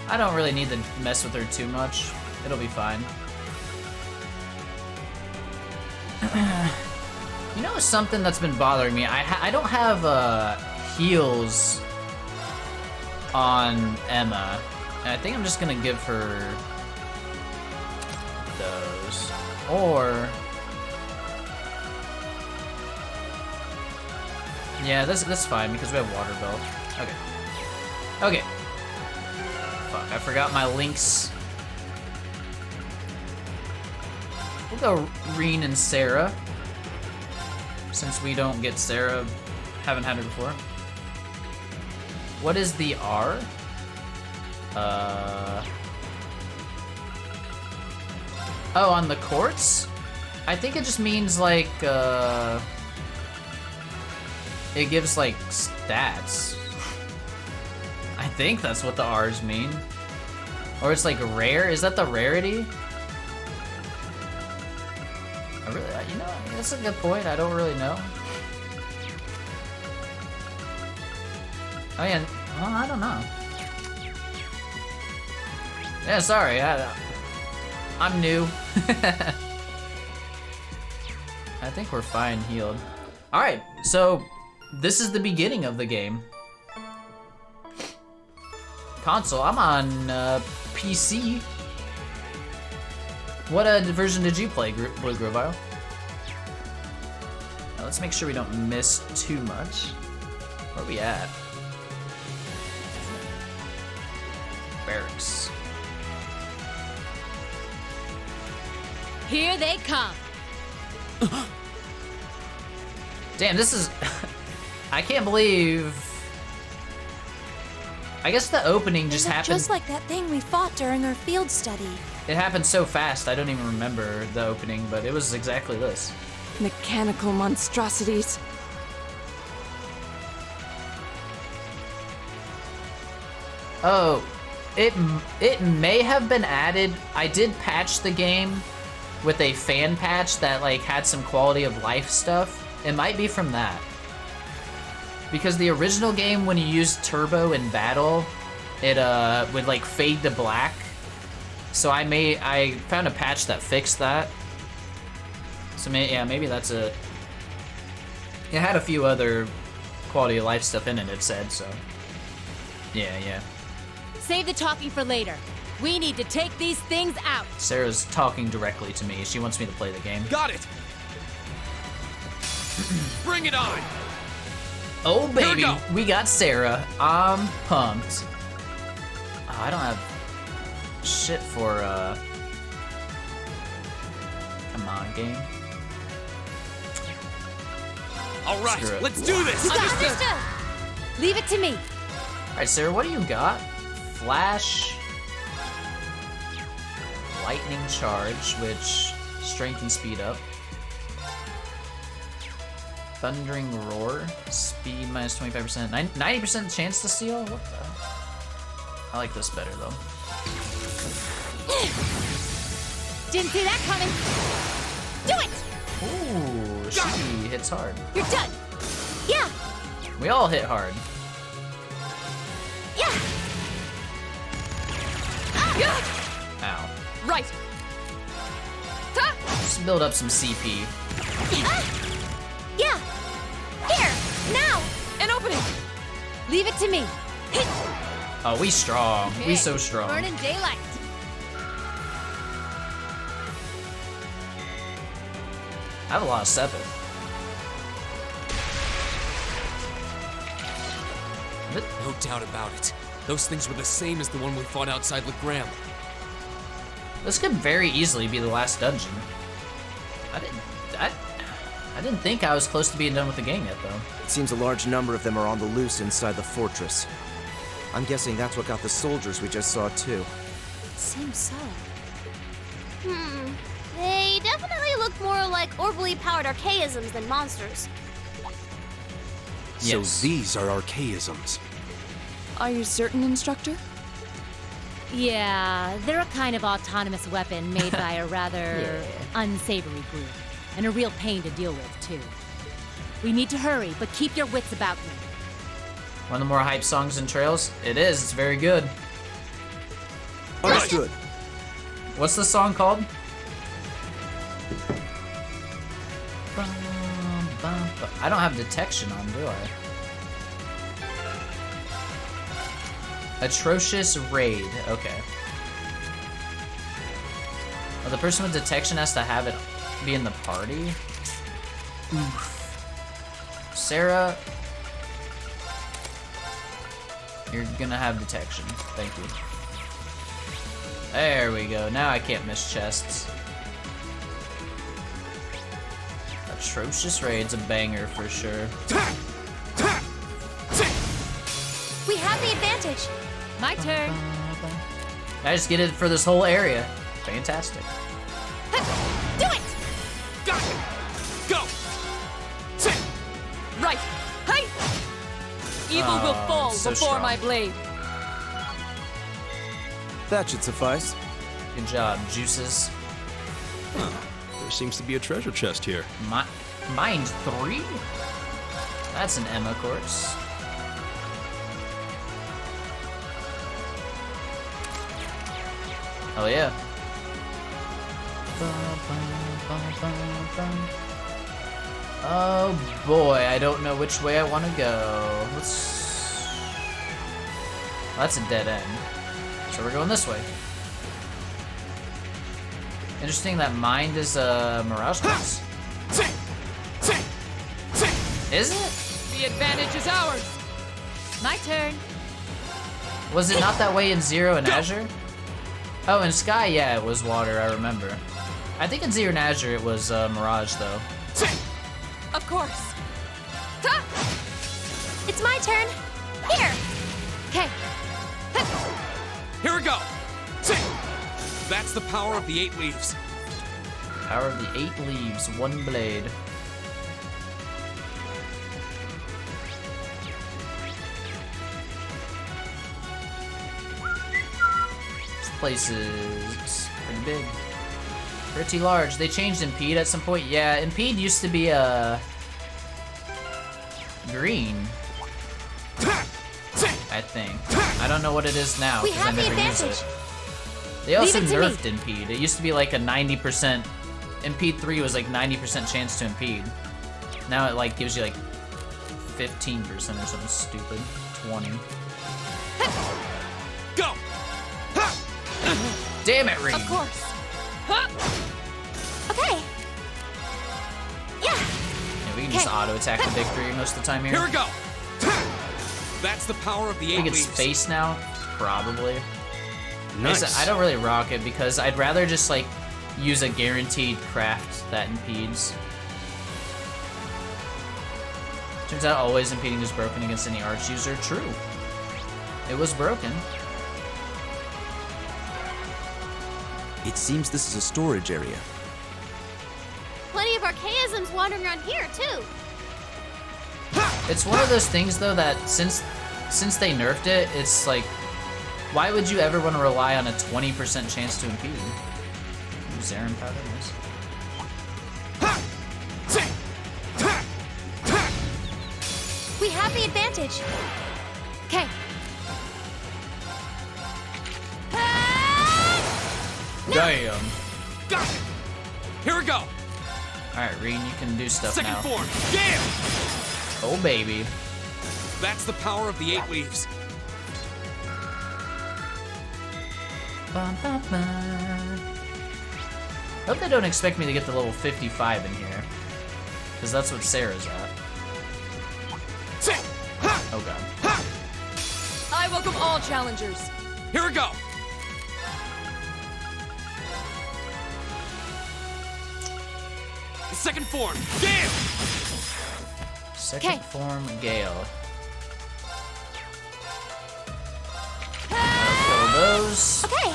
I don't really need to mess with her too much. It'll be fine. You know something that's been bothering me? I don't have heals on Emma. And I think I'm just gonna give her those. Or... yeah, that's fine because we have Water Belt. Okay. Okay. Fuck, I forgot my Link's We'll go Reen and Sarah. Since we don't get Sarah, haven't had her before. What is the R? Oh, on the courts? I think it just means like, it gives like stats. I think that's what the R's mean. Or it's like rare, is that the rarity? I really, you know, that's a good point, I don't really know. Oh yeah, well, I don't know. Yeah, sorry, I'm new. I think we're fine healed. All right, so this is the beginning of the game. Console, I'm on PC. What version did you play, Grovile? Now, let's make sure we don't miss too much. Where are we at? Barracks. Here they come. Damn, this is... I can't believe... I guess the opening just happened... Just like that thing we fought during our field study. It happened so fast, I don't even remember the opening, but it was exactly this. Mechanical monstrosities. Oh, it may have been added. I did patch the game with a fan patch that like had some quality of life stuff. It might be from that. Because the original game, when you used turbo in battle, it would like fade to black. So I found a patch that fixed that. So yeah, maybe that's it. It had a few other quality of life stuff in it, it said, so. Yeah. Save the talking for later. We need to take these things out. Sarah's talking directly to me. She wants me to play the game. Got it! Bring it on! Oh, baby, we got Sarah. I'm pumped. Oh, I don't have shit for, come on, game. All right, let's do this! Understood. Leave it to me. All right, Sarah, what do you got? Flash, lightning charge, which strength and speed up. Thundering roar, speed minus 25%, 90% chance to steal. What the? I like this better though. Didn't see that coming. Do it. Ooh, she hits hard. You're done. Yeah. We all hit hard. Yeah. Ow. Right. Just build up some CP. Yeah. Here. Now. An opening. Leave it to me. Oh, we strong. Okay. We so strong. Burning daylight. I have a lot of Sepith. No doubt about it. Those things were the same as the one we fought outside Legram. This could very easily be the last dungeon. I didn't think I was close to being done with the game yet, though. It seems a large number of them are on the loose inside the fortress. I'm guessing that's what got the soldiers we just saw, too. Seems so. They definitely look more like orbally powered archaisms than monsters. So Yes. these are archaisms. Are you certain, Instructor? Yeah, they're a kind of autonomous weapon made by a rather unsavory group. And a real pain to deal with, too. We need to hurry, but keep your wits about you. One of the more hype songs in Trails? It is, it's very good. Understood. What's the song called? I don't have detection on, do I? Atrocious Raid, okay. Well, the person with detection has to have it be in the party? Oof. Sarah, you're gonna have detection. Thank you. There we go. Now I can't miss chests. Atrocious Raid's a banger for sure. We have the advantage. My turn. I just get it for this whole area. Fantastic. Do it! Got it! Go! Right. Hey! Evil will fall so before strong. my blade. That should suffice. Good job, Juices. There seems to be a treasure chest here. Mine's 3? That's an Emma quartz. Oh yeah. Oh boy, I don't know which way I want to go. That's a dead end. So we're going this way. Interesting that Mind is a Mirage Quartz. Is it? The advantage is ours. My turn. Was it not that way in Zero and Azure? Oh, in Sky, yeah, it was water, I remember. I think in Zero and Azure it was Mirage, though. Of course. It's my turn. Here. Okay. Here we go! That's the power of the 8 leaves. Power of the 8 leaves, 1 blade. This place is pretty big. Pretty large. They changed Impede at some point. Yeah, Impede used to be green. I think. I don't know what it is now We because I have the never use advantage. it. They also Leave it to me. nerfed Impede. It used to be like a 90%. Impede 3 was like 90% chance to impede. Now it like gives you like 15% or something stupid. 20. Go! Damn it, Reed. Of course. Okay. Yeah. Yeah, we can just auto attack the big 3 most of the time here. Here we go! That's the power of the 8 I think it's leaves. space now, probably. Nice. I don't really rock it because I'd rather just like use a guaranteed craft that impedes. Turns out always impeding is broken against any arch user. True. It was broken. It seems this is a storage area. Plenty of archaisms wandering around here, too. It's one of those things though that since they nerfed it, it's like, why would you ever want to rely on a 20% chance to impede? Zarin powder, nice. We have the advantage. Okay. Damn. Got it! Here we go! Alright, Reen, you can do stuff Second now. form, Gale! Oh, baby. That's the power of the 8 leaves. Hope they don't expect me to get to level 55 in here. Because that's what Sarah's at. Oh god. I welcome all challengers. Here we go! Second form, Gale! Second form Gale. Kill those. Okay.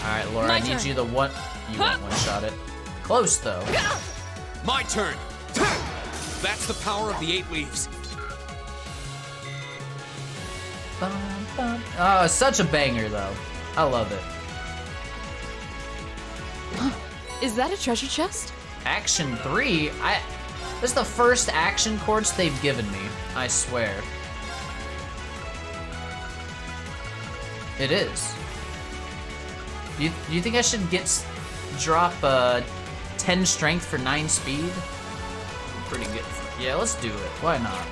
Alright, Laura, My I need turn. you to one. You won't one-shot it. Close though. My turn! That's the power of the 8 leaves. Oh, it's such a banger though. I love it. Is that a treasure chest? Action 3? This is the first action quartz they've given me, I swear. It is. Do you think I should drop 10 strength for 9 speed? Pretty good. Yeah, let's do it. Why not?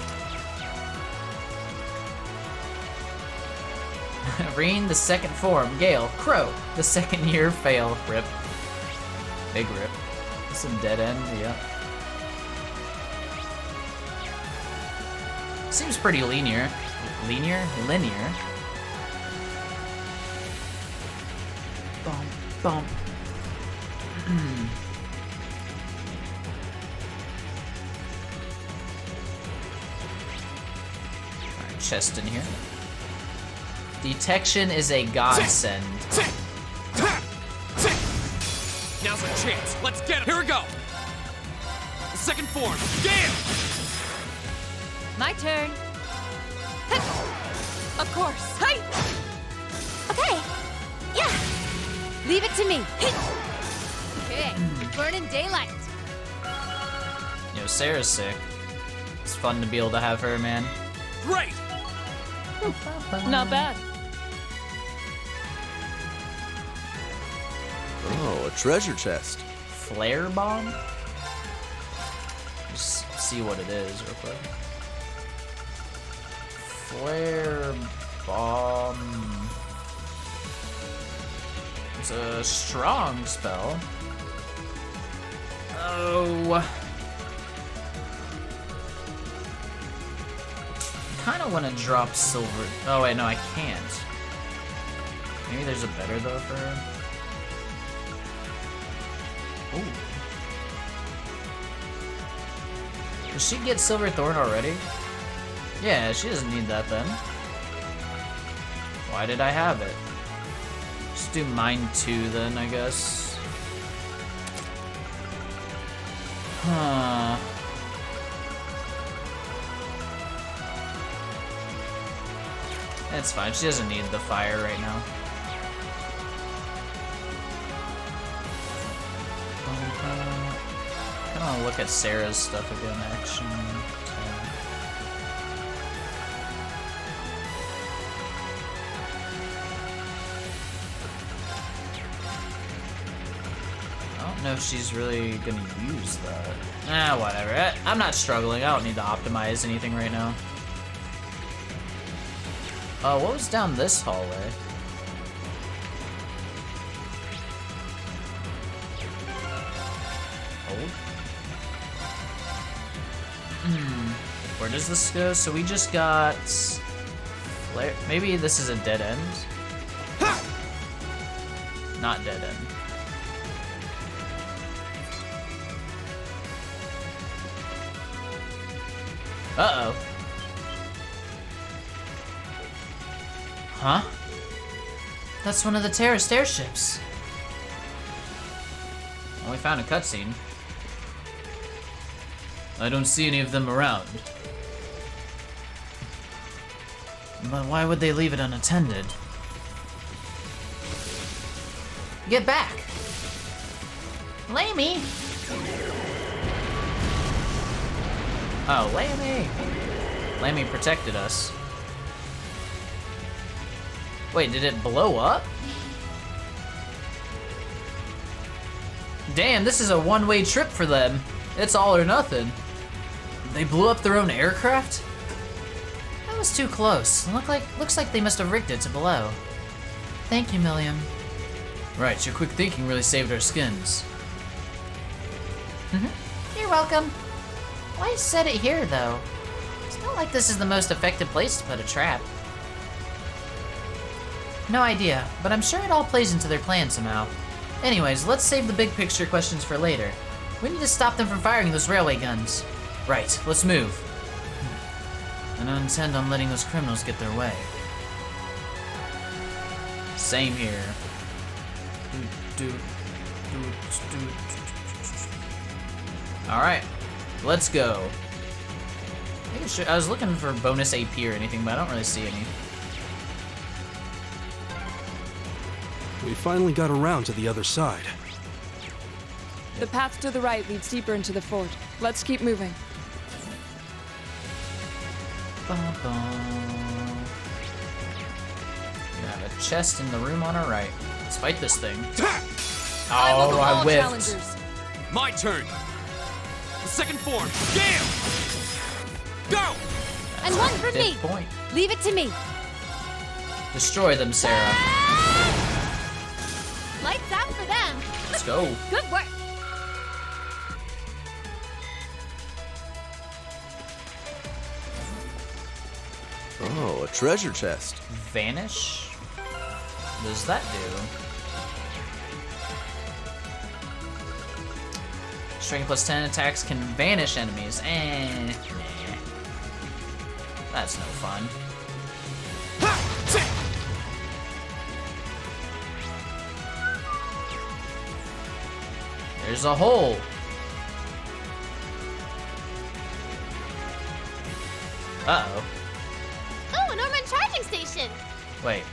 Reen, the second form. Gale. Crow, the second year fail. Rip. Big rip. Some dead end, yeah. Seems pretty linear. Linear? Bump, bump. chest in here. Detection is a godsend. Now's our chance. Let's get him. Here we go. The second form. Gale! My turn. Of course. Hi! Okay. Yeah. Leave it to me. Okay, burning daylight. Yo, Sarah's sick. It's fun to be able to have her, man. Great! Not bad. Oh, a treasure chest. Flare bomb? Just see what it is real quick. Flare bomb. It's a strong spell. Oh. I kind of want to drop silver. Oh wait, no, I can't. Maybe there's a better though for her. Ooh. Does she get Silver Thorn already? Yeah, she doesn't need that then. Why did I have it? Just do mine too then, I guess. Huh. It's fine, she doesn't need the fire right now. I want to look at Sarah's stuff again, action. I don't know if she's really gonna use that. Ah, whatever. I'm not struggling. I don't need to optimize anything right now. What was down this hallway? Where does this go? So we just got flare. Maybe this is a dead end. Not dead end. Uh-oh. Huh? That's one of the terrorist airships. Well, we found a cutscene. I don't see any of them around. But why would they leave it unattended? Get back! Lamey! Oh, Lammy! Lammy protected us. Wait, did it blow up? Damn, this is a one-way trip for them. It's all or nothing. They blew up their own aircraft? That was too close. Looks like they must have rigged it to below. Thank you, Milliam. Right, your quick thinking really saved our skins. You're welcome. Why set it here, though? It's not like this is the most effective place to put a trap. No idea, but I'm sure it all plays into their plan somehow. Anyways, let's save the big picture questions for later. We need to stop them from firing those railway guns. Right, let's move. I don't intend on letting those criminals get their way. Same here. Alright, let's go. I was looking for bonus AP or anything, but I don't really see any. We finally got around to the other side. The path to the right leads deeper into the fort. Let's keep moving. We have a chest in the room on our right. Let's fight this thing. Oh, I whiffed. Challengers. My turn. The second form. Gale! Go! And one for me. Point. Leave it to me. Destroy them, Sarah. Lights out for them. Let's go. Good work. Oh, a treasure chest. Vanish? What does that do? Strength plus 10 attacks can vanish enemies. Nah. That's no fun. There's a hole. Uh-oh. Oh, an Ormond charging station! Wait.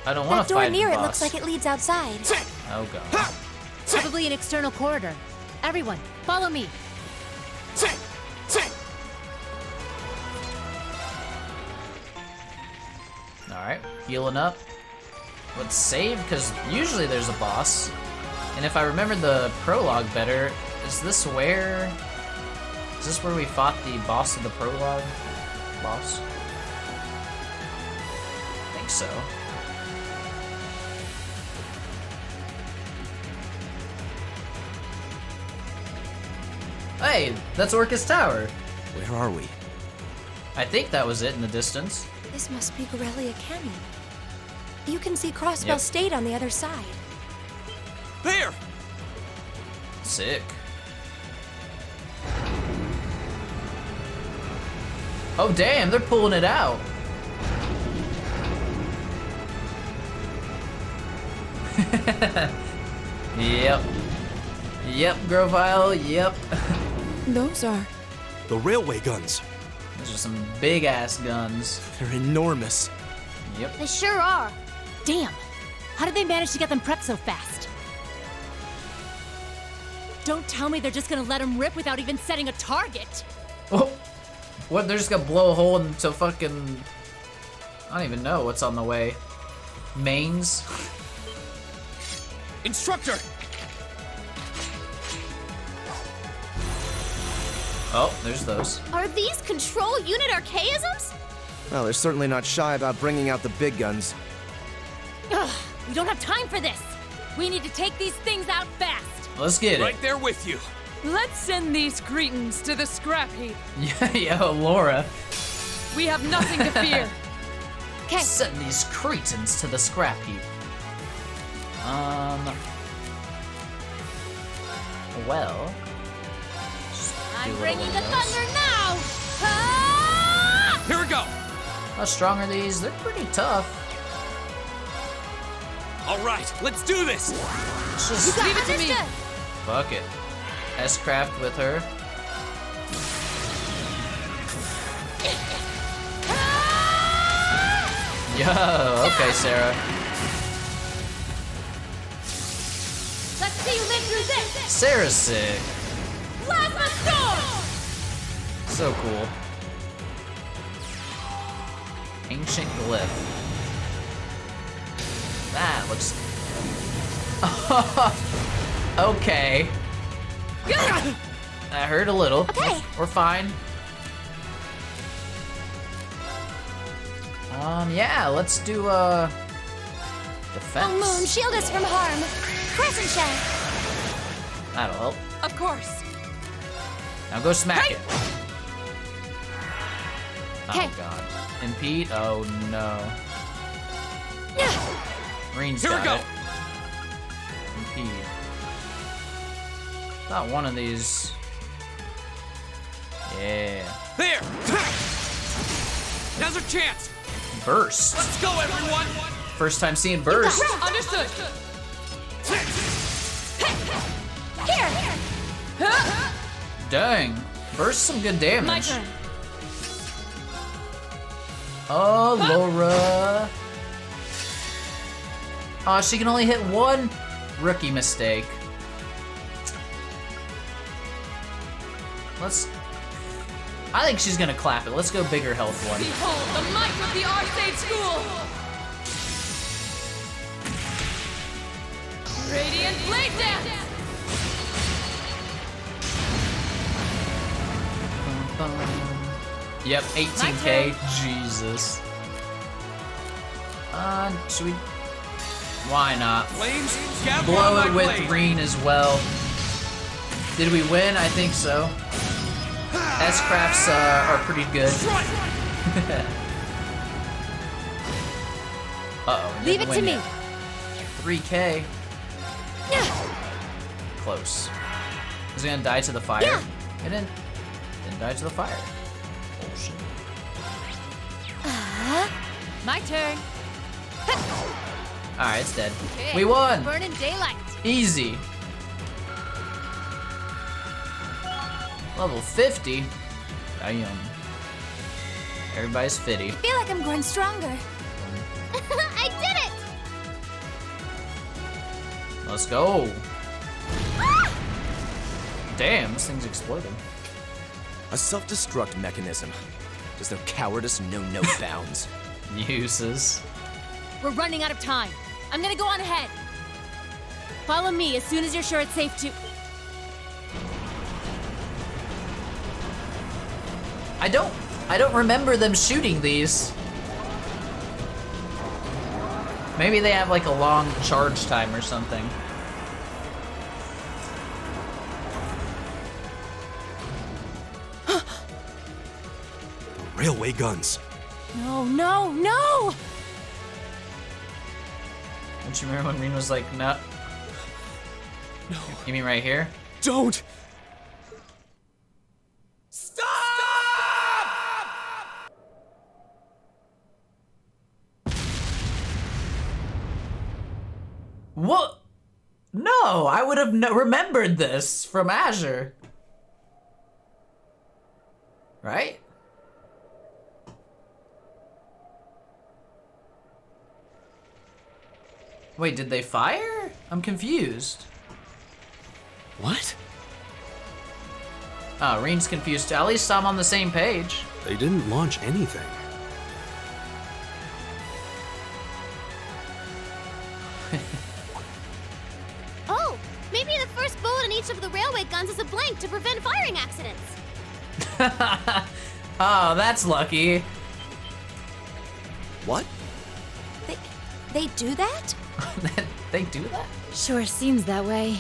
I don't want That to door fight near the it boss. looks like it leads outside. Oh god. Probably an external corridor. Everyone, follow me. Alright, healing up. Let's save, because usually there's a boss. And if I remember the prologue better, is this where we fought the boss of the prologue? Boss? I think so. Hey, that's Orcus Tower. Where are we? I think that was it in the distance. This must be Garrelia Canyon. You can see Crossbell Yep. State on the other side. There! Sick. Oh damn, they're pulling it out. Yep. Yep, Grovile, yep. Those are... The railway guns. Those are some big ass guns. They're enormous. Yep. They sure are. Damn! How did they manage to get them prepped so fast? Don't tell me they're just gonna let them rip without even setting a target! Oh, what? They're just gonna blow a hole into fucking... I don't even know what's on the way. Mains? Instructor! Oh, there's those. Are these control unit archaisms? Well, they're certainly not shy about bringing out the big guns. Ugh, we don't have time for this! We need to take these things out fast! Let's get Right it. there with you. Let's send these cretins to the scrap heap. Yo, Laura. We have nothing to fear. Okay. Send these cretins to the scrap heap. Well. I'm bringing the thunder now! Ah! Here we go. How strong are these? They're pretty tough. All right, let's do this. Let's just Leave it to me. fuck it. S-Craft with her. Yo, okay, Sarah. Let's see you live through this! Sarah's sick. Plasma storm! So cool. Ancient glyph. That looks... Okay. That hurt a little. Okay. We're fine. Yeah, let's do, defense. Oh, Moon, shield us from harm. Crescent shell. That'll help. Of course. Now go smack it. Okay. Oh, God. Impede? Oh, no. Green's Here we got go. it. Impede. Not one of these. Yeah. There. Now's our chance. Burst. Let's go, everyone. First time seeing burst. Understood. Here! Dang. Burst some good damage. My turn. Oh, Laura. Oh, she can only hit one. Rookie mistake. I think she's gonna clap it. Let's go bigger health one. Behold the might of the Arcade School! Radiant Blade Dance! Yep, 18k. Jesus. Should we? Why not? Flames, gather Blow on it my with blade. green as well. Did we win? I think so. S-Crafts are pretty good. Uh-oh. Leave it to me. 3k. Close. Is it gonna die to the fire? Yeah. It didn't die to the fire. Oh shit. My turn. Alright, it's dead. Okay. We won! Burning daylight. Easy. Level 50? Damn. Everybody's fitty. I feel like I'm growing stronger. I did it! Let's go. Damn, this thing's exploding. A self-destruct mechanism. Does their cowardice know no bounds? Uses. We're running out of time. I'm gonna go on ahead. Follow me as soon as you're sure it's safe to... I don't remember them shooting these. Maybe they have like a long charge time or something. Railway guns. No, no, no! Don't you remember when Reen was like, no? No. You mean right here? Don't! What? No, I would have remembered this from Azure. Right? Wait, did they fire? I'm confused. What? Oh, Reen's confused. At least I'm on the same page. They didn't launch anything. Oh, maybe the first bullet in each of the railway guns is a blank to prevent firing accidents. Oh, that's lucky. What? They do that? They do that? Sure seems that way.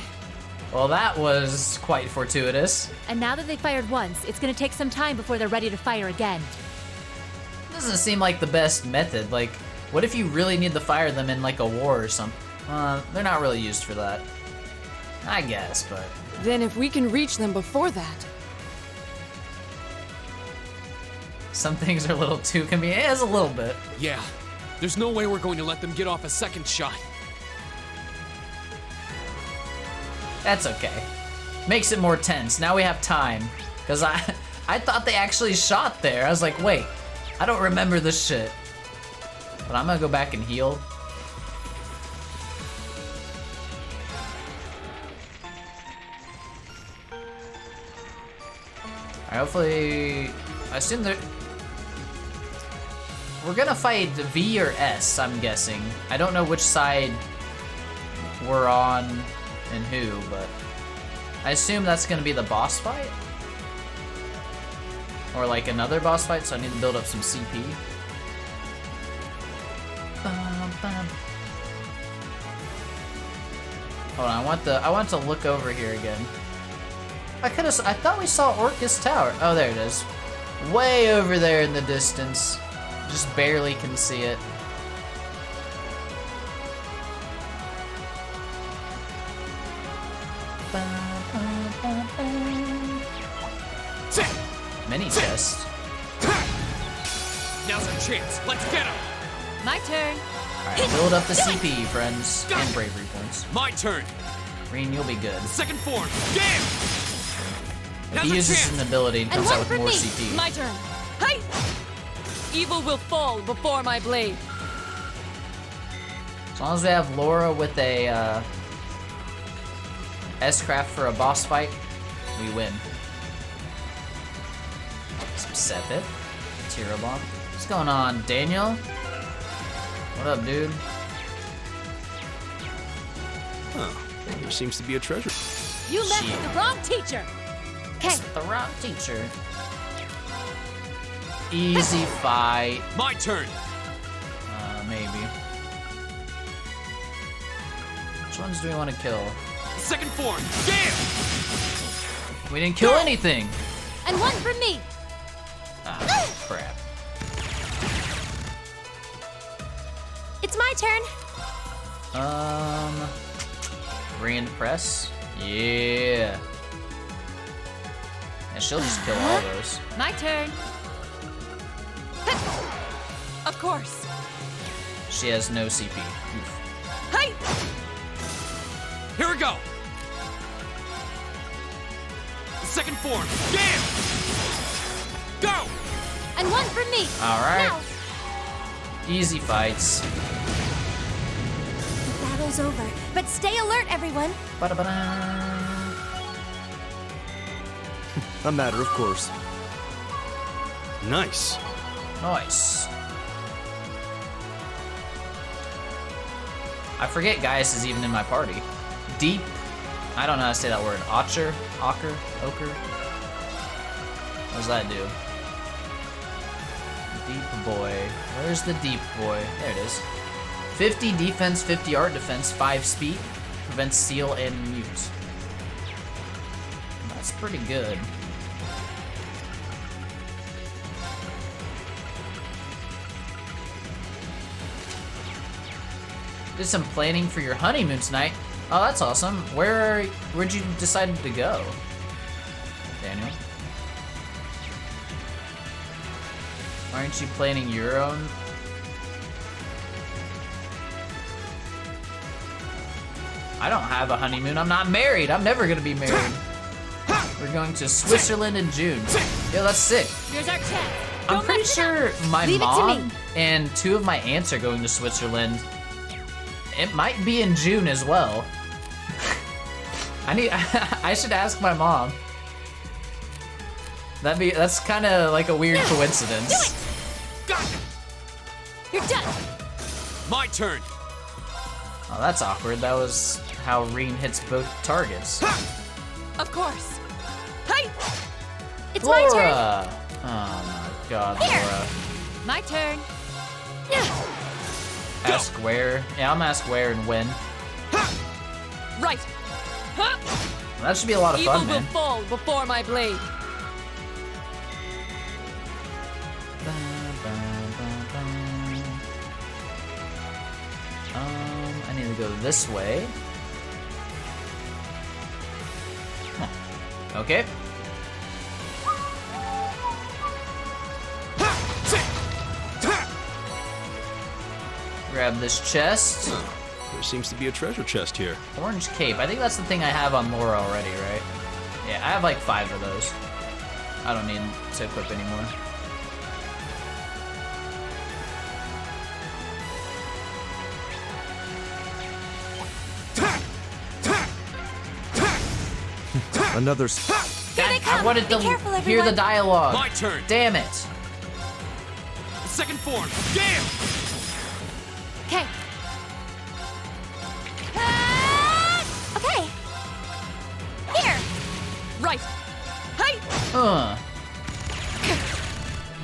Well, that was quite fortuitous. And now that they fired once, it's gonna take some time before they're ready to fire again. Doesn't seem like the best method. Like, what if you really need to fire them in like a war or something? They're not really used for that. I guess, but... Then if we can reach them before that... Some things are a little too convenient. It is a little bit. Yeah. There's no way we're going to let them get off a second shot. That's okay. Makes it more tense. Now we have time. Because I thought they actually shot there. I was like, wait, I don't remember this shit. But I'm gonna go back and heal. Alright, hopefully... I assume they're... We're gonna fight V or S, I'm guessing. I don't know which side we're on and who, but... I assume that's gonna be the boss fight? Or like another boss fight, so I need to build up some CP. Hold on, I want to look over here again. I thought we saw Orcus Tower. Oh, there it is. Way over there in the distance. Just barely can see it. Mini chest. Now's our chance. Let's get him. My turn. Alright, build up the CP, friends. And bravery points. My turn. Reen, you'll be good. Second form. Damn! If he uses an ability and comes out with more CP. My turn. Hi! Evil will fall before my blade. As long as we have Laura with a S-Craft for a boss fight, we win. Some Sepit. Tirabomb. What's going on, Daniel? What up, dude? Huh. There seems to be a treasure. You messed with the wrong teacher. Okay. The wrong teacher. Easy fight. My turn. Maybe. Which ones do we want to kill? Second form. Damn! We didn't kill anything. And one for me. Ah, crap. It's my turn. Grand press. Yeah. And she'll just kill all those. My turn. Of course. She has no CP. Oof. Here we go. Second form. Damn! Go! And one for me. All right. Now. Easy fights. The battle's over, but stay alert, everyone. Ba-da-ba-da. A matter of course. Nice. Nice. I forget Gaius is even in my party. Deep. I don't know how to say that word. Ocher? Ocker? Ochre? What does that do? Deep boy. Where's the deep boy? There it is. 50 defense, 50 art defense, 5 speed. Prevents seal and mute. That's pretty good. Did some planning for your honeymoon tonight. Oh, that's awesome. Where'd you decide to go, Daniel? Aren't you planning your own? I don't have a honeymoon. I'm not married. I'm never gonna be married. We're going to Switzerland in June. Yo, that's sick. Here's our chance. I'm pretty sure my Leave it to mom me. and 2 of my aunts are going to Switzerland. It might be in June as well. I should ask my mom. That's kind of like a weird coincidence. You're done. My turn. Oh, that's awkward. That was how Reen hits both targets. Of course. Hey! It's my turn. Laura! Oh my god, Laura. My turn. Ask where. Yeah, I'm ask where and when. Right. That should be a lot of Evil fun, will man. fall before my blade. I need to go this way. Huh. Okay. Grab this chest. There seems to be a treasure chest here. Orange cape. I think that's the thing I have on Laura already, right? Yeah, I have like 5 of those. I don't need to equip anymore. Another. I wanted to careful, hear the everyone. dialogue. My turn. Damn it. Second form. Damn! Okay. Okay. Here. Right. Hey! Huh.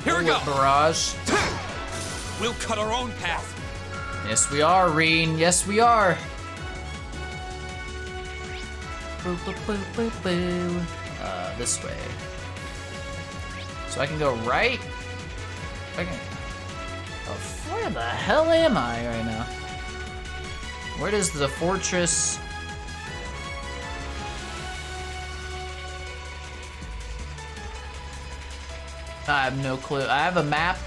Here we go. Barrage. We'll cut our own path. Yes, we are, Reen. Yes, we are. Boo, boo, boo, boo, boo. This way. So I can go right. I can. Oh, where the hell am I right now? Where does the fortress? I have no clue. I have a map,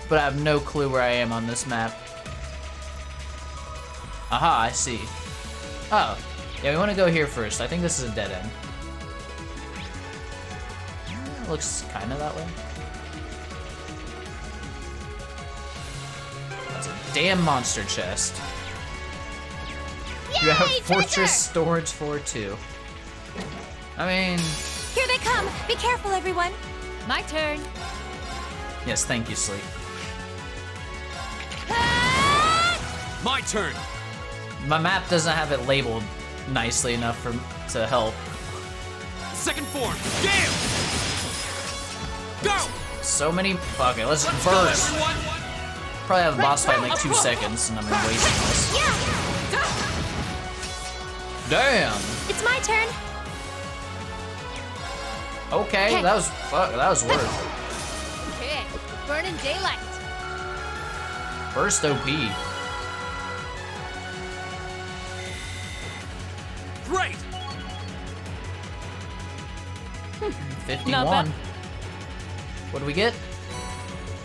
but I have no clue where I am on this map. Aha, I see. Oh, yeah, we want to go here first. I think this is a dead end. It looks kind of that way. That's a damn monster chest. Yay, You have treasure! Fortress Storage 4-2. I mean, Here they come. Be careful, everyone. My turn. yes, thank you, Sleep. My turn. My map doesn't have it labeled nicely enough to help. Second form. Damn! Go! So many. Okay, let's Let's go, burst. everyone! Probably have a boss fight in like 2 seconds, and I'm wasting this. Damn. It's my turn. Okay, that was worth. Okay. Burning daylight. Burst OP. Great! 51. Not bad. What do we get?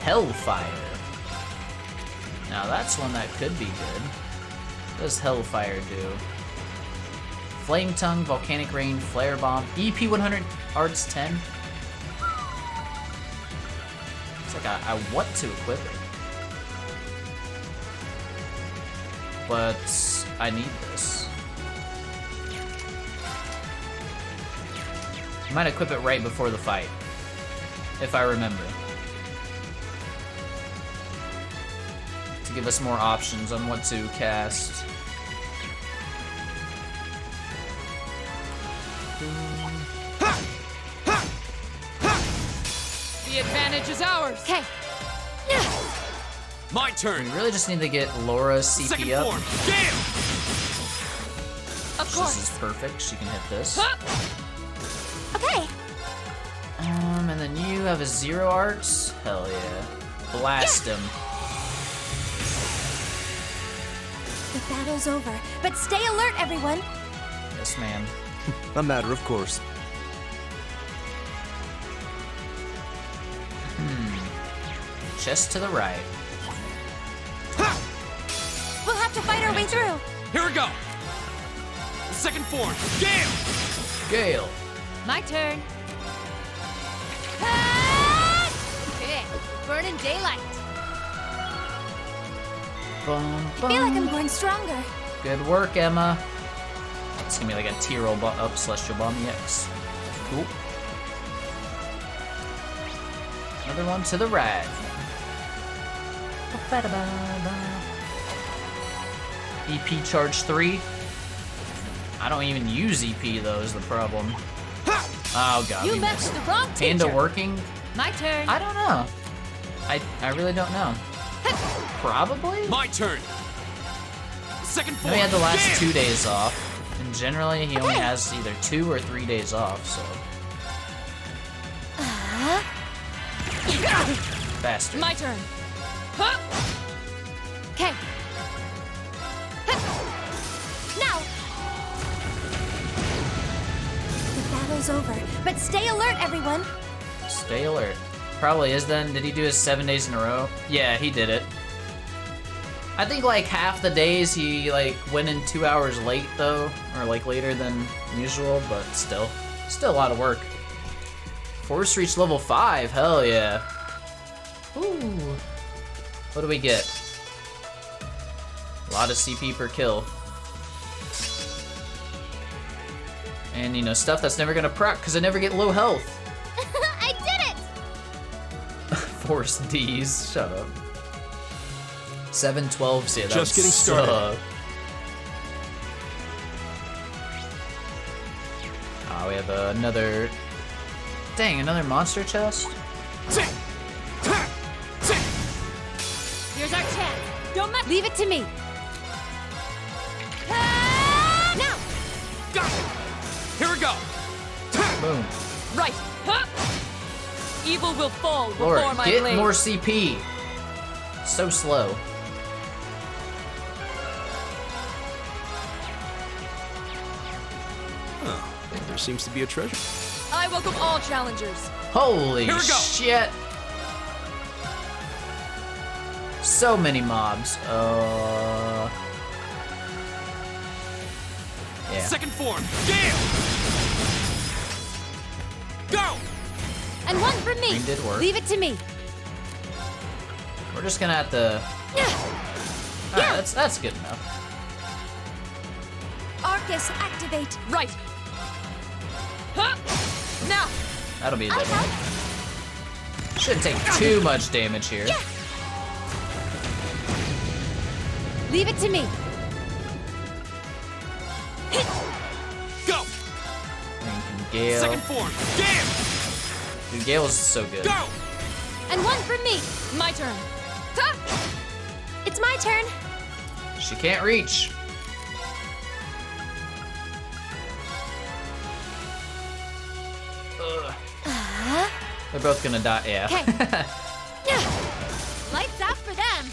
Hellfire. Now that's one that could be good. What does Hellfire do? Flame Tongue, Volcanic Rain, Flare Bomb, EP 100, Arts 10. It's like I want to equip it. But I need this. I might equip it right before the fight, if I remember. To give us more options on what to cast. The advantage is ours. Okay. My turn. We really just need to get Laura's CP Second up. form. Gale. Of course. This is perfect. She can hit this. Okay. And then you have a 0 arts. Hell yeah. Blast him. The battle's over, but stay alert, everyone. Yes, ma'am. A matter of course. Chest to the right. We'll have to fight our way through. Here we go. Second form. Gale. Gale. My turn. Okay, burning daylight. Boom, I feel like I'm growing stronger. Good work, Emma. It's gonna be like a tier up Celestial Bomb EX. Cool. Another one to the right. EP charge 3. I don't even use EP though, is the problem. Oh god. You matched the wrong teacher. Panda working? My turn. I don't know. I really don't know. Probably? My turn. Second No, form. he had the last Gale. 2 days off. And generally he only has either 2 or 3 days off, so. Bastard. My turn. Okay. Now. The battle's over, but stay alert, everyone. Stay alert. Probably is then. Did he do his 7 days in a row? Yeah, he did it. I think like half the days he like went in 2 hours late though, or like later than usual, but still a lot of work. Force reach level 5, hell yeah. Ooh. What do we get? A lot of CP per kill. And you know, stuff that's never gonna proc because I never get low health. I did it! Force D's, shut up. 7-12, yeah, that Just getting started. Oh, we have another. Dang, another monster chest? Here's our chance. Don't leave it to me. Now. Got it. Here we go. Boom. Right. Evil will fall before Lord, my get blade. more CP. So slow. Oh, there seems to be a treasure. I welcome all challengers. Holy Here we go. shit. So many mobs. Yeah. Second form. Gale. Go. And one for me. Green did work. Leave it to me. We're just gonna have to. Alright, that's good enough. Arcus, activate. Right. Now. That'll be a good one. Shouldn't take too much damage here. Yeah. Leave it to me. Go. Gale. Second form. Gale. Dude, Gale's so good. Go. And one for me. My turn. It's my turn. She can't reach. Ugh. They're both gonna die. Yeah. Okay. Lights out for them.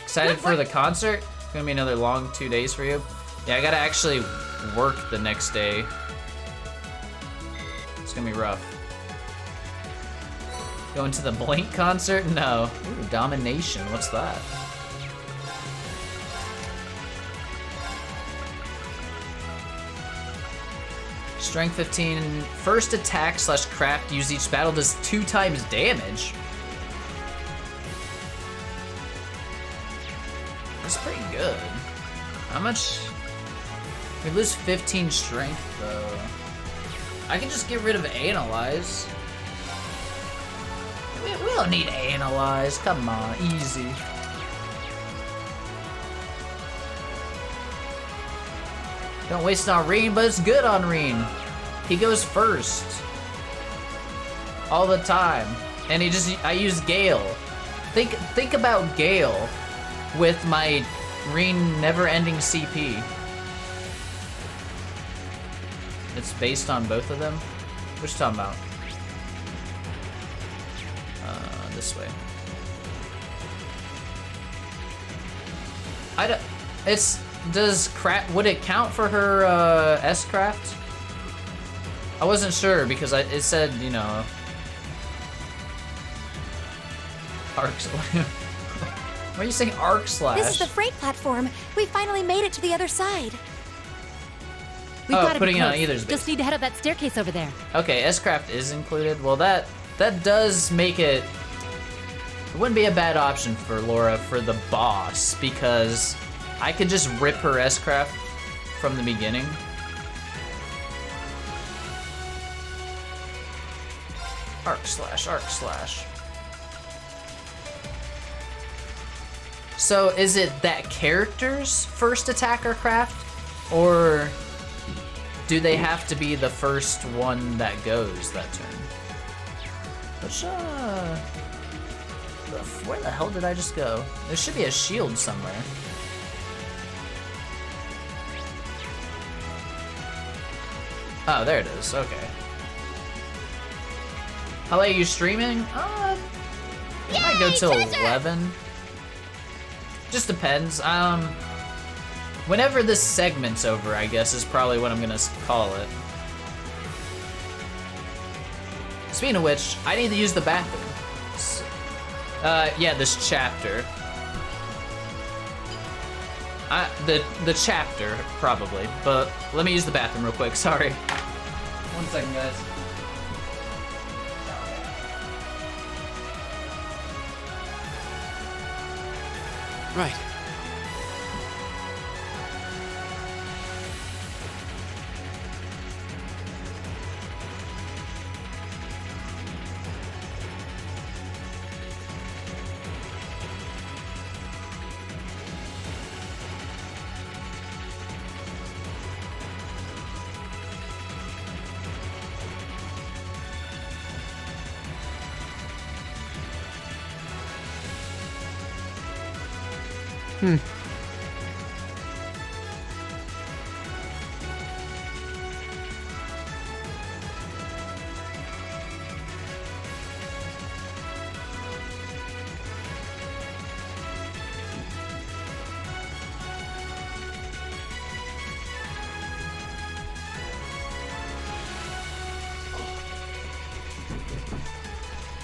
Excited for the concert? Gonna be another long 2 days for you. Yeah, I gotta actually work the next day. It's gonna be rough. Going to the Blink concert? No. Ooh, Domination. What's that? Strength 15. First attack / craft used each battle does 2 times damage. That's pretty good. How much? We lose 15 strength though. I can just get rid of Analyze. We don't need Analyze. Come on, easy. Don't waste it on Reen, but it's good on Reen. He goes first. All the time. And I use Gale. Think about Gale with my Reen never-ending CP. It's based on both of them? What you talking about? This way. Would it count for her S-craft? I wasn't sure because it said, you know, arc. Why are you saying arc slash? This is the freight platform. We finally made it to the other side. We've got to putting be it close. on either's base. Just need to head up that staircase over there. Okay, S-craft is included. Well, that does make it. It wouldn't be a bad option for Laura for the boss because I could just rip her S-craft from the beginning. Arc slash, arc slash. So is it that character's first attack or craft, or do they have to be the first one that goes that turn? Which, where the hell did I just go? There should be a shield somewhere. Oh, there it is, okay. How late are you streaming? It might go till 11. Just depends. Whenever this segment's over, I guess, is probably what I'm gonna call it. Speaking of which, I need to use the bathroom. Yeah, this chapter. The chapter, probably. But let me use the bathroom real quick, sorry. 1 second, guys. Right.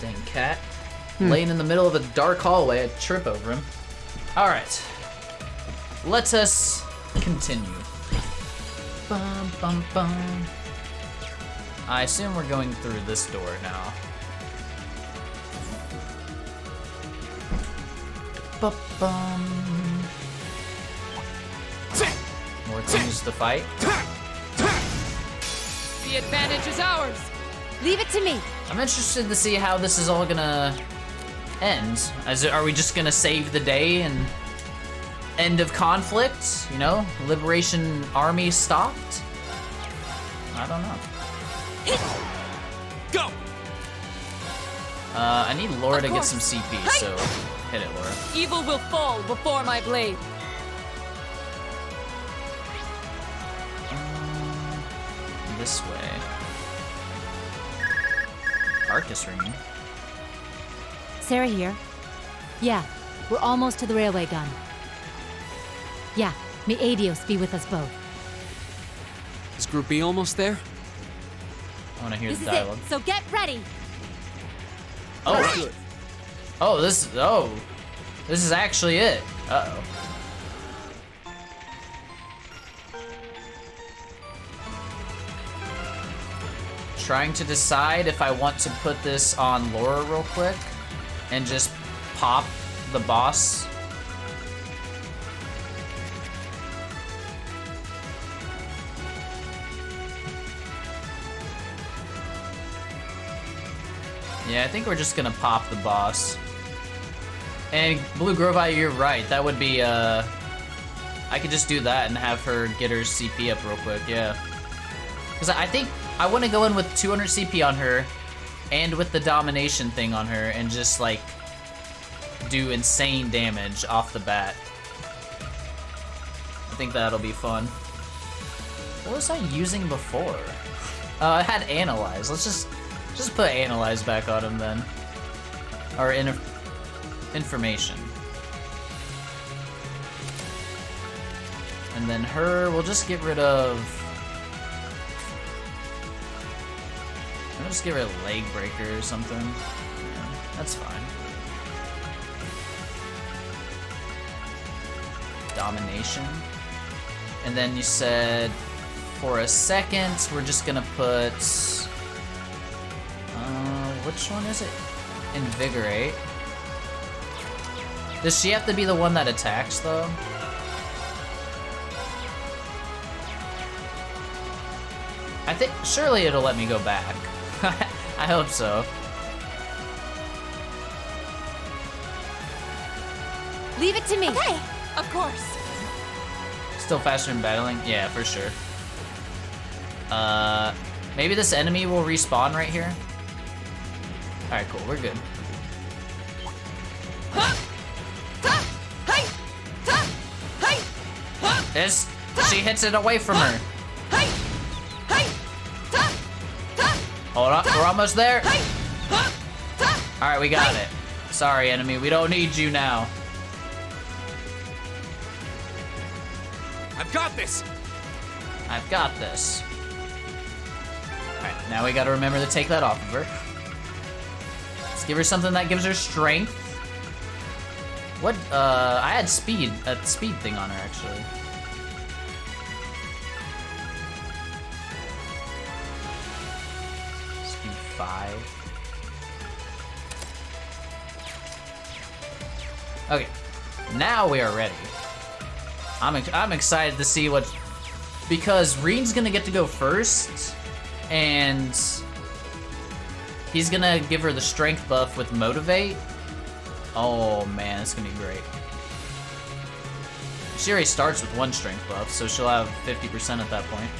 Dang cat. Laying in the middle of a dark hallway, I trip over him. Alright. Let us continue. Bum, bum, bum. I assume we're going through this door now. Ba-bum. More things to fight. The advantage is ours. Leave it to me. I'm interested to see how this is all gonna end. Are we just gonna save the day and end of conflict? You know, Liberation Army stopped? I don't know. Go! I need Laura to get some CP, so hit it, Laura. Evil will fall before my blade. This way. Arcus ring. Sarah here. Yeah, we're almost to the railway gun. Yeah, may Adios be with us both. Is Group B almost there? I want to hear This the is dialogue. it, so get ready! Oh, oh, this is actually it. Uh-oh. trying to decide if I want to put this on Laura real quick and just pop the boss. Yeah, I think we're just gonna pop the boss. And Blue Grove Eye, you're right. That would be, I could just do that and have her get her CP up real quick, yeah. Because I think I want to go in with 200 CP on her and with the domination thing on her and just, like, do insane damage off the bat. I think that'll be fun. What was I using before? I had Analyze. Let's just put Analyze back on him then. Or information. And then her, we'll just get rid of... I'll just get rid of Leg Breaker or something. Yeah, that's fine. Domination. And then you said, for a second, we're just gonna put... which one is it? Invigorate. Does she have to be the one that attacks, though? I think, surely it'll let me go back. I hope so. Leave it to me. Okay, of course. Still faster in battling? Yeah, for sure. Maybe this enemy will respawn right here? Alright, cool, we're good. This, she hits it away from her. Hold up, we're almost there. Alright, we got it. Sorry, enemy, we don't need you now. I've got this. I've got this. Alright, now we gotta remember to take that off of her. Let's give her something that gives her strength. What, I had speed, a speed thing on her, actually. Speed 5. Okay, now we are ready. I'm excited to see what, because Reen's gonna get to go first, and he's gonna give her the strength buff with Motivate. Oh man, it's gonna be great. She already starts with 1 strength buff, so she'll have 50% at that point.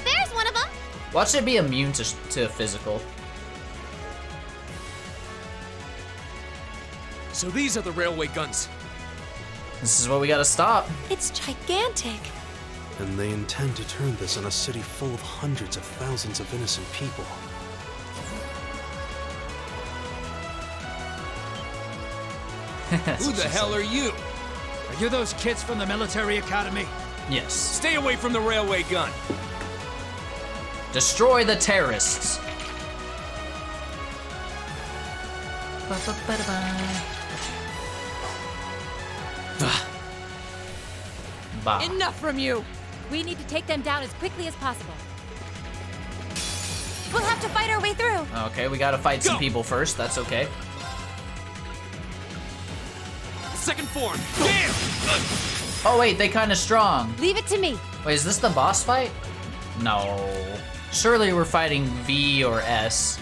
There's one of them. Watch it be immune to physical. So these are the railway guns. This is what we gotta stop. It's gigantic. And they intend to turn this on a city full of hundreds of thousands of innocent people. Who the hell are you? Are you those kids from the military academy? Yes. Stay away from the railway gun. Destroy the terrorists. Bah. Enough from you! We need to take them down as quickly as possible. We'll have to fight our way through. Okay, we gotta fight some people first. That's okay. Second form. Damn! Oh wait, they kind of strong. Leave it to me. Wait, is this the boss fight? No. Surely we're fighting V or S.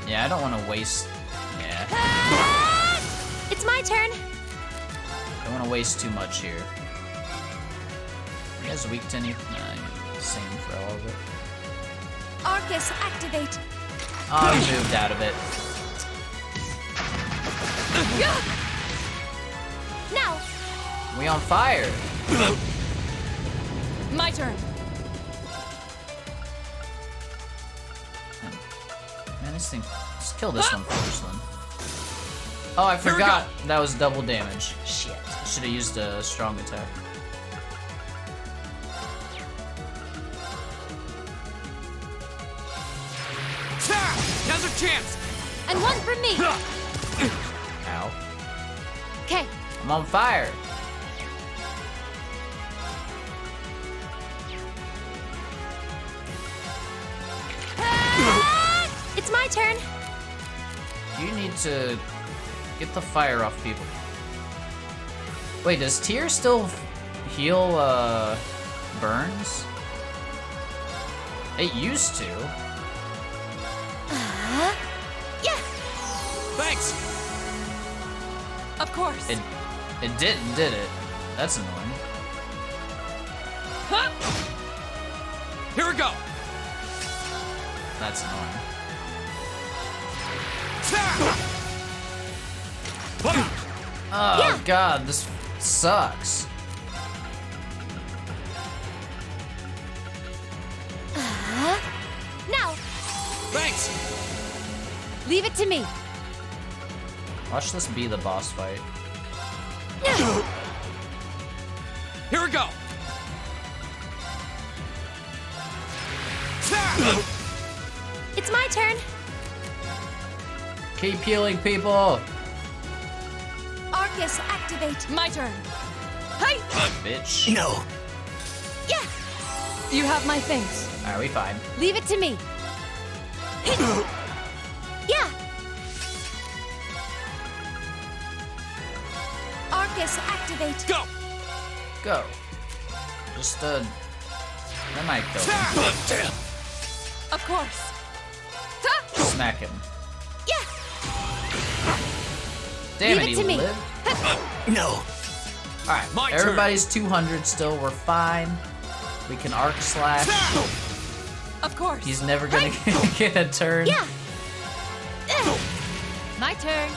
Yeah, I don't want to waste. Yeah. It's my turn. Don't want to waste too much here. You guys weak to any? Same for all of it. Arcus, activate. Oh, he moved out of it. Now. We on fire. My turn. Man, this thing. Let's kill this one first then. Oh, I forgot. That was double damage. Shit. I should have used a strong attack. Now's our chance. And one from me. Ow. Okay. I'm on fire. turn. You need to get the fire off people. Wait, does Tyr still heal burns? It used to. Yeah. Thanks. Of course. It didn't, did it? That's annoying. Huh? Here we go. That's annoying. Oh god, this sucks. Now. Thanks. Leave it to me. Watch this be the boss fight. Here we go. It's my turn. Keep healing people. Arcus, activate. My turn. Hi. Bitch. No. Yeah. You have my things. Alright, we fine. Leave it to me. Yeah. Arcus, activate. Go. Go. Just that might kill him. Of course. Smack him. Yeah. Damn Leave it, it he to me. lived. No. Alright, My everybody's 200 still. We're fine. We can arc slash. Of course. He's never gonna get a turn. Yeah. My turn.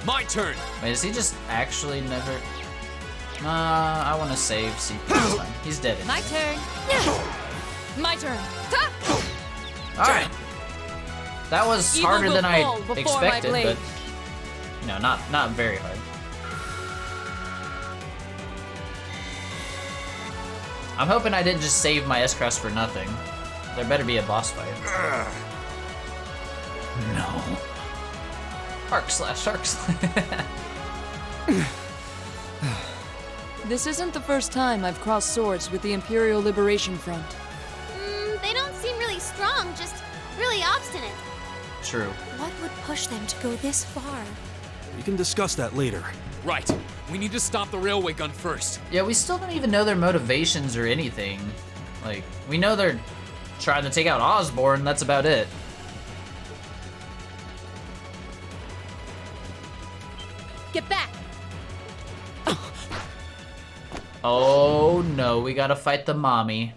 My turn. Wait, is he just actually never? I want to save CP this time. He's dead. My turn. My turn. All right. That was Evil harder will than I fall before my expected, blade. but you know, not very hard. I'm hoping I didn't just save my S-Crest for nothing. There better be a boss fight. No. Arc slash. This isn't the first time I've crossed swords with the Imperial Liberation Front. They don't seem really strong, just really obstinate. True. What would push them to go this far? We can discuss that later. Right. We need to stop the railway gun first. Yeah, we still don't even know their motivations or anything. Like, we know they're trying to take out Osborne, that's about it. Get back. Oh no, we gotta fight the mommy.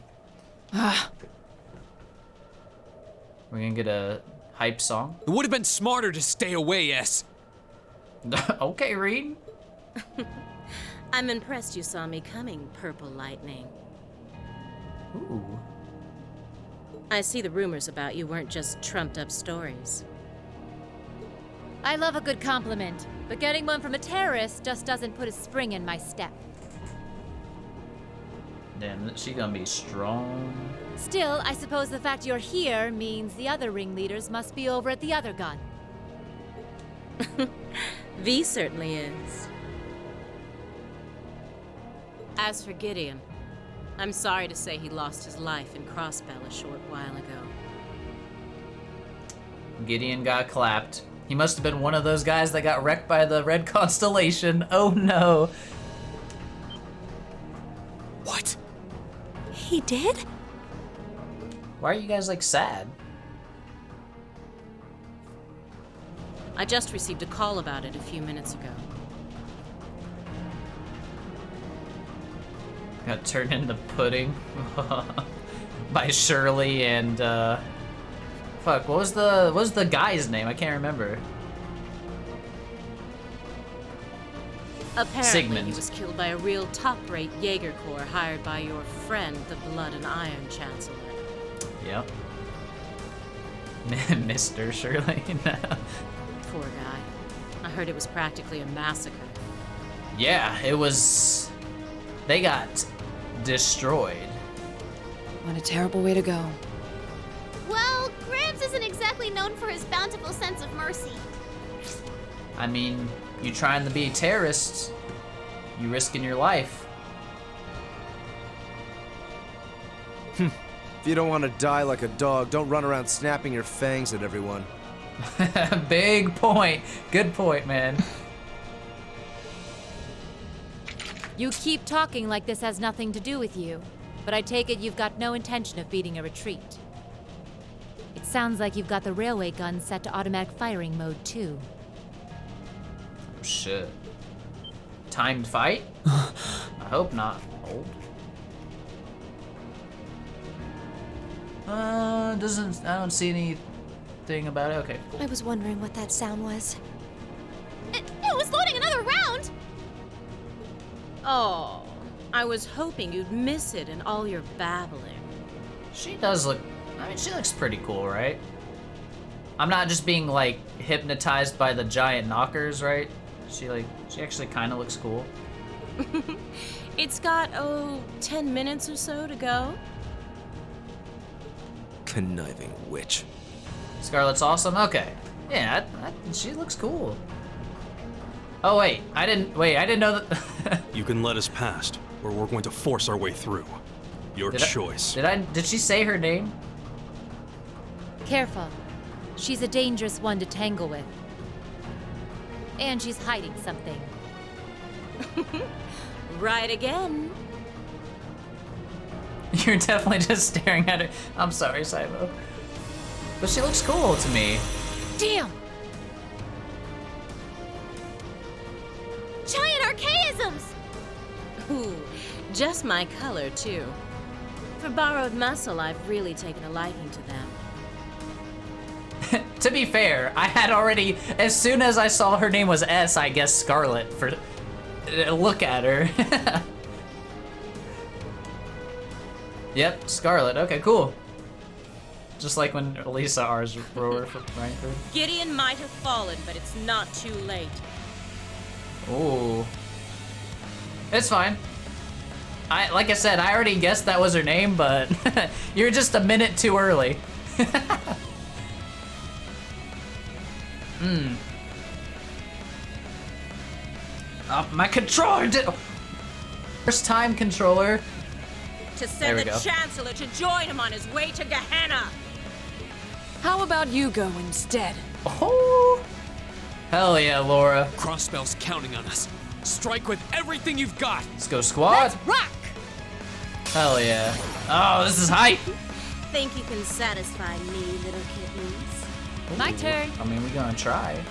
We're gonna get a hype song. It would have been smarter to stay away, S. Okay, Reed. I'm impressed you saw me coming, Purple Lightning. Ooh. I see the rumors about you weren't just trumped up stories. I love a good compliment, but getting one from a terrorist just doesn't put a spring in my step. Damn, she gonna be strong. Still, I suppose the fact you're here means the other ringleaders must be over at the other gun. V certainly is. As for Gideon, I'm sorry to say he lost his life in Crossbell a short while ago. Gideon got clapped. He must have been one of those guys that got wrecked by the Red Constellation. Oh no. What? He did? Why are you guys like sad? I just received a call about it a few minutes ago. Got turned into pudding by Shirley and fuck, what was the guy's name? I can't remember. Apparently Sigmund. he was killed by a real top-rate Jaeger Corps hired by your friend, the Blood and Iron Chancellor. Yep. Mr. Shirley. No. Poor guy. I heard it was practically a massacre. Yeah, it was. They got destroyed. What a terrible way to go. Well, Gramps isn't exactly known for his bountiful sense of mercy. I mean, you trying to be a terrorist, you risking your life. If you don't want to die like a dog, don't run around snapping your fangs at everyone. Big point. Good point, man. You keep talking like this has nothing to do with you, but I take it you've got no intention of beating a retreat. It sounds like you've got the railway gun set to automatic firing mode, too. Oh, shit. Timed fight? I hope not. Hold. I don't see anything about it. Okay, cool. I was wondering what that sound was. It was loading another round! Oh, I was hoping you'd miss it in all your babbling. She does look, I mean, she looks pretty cool, right? I'm not just being, like, hypnotized by the giant knockers, right? She actually kind of looks cool. It's got, 10 minutes or so to go. Conniving witch. Scarlet's awesome? Okay. Yeah, she looks cool. Oh, wait, I didn't know that. You can let us past, or we're going to force our way through. Your choice. Did she say her name? Careful. She's a dangerous one to tangle with. And she's hiding something. Right again. You're definitely just staring at her. I'm sorry, Saibo. But she looks cool to me. Damn! Giant archaisms! Ooh, just my color, too. For borrowed muscle, I've really taken a liking to them. To be fair, I had already, as soon as I saw her name was S, I guessed Scarlet for, look at her. Yep, Scarlet, okay, cool. Just like when Lisa R's rower for Frankfurt. Gideon might have fallen, but it's not too late. Ooh. It's fine. Like I said, I already guessed that was her name, but you're just a minute too early. My controller did. First time controller. To send the Chancellor to join him on his way to Gehenna. How about you go instead? Oh. Hell yeah, Laura. Crossbell's counting on us. Strike with everything you've got. Let's go, squad. Let's rock! Hell yeah. Oh, this is hype. Think you can satisfy me, little kittens? Ooh. My turn. I mean, we're gonna try.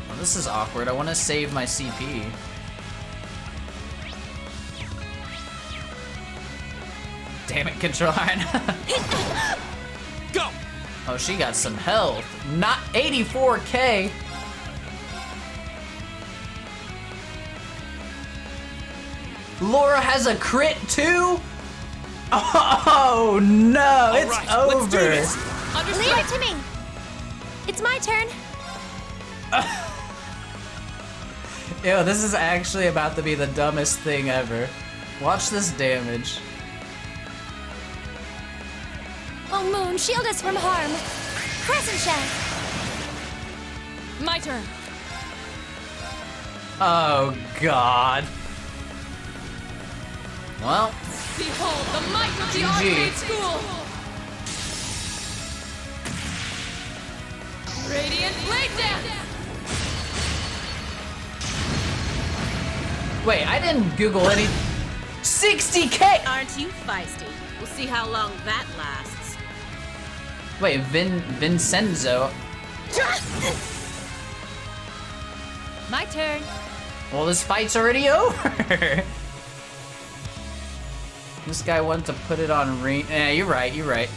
Oh, this is awkward. I want to save my CP. Damn it, controller. Go! Oh, she got some health. Not 84K. Laura has a crit too? Oh no, it's right, over. let's do this. Leave it to me. It's my turn. Yo, this is actually about to be the dumbest thing ever. Watch this damage. Oh, Moon, shield us from harm. Crescent Shell. My turn. Oh god. Well, Behold the might of the GG. Arcade School. Radiant Blade Dance. wait, I didn't Google any. 60K! Aren't you feisty? We'll see how long that lasts. Wait, Vincenzo. My turn. Well, this fight's already over. This guy wanted to put it on ring. Yeah, you're right.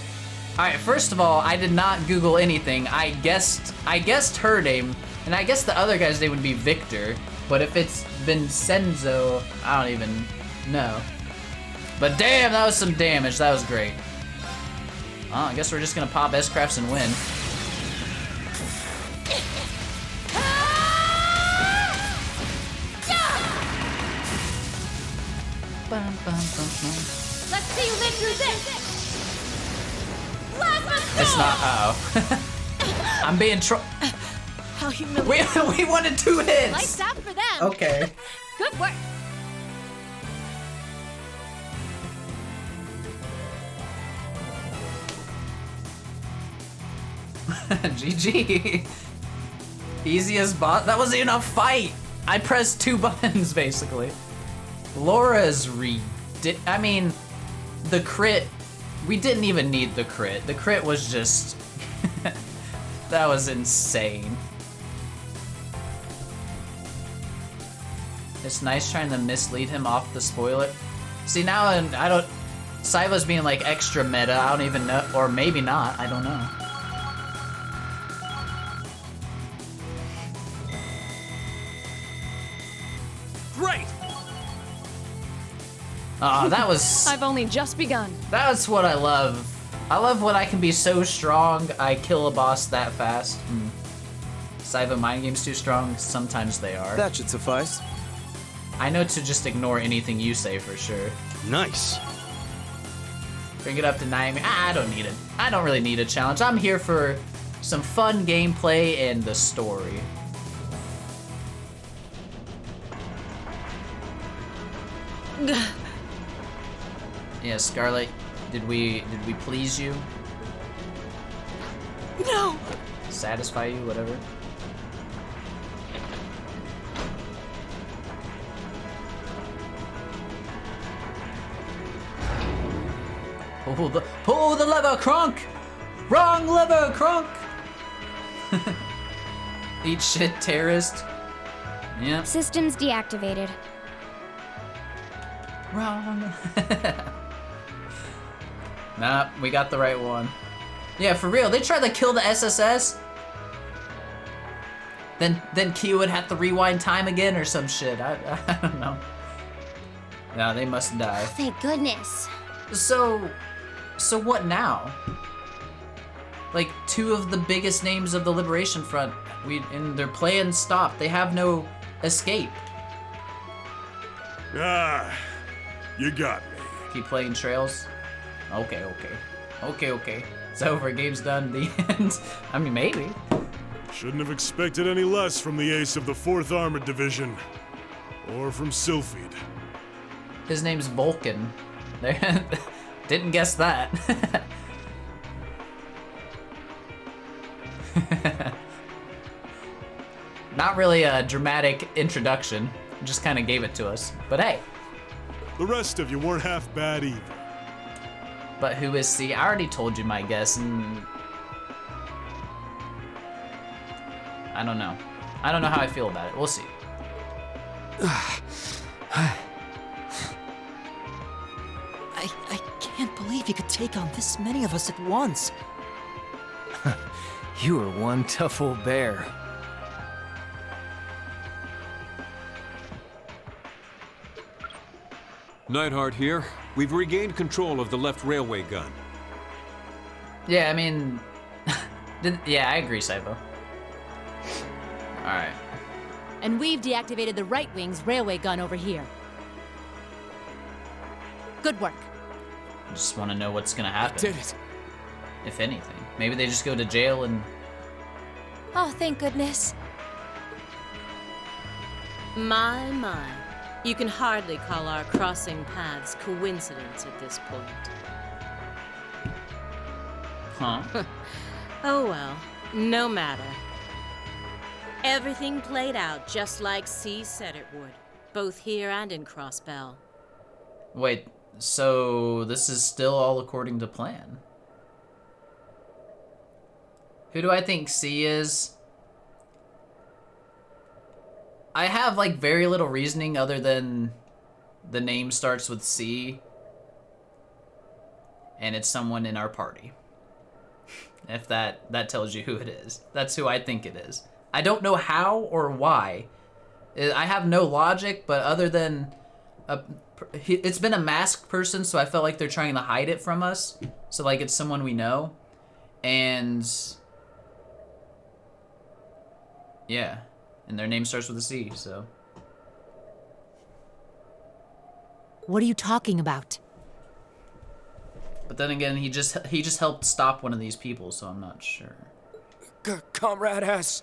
All right, first of all, I did not Google anything. I guessed her name, and I guess the other guy's name would be Victor. But if it's Vincenzo, I don't even know. But damn, that was some damage. That was great. Oh, I guess we're just gonna pop S-Crafts and win. Let's see you live through this. Plasma It's not. I'm being How humiliating. we wanted 2 hits. Lights out for them. Okay. Good work. GG. Easiest boss. That wasn't even a fight. I pressed 2 buttons basically. Laura's I mean, the crit. We didn't even need the crit. The crit was just. That was insane. It's nice trying to mislead him off the spoiler. See, now I don't. Saiva's being like extra meta. I don't even know, or maybe not. I don't know. Great. Oh, that was. I've only just begun. That's what I love. I love when I can be so strong I kill a boss that fast. Saiva mind games too strong. Sometimes they are. That should suffice. I know to just ignore anything you say for sure. Nice. Bring it up to 9. I don't need it. I don't really need a challenge. I'm here for some fun gameplay and the story. Yeah, Scarlet, did we please you? No. Satisfy you, whatever. Pull the lever, Kronk! Wrong lever, Kronk! Eat shit, terrorist. Yeah. Systems deactivated. Wrong. Nah, we got the right one. Yeah, for real. They tried to kill the SSS. Then Q would have to rewind time again or some shit. I don't know. No, they must die. Thank goodness. So what now? Like 2 of the biggest names of the Liberation Front, and their plans stopped. They have no escape. Ah, you got me. Keep playing Trails. Okay. It's over. Game's done. The end. I mean, maybe. Shouldn't have expected any less from the ace of the 4th Armored Division. Or from Sylphid. His name's Vulcan. Didn't guess that. Not really a dramatic introduction. Just kind of gave it to us. But hey. The rest of you weren't half bad either. But who is C? I already told you my guess, and I don't know. I don't know how I feel about it. We'll see. I can't believe you could take on this many of us at once. You are one tough old bear. Neidhart here. We've regained control of the left railway gun. Yeah, I mean, yeah, I agree, Saibo. All right. And we've deactivated the right wing's railway gun over here. Good work. I just want to know what's gonna happen. Did it? If anything, maybe they just go to jail and. Oh, thank goodness. My. You can hardly call our crossing paths coincidence at this point. Huh? Oh well, no matter. Everything played out just like C said it would, both here and in Crossbell. Wait, so this is still all according to plan? Who do I think C is? I have like very little reasoning other than the name starts with C and it's someone in our party. If that tells you who it is. That's who I think it is. I don't know how or why. I have no logic, but other than it's been a masked person, so I felt like they're trying to hide it from us. So like it's someone we know. And yeah. And their name starts with a C, so. What are you talking about? But then again, he just helped stop one of these people, so I'm not sure. Comrade S.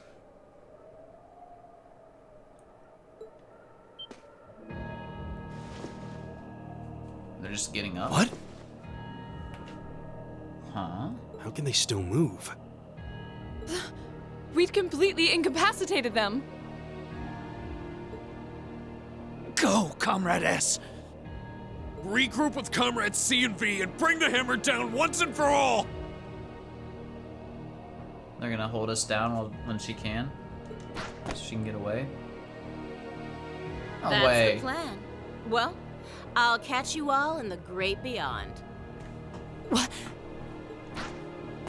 They're just getting up. What? Huh? How can they still move? We'd completely incapacitated them. Go, Comrade S! Regroup with Comrades C and V and bring the hammer down once and for all! They're gonna hold us down when she can. So she can get away. No That's way. the plan. Well, I'll catch you all in the great beyond. What?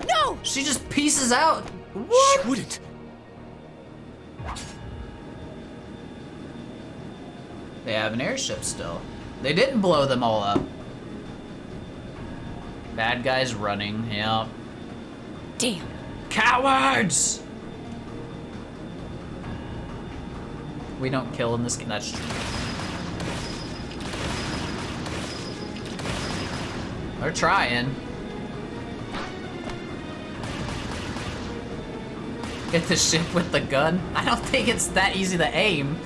No! She just pieces out. What? She wouldn't. They have an airship still. They didn't blow them all up. Bad guys running, yeah. Damn. Cowards! We don't kill in this game, that's true. They're trying. Hit the ship with the gun? I don't think it's that easy to aim.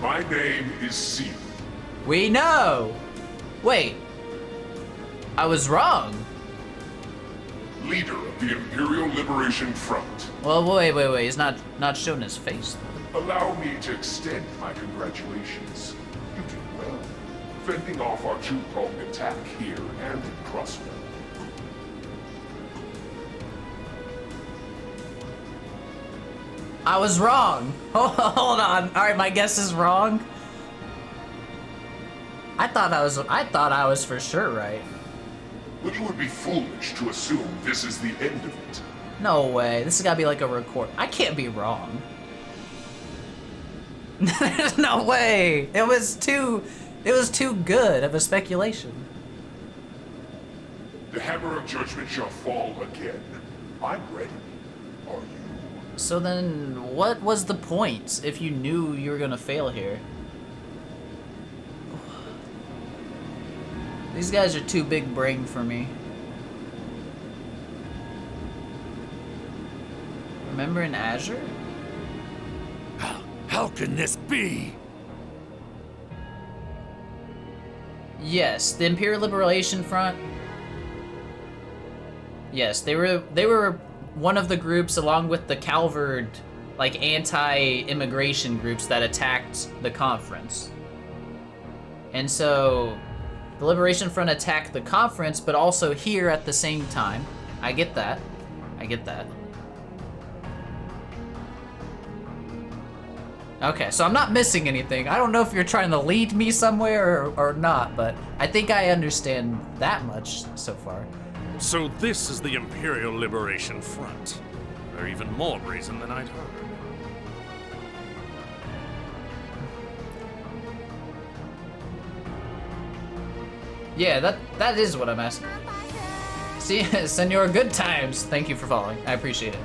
My name is C. We know! Wait. I was wrong. Leader of the Imperial Liberation Front. Well, wait. He's not showing his face, though. Allow me to extend my congratulations. You did well, fending off our two-pronged attack here and in Crossbow. I was wrong. Hold on. All right, my guess is wrong. I thought I was for sure right. But it would be foolish to assume this is the end of it. No way. This has got to be like a record. I can't be wrong. There's no way. It was too good of a speculation. The hammer of judgment shall fall again. I'm ready. Are you? So then, what was the point if you knew you were gonna fail here? These guys are too big brain for me. Remember in Azure? How can this be? Yes, the Imperial Liberation Front. Yes, they were one of the groups, along with the Calvard, like, anti-immigration groups that attacked the conference. And so, the Liberation Front attacked the conference, but also here at the same time. I get that. Okay, so I'm not missing anything. I don't know if you're trying to lead me somewhere or not, but I think I understand that much so far. So this is the Imperial Liberation Front. For even more reason than I'd heard. Yeah, that is what I'm asking. See, Senor Good Times, thank you for following. I appreciate it.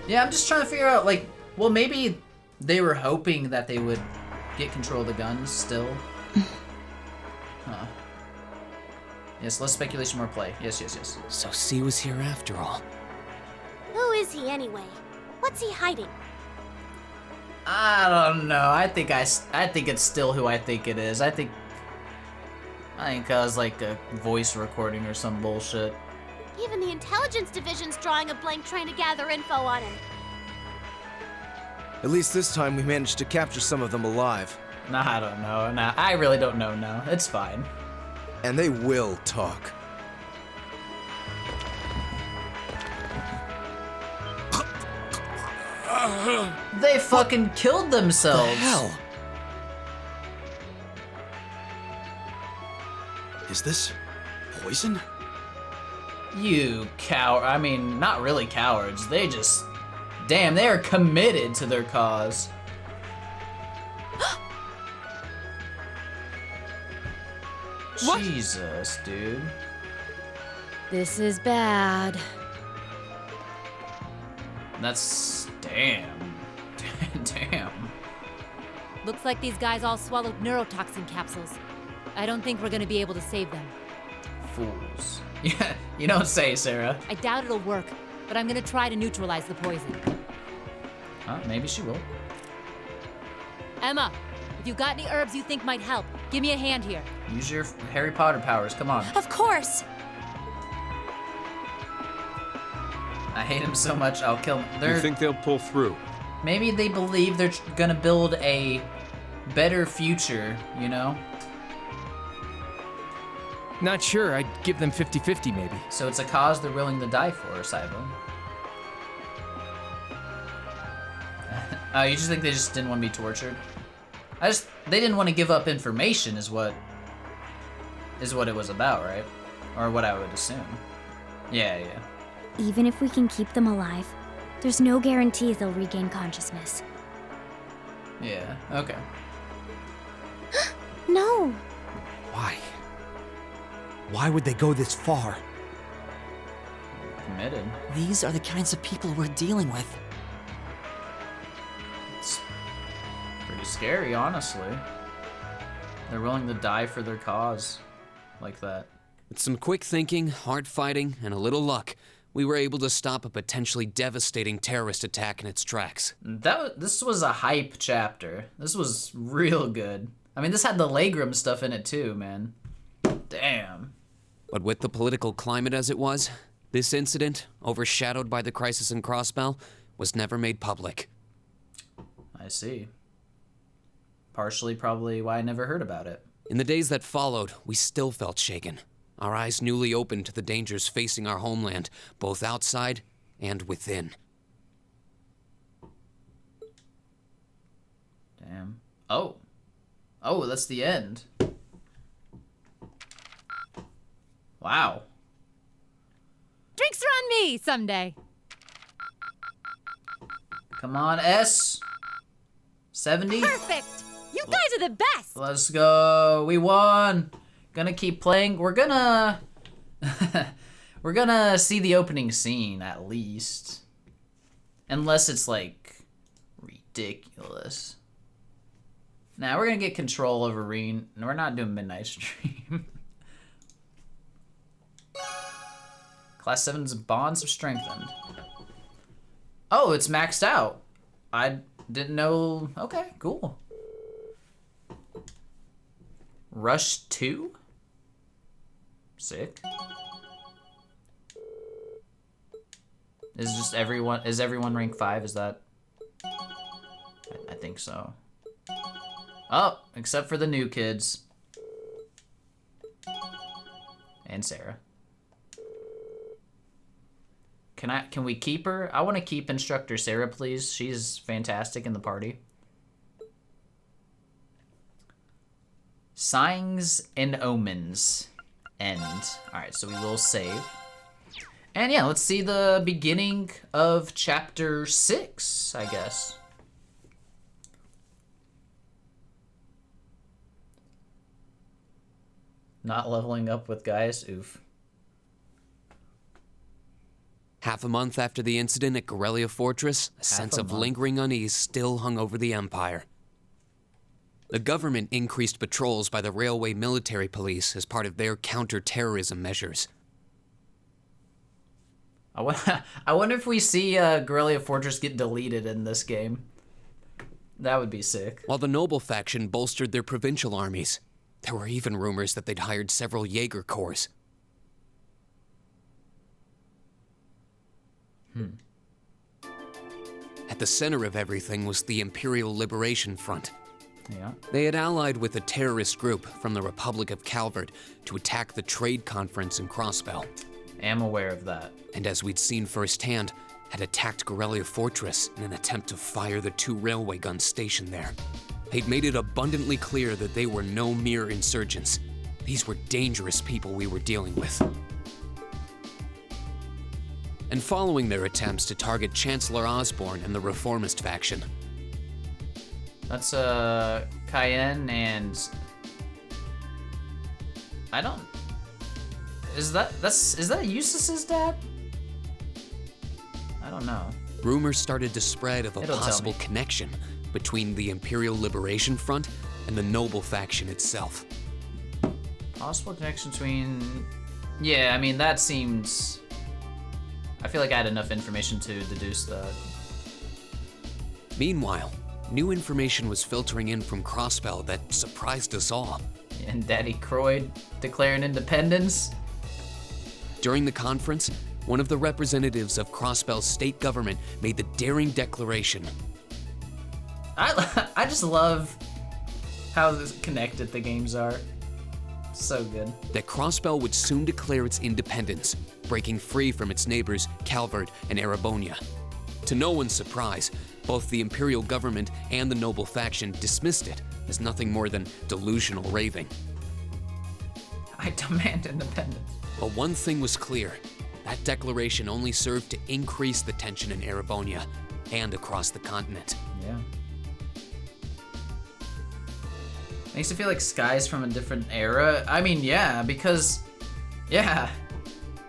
Yeah, I'm just trying to figure out, like, well, maybe they were hoping that they would get control of the guns still. Huh. Yes, less speculation, more play. Yes. So C was here after all. Who is he anyway? What's he hiding? I don't know. I think it's still who I think it is. I think it was like a voice recording or some bullshit. Even the intelligence division's drawing a blank trying to gather info on him. At least this time we managed to capture some of them alive. Nah, I don't know. Nah, I really don't know now. It's fine. And they will talk. They fucking killed themselves. What the hell? Is this poison? You coward. I mean, not really cowards. They just... Damn, they are committed to their cause. Jesus, dude. This is bad. That's... Damn. Damn. Looks like these guys all swallowed neurotoxin capsules. I don't think we're gonna be able to save them. Fools. Yeah, you don't say, Sarah. I doubt it'll work, but I'm gonna try to neutralize the poison. Maybe she will. Emma, if you've got any herbs you think might help, give me a hand here. Use your Harry Potter powers, come on. Of course! I hate him so much, I'll kill him. You think they'll pull through? Maybe they believe they're gonna build a better future, you know? Not sure. I'd give them 50-50 maybe. So it's a cause they're willing to die for, Saibo. You just think they just didn't want to be tortured? They didn't want to give up information is what it was about, right? Or what I would assume. Yeah. Even if we can keep them alive, there's no guarantee they'll regain consciousness. Yeah, okay. No! Why? Why would they go this far? Committed. These are the kinds of people we're dealing with. It's pretty scary, honestly. They're willing to die for their cause like that. With some quick thinking, hard fighting, and a little luck, we were able to stop a potentially devastating terrorist attack in its tracks. This was a hype chapter. This was real good. I mean, this had the Legram stuff in it too, man. Damn. But with the political climate as it was, this incident, overshadowed by the crisis in Crossbell, was never made public. I see. Partially probably why I never heard about it. In the days that followed, we still felt shaken. Our eyes newly opened to the dangers facing our homeland, both outside and within. Damn. Oh, that's the end. Wow. Drinks are on me someday. Come on, S. 70. Perfect. You guys are the best. Let's go. We won. Gonna keep playing. We're gonna see the opening scene at least. Unless it's like ridiculous. Now we're gonna get control over Reen. No, we're not doing midnight stream. Class 7's bonds have strengthened. Oh, it's maxed out. I didn't know. Okay, cool. Rush 2? Sick. Is everyone rank 5? Is that? I think so. Oh, except for the new kids. And Sarah. Can we keep her? I want to keep Instructor Sarah, please. She's fantastic in the party. Signs and Omens. End. Alright, so we will save. And yeah, let's see the beginning of chapter 6, I guess. Not leveling up with guys? Oof. Half a month after the incident at Garrelia Fortress, a sense of lingering unease still hung over the Empire. The government increased patrols by the railway military police as part of their counter-terrorism measures. I wonder if we see Garrelia Fortress get deleted in this game. That would be sick. While the noble faction bolstered their provincial armies, there were even rumors that they'd hired several Jaeger corps. At the center of everything was the Imperial Liberation Front. Yeah. They had allied with a terrorist group from the Republic of Calvert to attack the trade conference in Crossbell. Am aware of that. And as we'd seen firsthand, had attacked Garrelia Fortress in an attempt to fire the 2 railway guns stationed there. They'd made it abundantly clear that they were no mere insurgents. These were dangerous people we were dealing with. And following their attempts to target Chancellor Osborne and the Reformist faction. That's Cayenne and I don't. Is that Eustace's dad? I don't know. Rumors started to spread of a possible connection between the Imperial Liberation Front and the noble faction itself. Possible connection between. Yeah, I mean that seems. I feel like I had enough information to deduce that. Meanwhile, new information was filtering in from Crossbell that surprised us all. And Daddy Croyd declaring independence? During the conference, one of the representatives of Crossbell's state government made the daring declaration. I just love how connected the games are. So good. That Crossbell would soon declare its independence, breaking free from its neighbors Calvert and Erebonia. To no one's surprise, both the Imperial government and the noble faction dismissed it as nothing more than delusional raving. I demand independence. But one thing was clear. That declaration only served to increase the tension in Erebonia and across the continent. Yeah. Makes it feel like Sky's from a different era. I mean, yeah, because, yeah,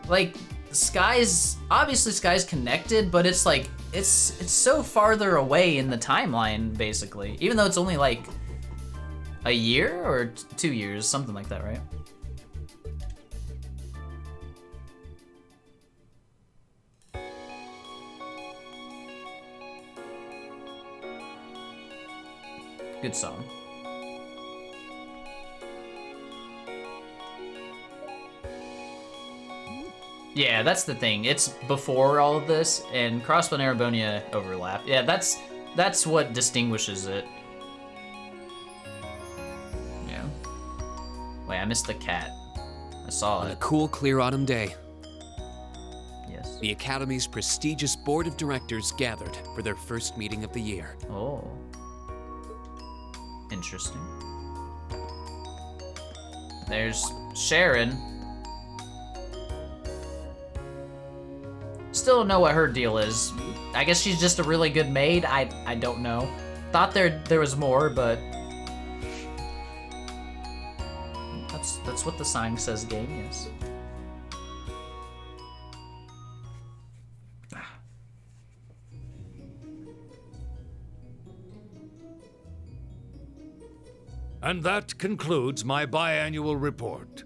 like Sky's connected, but it's like it's so farther away in the timeline, basically. Even though it's only like a year or 2 years, something like that, right? Good song. Yeah, that's the thing. It's before all of this, and Crossbow and Erebonia overlap. Yeah, that's what distinguishes it. Yeah. Wait, I missed the cat. I saw On it. a cool, clear autumn day, yes, the Academy's prestigious board of directors gathered for their first meeting of the year. Oh. Interesting. There's Sharon. Still don't know what her deal is. I guess she's just a really good maid. I don't know. Thought there was more, but that's what the sign says. Game, yes. And that concludes my biannual report.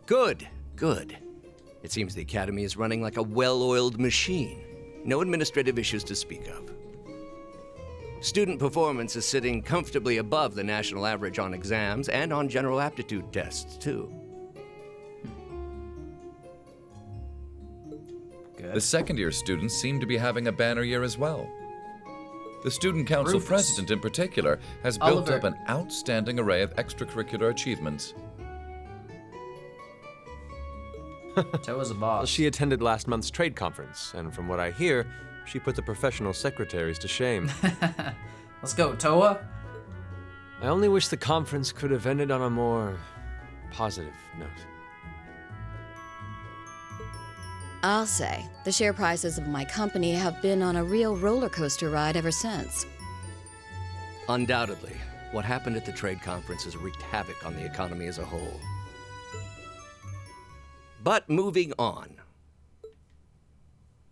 Good, good. It seems the Academy is running like a well-oiled machine. No administrative issues to speak of. Student performance is sitting comfortably above the national average on exams and on general aptitude tests, too. Good. The second-year students seem to be having a banner year as well. The Student Council Rufus. president, in particular, has built Oliver. up an outstanding array of extracurricular achievements. Toa's a boss. Well, she attended last month's trade conference, and from what I hear, she put the professional secretaries to shame. Let's go, Toa. I only wish the conference could have ended on a more positive note. I'll say, the share prices of my company have been on a real roller coaster ride ever since. Undoubtedly, what happened at the trade conference has wreaked havoc on the economy as a whole. But moving on.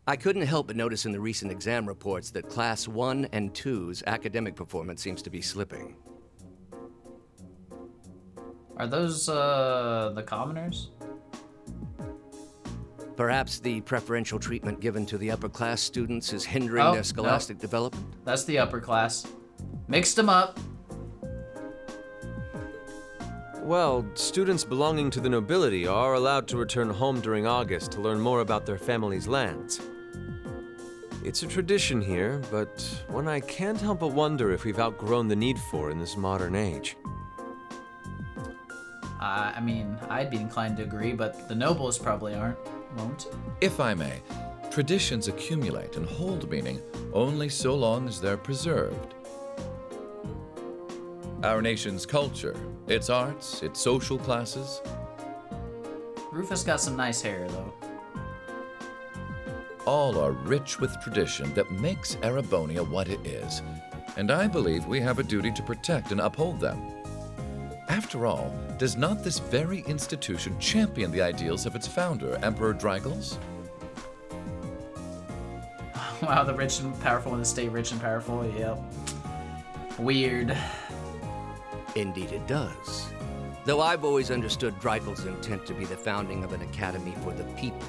I couldn't help but notice in the recent exam reports that Class 1 and 2's academic performance seems to be slipping. Are those the commoners? Perhaps the preferential treatment given to the upper class students is hindering their scholastic development? That's the upper class. Mixed them up. Well, students belonging to the nobility are allowed to return home during August to learn more about their family's lands. It's a tradition here, but one I can't help but wonder if we've outgrown the need for in this modern age. I mean, I'd be inclined to agree, but the nobles probably won't. If I may, traditions accumulate and hold meaning only so long as they're preserved. Our nation's culture, its arts, its social classes. Rufus got some nice hair, though. All are rich with tradition that makes Erebonia what it is, and I believe we have a duty to protect and uphold them. After all, does not this very institution champion the ideals of its founder, Emperor Drygles? Wow, the rich and powerful want to stay rich and powerful, yep. Weird. Indeed it does. Though I've always understood Drygles' intent to be the founding of an academy for the people.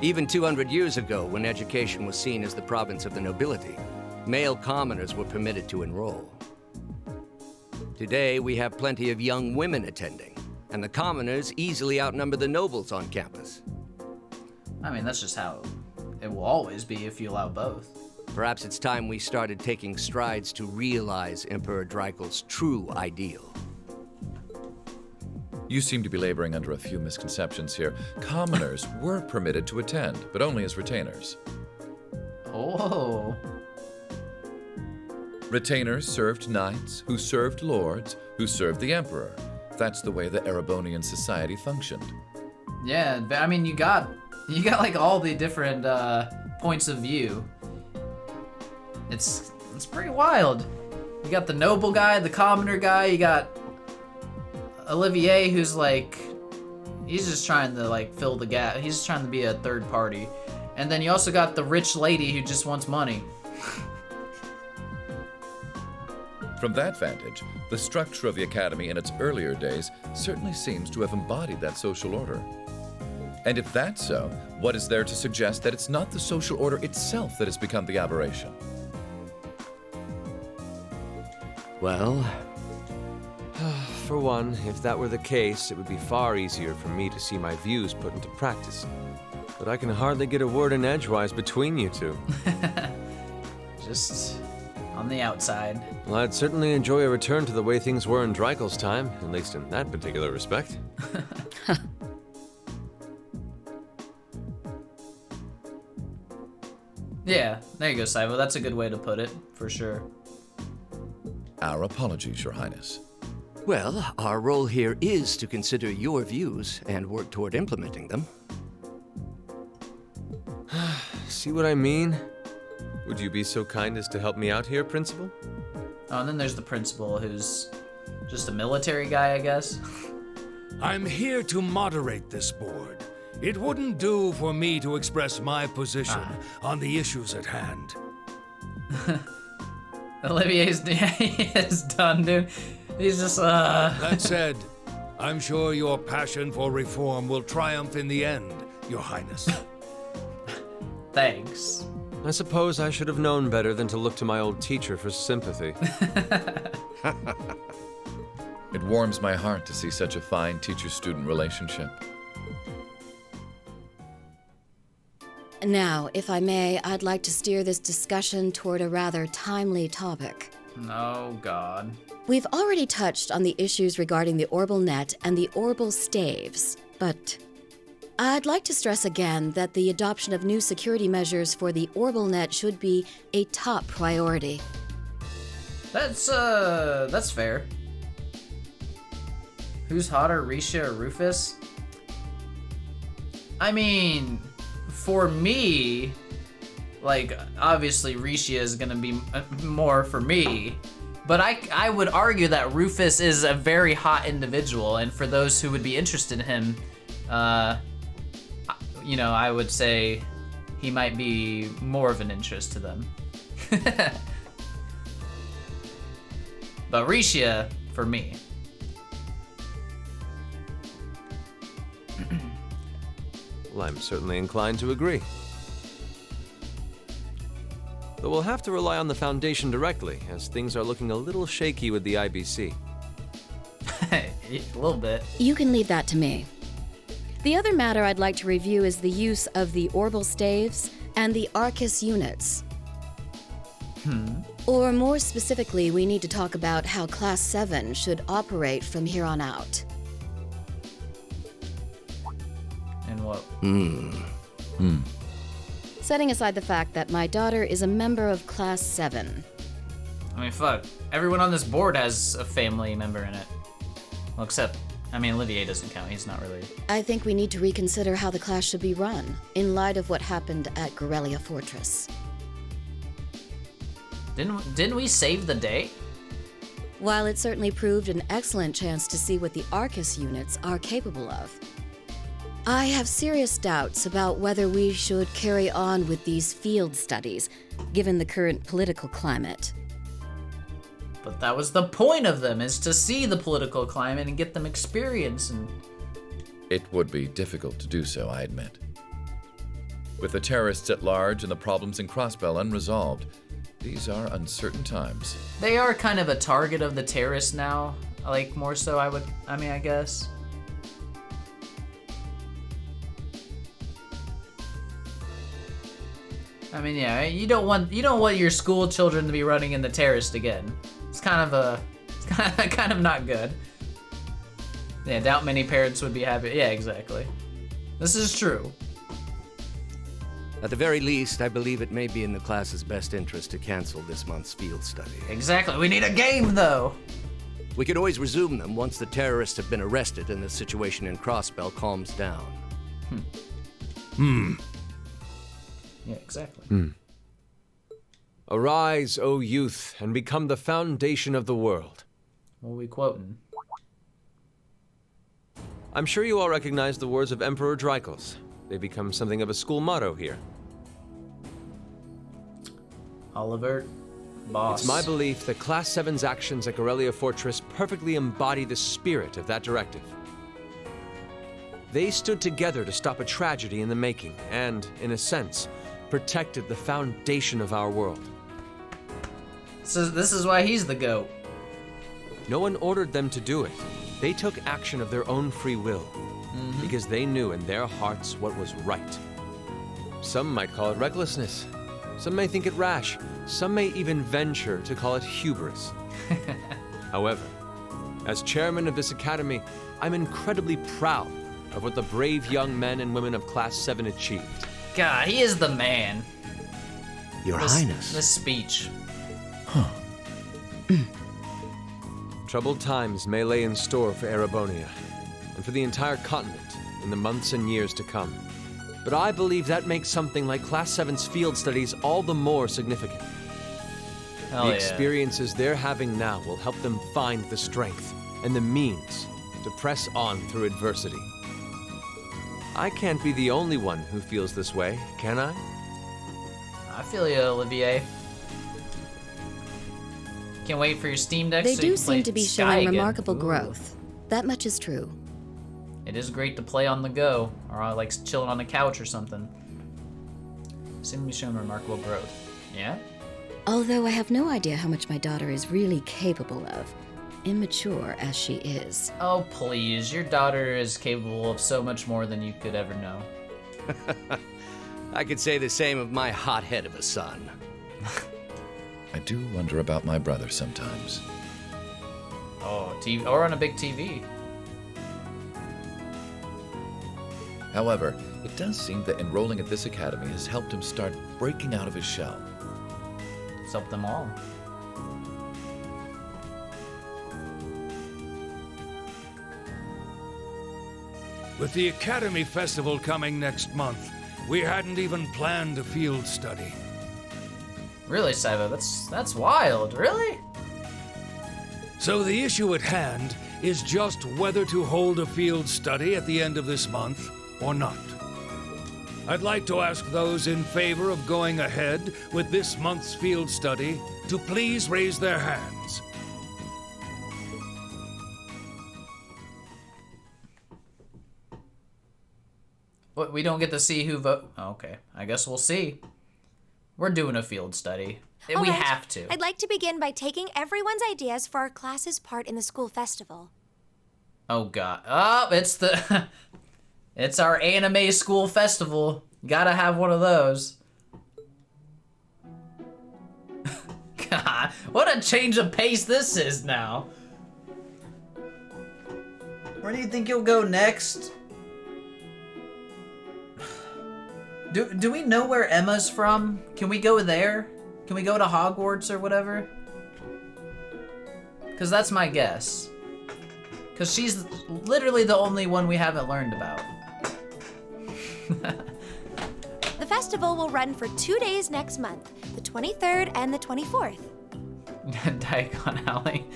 Even 200 years ago, when education was seen as the province of the nobility, male commoners were permitted to enroll. Today, we have plenty of young women attending, and the commoners easily outnumber the nobles on campus. I mean, that's just how it will always be if you allow both. Perhaps it's time we started taking strides to realize Emperor Dreikel's true ideal. You seem to be laboring under a few misconceptions here. Commoners were permitted to attend, but only as retainers. Oh. Retainers served knights, who served lords, who served the emperor. That's the way the Erebonian society functioned. Yeah, I mean, you got like all the different points of view. It's pretty wild. You got the noble guy, the commoner guy. You got Olivier, who's like, he's just trying to like fill the gap. He's just trying to be a third party. And then you also got the rich lady who just wants money. From that vantage, the structure of the Academy in its earlier days certainly seems to have embodied that social order. And if that's so, what is there to suggest that it's not the social order itself that has become the aberration? Well, for one, if that were the case, it would be far easier for me to see my views put into practice. But I can hardly get a word in edgewise between you two. Just on the outside. Well, I'd certainly enjoy a return to the way things were in Dreikel's time, at least in that particular respect. Yeah, there you go, Saivo. That's a good way to put it, for sure. Our apologies, Your Highness. Well, our role here is to consider your views and work toward implementing them. See what I mean? Would you be so kind as to help me out here, Principal? Oh, and then there's the principal, who's just a military guy, I guess. I'm here to moderate this board. It wouldn't do for me to express my position on the issues at hand. Olivier's he is done, dude. He's just, That said, I'm sure your passion for reform will triumph in the end, Your Highness. Thanks. I suppose I should have known better than to look to my old teacher for sympathy. It warms my heart to see such a fine teacher-student relationship. Now, if I may, I'd like to steer this discussion toward a rather timely topic. Oh, God. We've already touched on the issues regarding the Orbal Net and the Orbal Staves, but I'd like to stress again that the adoption of new security measures for the Orbal Net should be a top priority. That's fair. Who's hotter, Risha or Rufus? I mean, for me, like, obviously Risha is gonna be more for me, but I would argue that Rufus is a very hot individual, and for those who would be interested in him, you know, I would say he might be more of an interest to them. But Risha, for me. Well, I'm certainly inclined to agree. Though we'll have to rely on the Foundation directly, as things are looking a little shaky with the IBC. A little bit. You can leave that to me. The other matter I'd like to review is the use of the Orbal Staves and the Arcus units. Or more specifically, we need to talk about how Class 7 should operate from here on out. And what? Setting aside the fact that my daughter is a member of Class 7. I mean, fuck. Everyone on this board has a family member in it. Well, except, I mean, Olivier doesn't count. He's not really. I think we need to reconsider how the class should be run, in light of what happened at Garrelia Fortress. Didn't we save the day? While it certainly proved an excellent chance to see what the Arcus units are capable of, I have serious doubts about whether we should carry on with these field studies, given the current political climate. But that was the point of them, is to see the political climate and get them experience and... It would be difficult to do so, I admit. With the terrorists at large and the problems in Crossbell unresolved, these are uncertain times. They are kind of a target of the terrorists now, like more so I guess. I mean, yeah, you don't want your school children to be running into terrorists again. It's kind of not good. Yeah, doubt many parents would be happy. Yeah, exactly. This is true. At the very least, I believe it may be in the class's best interest to cancel this month's field study. Exactly. We need a game, though. We could always resume them once the terrorists have been arrested and the situation in Crossbell calms down. Yeah, exactly. Arise, O youth, and become the foundation of the world. What are we quoting? I'm sure you all recognize the words of Emperor Dreichels. They become something of a school motto here. Oliver, boss. It's my belief that Class 7's actions at Garrelia Fortress perfectly embody the spirit of that directive. They stood together to stop a tragedy in the making and, in a sense, protected the foundation of our world. So this is why he's the GOAT. No one ordered them to do it. They took action of their own free will, because they knew in their hearts what was right. Some might call it recklessness. Some may think it rash. Some may even venture to call it hubris. However, as chairman of this academy, I'm incredibly proud of what the brave young men and women of Class 7 achieved. God, he is the man. Your Highness. This speech. Troubled times may lay in store for Erebonia, and for the entire continent in the months and years to come. But I believe that makes something like Class 7's field studies all the more significant. Hell The yeah. experiences they're having now will help them find the strength and the means to press on through adversity. I can't be the only one who feels this way, can I? I feel you, Olivier. Can't wait for your Steam Deck. They so you do can play seem to be Sky showing again. remarkable Ooh. growth. That much is true. It is great to play on the go, or like chilling on the couch or something. Seem to be showing remarkable growth. Yeah? Although I have no idea how much my daughter is really capable of, immature as she is. Oh, please. Your daughter is capable of so much more than you could ever know. I could say the same of my hothead of a son. I do wonder about my brother sometimes. Oh, TV, or on a big TV. However, it does seem that enrolling at this academy has helped him start breaking out of his shell. It's helped them all. With the Academy Festival coming next month, we hadn't even planned a field study. Really, Saivo? That's wild. Really? So the issue at hand is just whether to hold a field study at the end of this month or not. I'd like to ask those in favor of going ahead with this month's field study to please raise their hands. What, we don't get to see who vote? Oh, okay, I guess we'll see. We're doing a field study. We All right. have to. I'd like to begin by taking everyone's ideas for our class's part in the school festival. Oh god. Oh, it's the it's our anime school festival. Gotta have one of those. God, what a change of pace this is now. Where do you think you'll go next? Do we know where Emma's from? Can we go there? Can we go to Hogwarts or whatever? Because that's my guess. Because she's literally the only one we haven't learned about. The festival will run for 2 days next month, the 23rd and the 24th. Diagon Alley.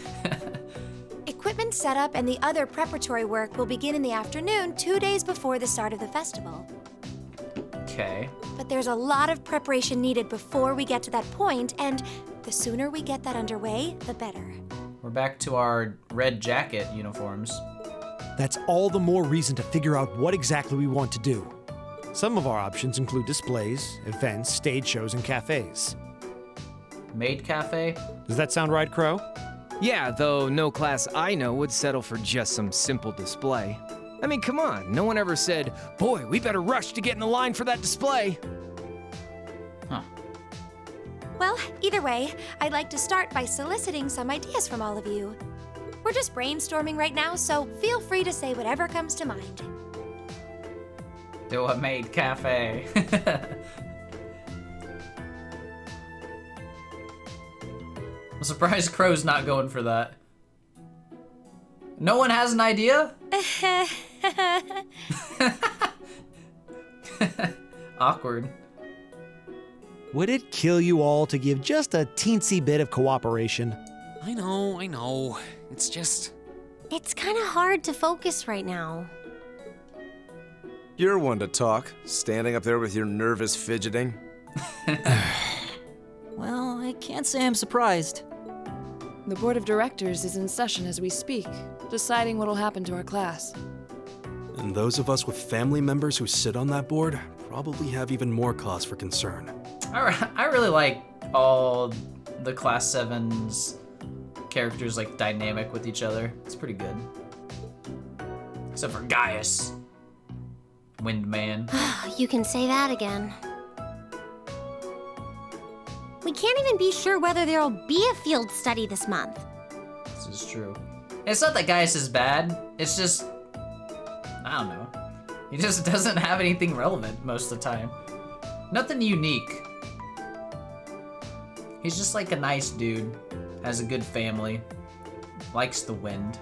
Equipment setup and the other preparatory work will begin in the afternoon 2 days before the start of the festival. Okay. But there's a lot of preparation needed before we get to that point, and the sooner we get that underway, the better. We're back to our red jacket uniforms. That's all the more reason to figure out what exactly we want to do. Some of our options include displays, events, stage shows, and cafes. Maid cafe? Does that sound right, Crow? Yeah, though no class I know would settle for just some simple display. I mean, come on, no one ever said, boy, we better rush to get in the line for that display. Huh. Well, either way, I'd like to start by soliciting some ideas from all of you. We're just brainstorming right now, so feel free to say whatever comes to mind. Do a maid cafe. I'm surprised Crow's not going for that. No one has an idea? Awkward. Would it kill you all to give just a teensy bit of cooperation? I know. It's just... It's kind of hard to focus right now. You're one to talk, standing up there with your nervous fidgeting. Well, I can't say I'm surprised. The board of directors is in session as we speak, deciding what'll happen to our class. And those of us with family members who sit on that board probably have even more cause for concern. I really like all the Class 7's characters like dynamic with each other. It's pretty good. Except for Gaius. Windman. You can say that again. We can't even be sure whether there'll be a field study this month. This is true. It's not that Gaius is bad. It's just, I don't know. He just doesn't have anything relevant most of the time. Nothing unique. He's just like a nice dude. Has a good family. Likes the wind.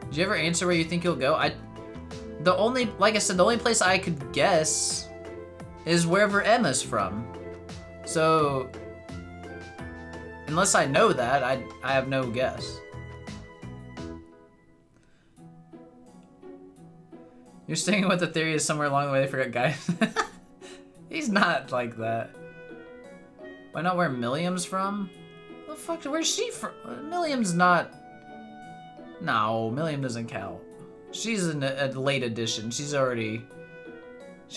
Did you ever answer where you think he'll go? Like I said, the only place I could guess is wherever Emma's from. So, unless I know that, I have no guess. You're sticking with the theory is somewhere along the way they forgot Gaius. He's not like that. Why not where Milliam's from? The fuck, where's she from? Milliam's not... No, Milliam doesn't count. She's a late addition. She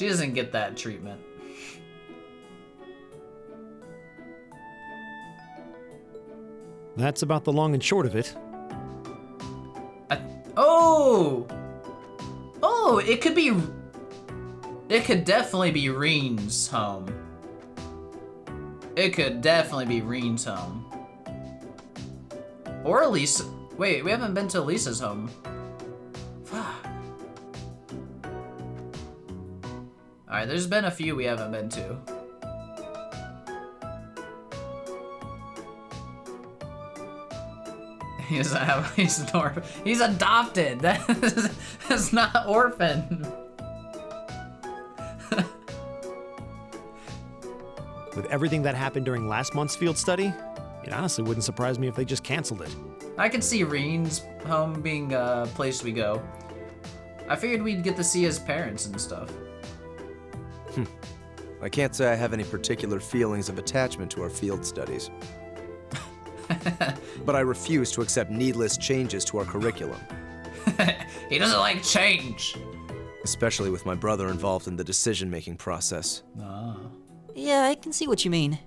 doesn't get that treatment. That's about the long and short of it. Oh, it could be... It could definitely be Reen's home. It could definitely be Reen's home. Or Elisa. Wait, we haven't been to Elisa's home. Fuck. Alright, there's been a few we haven't been to. He doesn't have, he's an orphan. He's adopted. That's not orphan. With everything that happened during last month's field study, it honestly wouldn't surprise me if they just canceled it. I could see Reen's home being a place we go. I figured we'd get to see his parents and stuff. I can't say I have any particular feelings of attachment to our field studies. But I refuse to accept needless changes to our curriculum. He doesn't like change. Especially with my brother involved in the decision-making process. Ah. Yeah, I can see what you mean.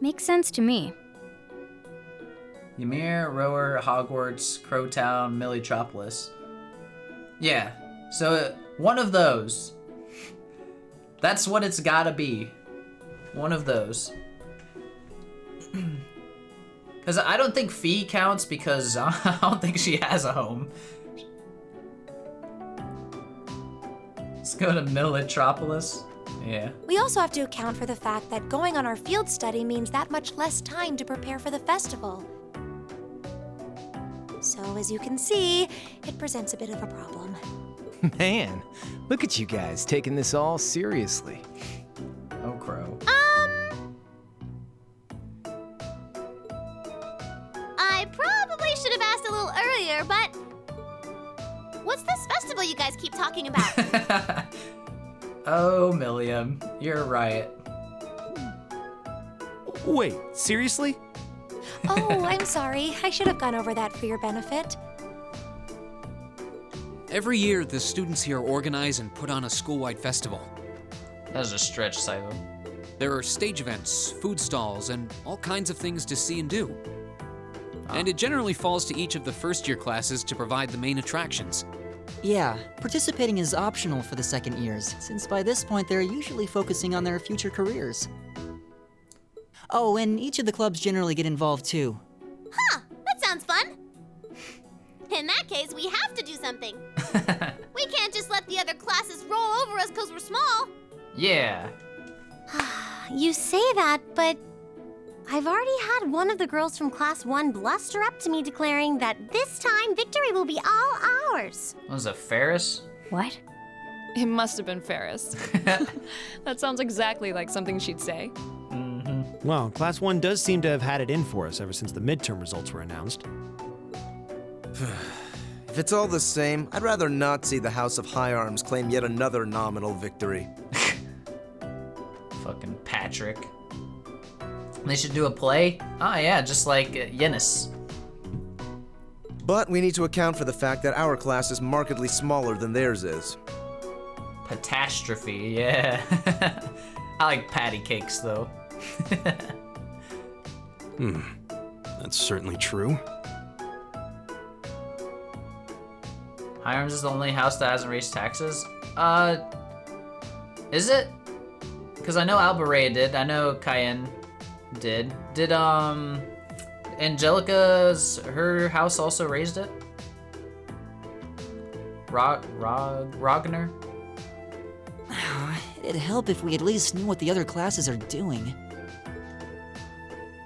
Makes sense to me. Ymir, Rower, Hogwarts, Crowtown, Millitropolis. Yeah, so one of those. That's what it's gotta be. One of those. Because I don't think Fee counts because I don't think she has a home. Let's go to Millitropolis. Yeah. We also have to account for the fact that going on our field study means that much less time to prepare for the festival. So as you can see, it presents a bit of a problem. Man, look at you guys taking this all seriously. Oh, Crow. I probably should have asked a little earlier, but what's this festival you guys keep talking about? Oh, Milliam, you're right. Wait, seriously? Oh, I'm sorry. I should have gone over that for your benefit. Every year, the students here organize and put on a school-wide festival. That was a stretch, Silo. There are stage events, food stalls, and all kinds of things to see and do. And it generally falls to each of the first-year classes to provide the main attractions. Yeah, participating is optional for the second years, since by this point they're usually focusing on their future careers. Oh, and each of the clubs generally get involved too. Huh, that sounds fun. In that case, we have to do something. We can't just let the other classes roll over us because we're small. Yeah. You say that, but I've already had one of the girls from Class 1 bluster up to me declaring that this time victory will be all ours. Was it Ferris? What? It must have been Ferris. That sounds exactly like something she'd say. Well, Class 1 does seem to have had it in for us ever since the midterm results were announced. If it's all the same, I'd rather not see the House of High Arms claim yet another nominal victory. Fucking Patrick. They should do a play? Oh yeah, just like Yennis. But we need to account for the fact that our class is markedly smaller than theirs is. Catastrophe, yeah. I like patty cakes though. That's certainly true. High Arms is the only house that hasn't raised taxes? Is it? Because I know Albarea did, I know Cayenne did. Did, Angelica's, her house also raised it? Rogner? It'd help if we at least knew what the other classes are doing.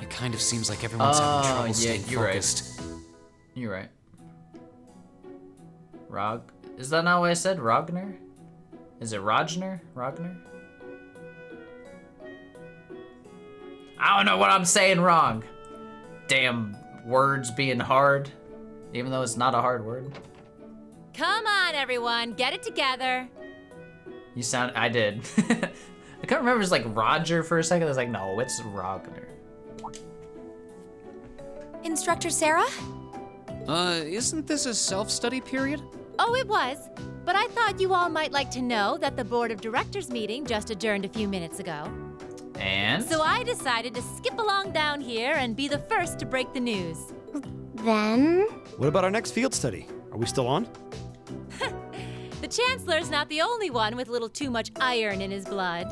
It kind of seems like everyone's having trouble staying focused. Right. You're right. Is that not what I said? Rogner? Is it Rogner? I don't know what I'm saying wrong. Damn words being hard, even though it's not a hard word. Come on, everyone, get it together. I did. I couldn't remember, it was like Roger for a second. I was like, no, it's Rogner. Instructor Sarah? Isn't this a self-study period? Oh, it was. But I thought you all might like to know that the Board of Directors meeting just adjourned a few minutes ago. And? So I decided to skip along down here and be the first to break the news. Then? What about our next field study? Are we still on? The Chancellor's not the only one with a little too much iron in his blood.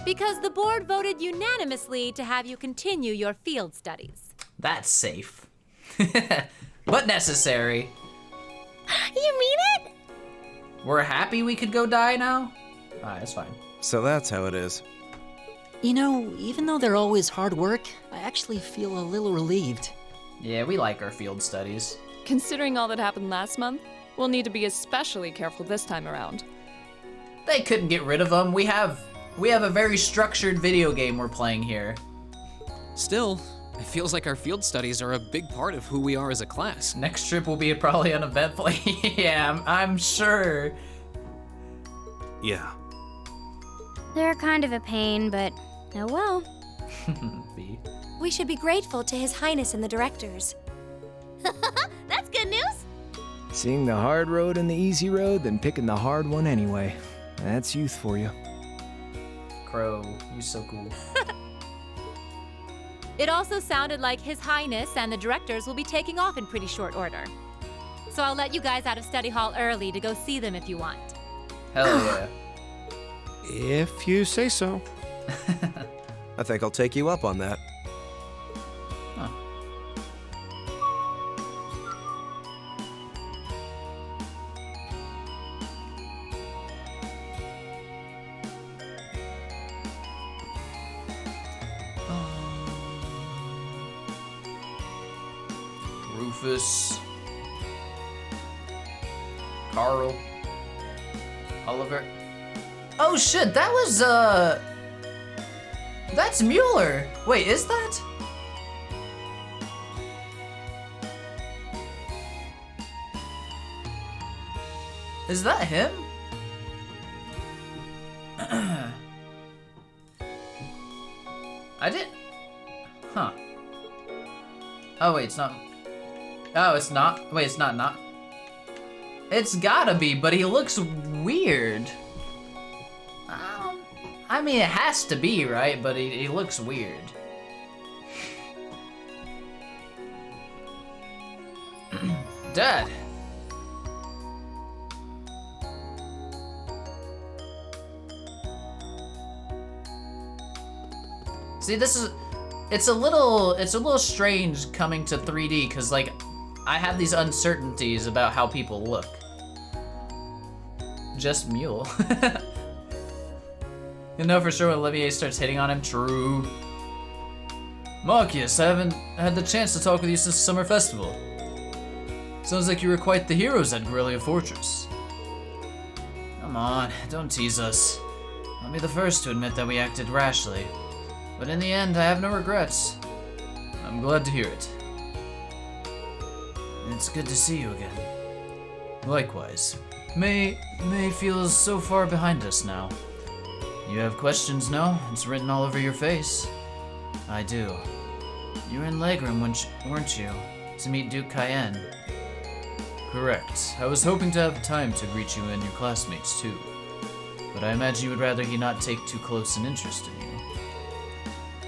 Because the board voted unanimously to have you continue your field studies. That's safe. But necessary. You mean it? We're happy we could go die now? Alright, that's fine. So that's how it is. You know, even though they're always hard work, I actually feel a little relieved. Yeah, we like our field studies. Considering all that happened last month, we'll need to be especially careful this time around. They couldn't get rid of them. We have a very structured video game we're playing here. Still, it feels like our field studies are a big part of who we are as a class. Next trip will be probably uneventful. Yeah, I'm sure. Yeah. They're kind of a pain, but oh well. We should be grateful to His Highness and the directors. That's good news. Seeing the hard road and the easy road, then picking the hard one anyway. That's youth for you. Crow, you so cool. It also sounded like His Highness and the directors will be taking off in pretty short order. So I'll let you guys out of study hall early to go see them if you want. Hell yeah. If you say so. I think I'll take you up on that. Huh. Rufus, Carl, Oliver. Oh shit, that was that's Mueller. Wait, is that? Is that him? I did. Huh. Oh wait, it's not. Oh, it's not. Wait, it's not. It's gotta be, but he looks weird. I mean, it has to be, right? But he looks weird. Dad. See, it's a little strange coming to 3D, because, like, I have these uncertainties about how people look. Just Mule. You know for sure when Olivier starts hitting on him? True. Marcus, I haven't had the chance to talk with you since the summer festival. Sounds like you were quite the heroes at Garrelia Fortress. Come on, don't tease us. I'll be the first to admit that we acted rashly. But in the end, I have no regrets. I'm glad to hear it. It's good to see you again. Likewise. May feels so far behind us now. You have questions, no? It's written all over your face. I do. You were in Legroom, weren't you? To meet Duke Cayenne. Correct. I was hoping to have time to greet you and your classmates, too. But I imagine you would rather he not take too close an interest in you.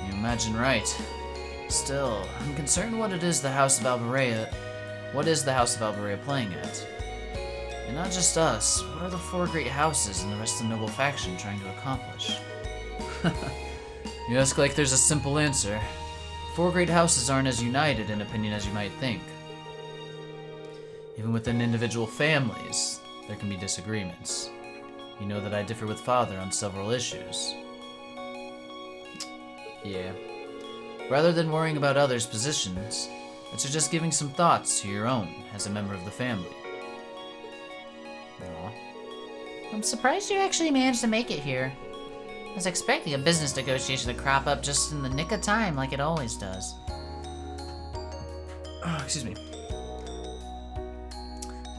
You imagine right. Still, I'm concerned what is the House of Alberea playing at? And not just us, what are the 4 great houses and the rest of the noble faction trying to accomplish? You ask like there's a simple answer. 4 great houses aren't as united in opinion as you might think. Even within individual families, there can be disagreements. You know that I differ with Father on several issues. Yeah. Rather than worrying about others' positions, it's just giving some thoughts to your own as a member of the family. Aww. I'm surprised you actually managed to make it here. I was expecting a business negotiation to crop up just in the nick of time like it always does. Oh, excuse me.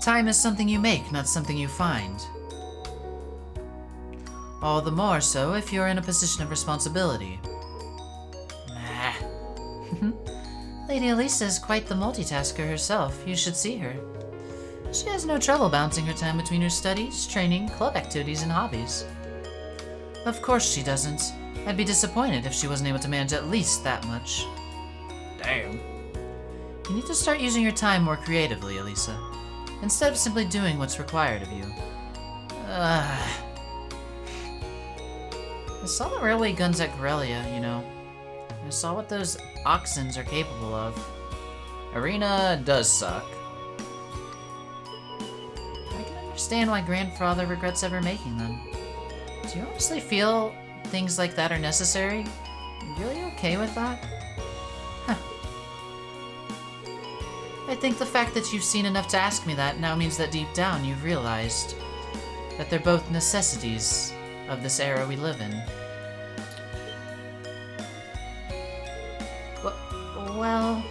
Time is something you make, not something you find. All the more so if you're in a position of responsibility. Nah. Lady Elisa is quite the multitasker herself. You should see her. She has no trouble balancing her time between her studies, training, club activities, and hobbies. Of course she doesn't. I'd be disappointed if she wasn't able to manage at least that much. Damn. You need to start using your time more creatively, Elisa, instead of simply doing what's required of you. I saw the railway guns at Garrelia, you know. I saw what those oxens are capable of. Arena does suck. I can understand why Grandfather regrets ever making them. Do you honestly feel things like that are necessary? You really okay with that? Huh. I think the fact that you've seen enough to ask me that now means that deep down you've realized that they're both necessities of this era we live in. Well...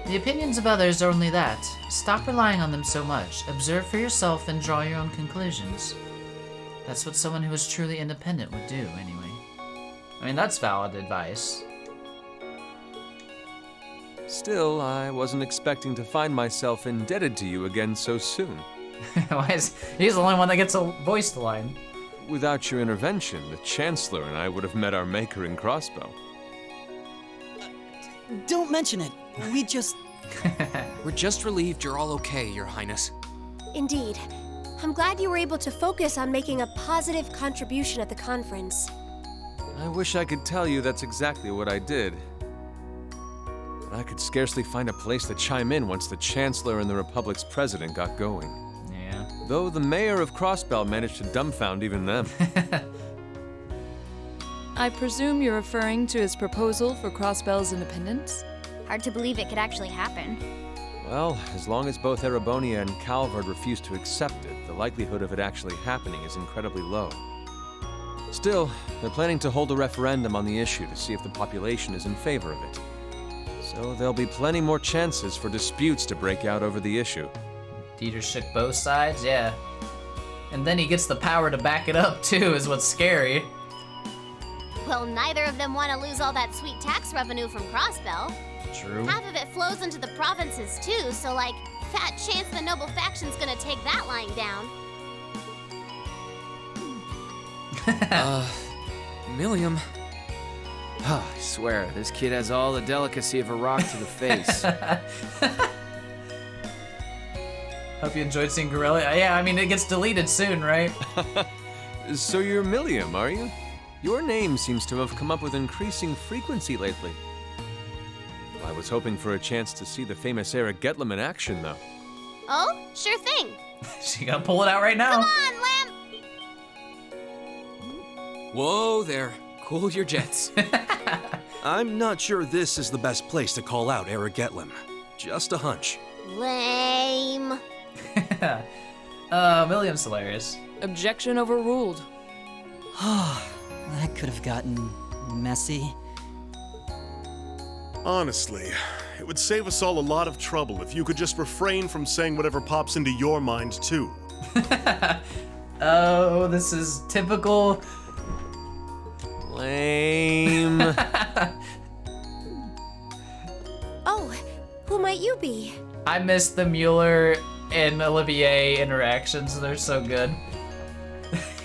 The opinions of others are only that. Stop relying on them so much. Observe for yourself and draw your own conclusions. That's what someone who is truly independent would do, anyway. I mean, that's valid advice. Still, I wasn't expecting to find myself indebted to you again so soon. He's the only one that gets to voice the line. Without your intervention, the Chancellor and I would have met our maker in Crossbow. Don't mention it. We just... We're just relieved you're all okay, Your Highness. Indeed. I'm glad you were able to focus on making a positive contribution at the conference. I wish I could tell you that's exactly what I did. But I could scarcely find a place to chime in once the Chancellor and the Republic's President got going. Yeah. Though the Mayor of Crossbell managed to dumbfound even them. I presume you're referring to his proposal for Crossbell's independence? Hard to believe it could actually happen. Well, as long as both Erebonia and Calvard refuse to accept it, the likelihood of it actually happening is incredibly low. Still, they're planning to hold a referendum on the issue to see if the population is in favor of it. So there'll be plenty more chances for disputes to break out over the issue. Dieter shook both sides, yeah. And then he gets the power to back it up too, is what's scary. Well, neither of them want to lose all that sweet tax revenue from Crossbell. True. Half of it flows into the provinces too, so like, fat chance the noble faction's gonna take that lying down. Milliam. I swear, this kid has all the delicacy of a rock to the face. Hope you enjoyed seeing Garrelia. Yeah, I mean, it gets deleted soon, right? So you're Milliam, are you? Your name seems to have come up with increasing frequency lately. I was hoping for a chance to see the famous Eric Getlem in action, though. Oh, sure thing. She gonna pull it out right now. Come on, Lamp! Whoa there. Cool your jets. I'm not sure this is the best place to call out Eric Getlem. Just a hunch. Lame. William's hilarious. Objection overruled. That could have gotten messy. Honestly, it would save us all a lot of trouble if you could just refrain from saying whatever pops into your mind, too. Oh, this is typical. Lame. Oh, who might you be? I miss the Mueller and Olivier interactions. They're so good.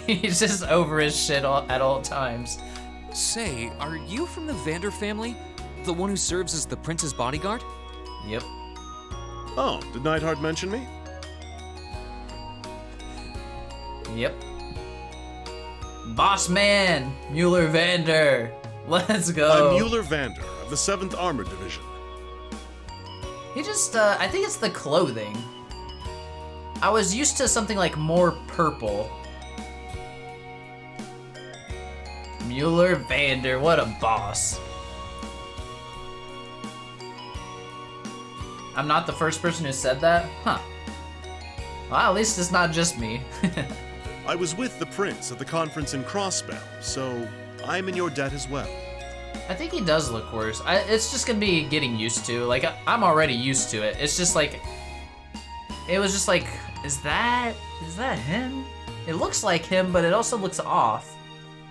He's just over his shit at all times. Say, are you from the Vander family? The one who serves as the prince's bodyguard? Yep. Oh, did Neidhart mention me? Yep. Boss man, Mueller Vander. Let's go. I'm Mueller Vander of the 7th Armored Division. He just, I think it's the clothing. I was used to something like more purple. Mueller Vander, what a boss. I'm not the first person who said that? Huh. Well, at least it's not just me. I was with the prince at the conference in Crossbell, so I'm in your debt as well. I think he does look worse. It's just gonna be getting used to. Like, I'm already used to it. It's just like, it was just like, is that him? It looks like him, but it also looks off.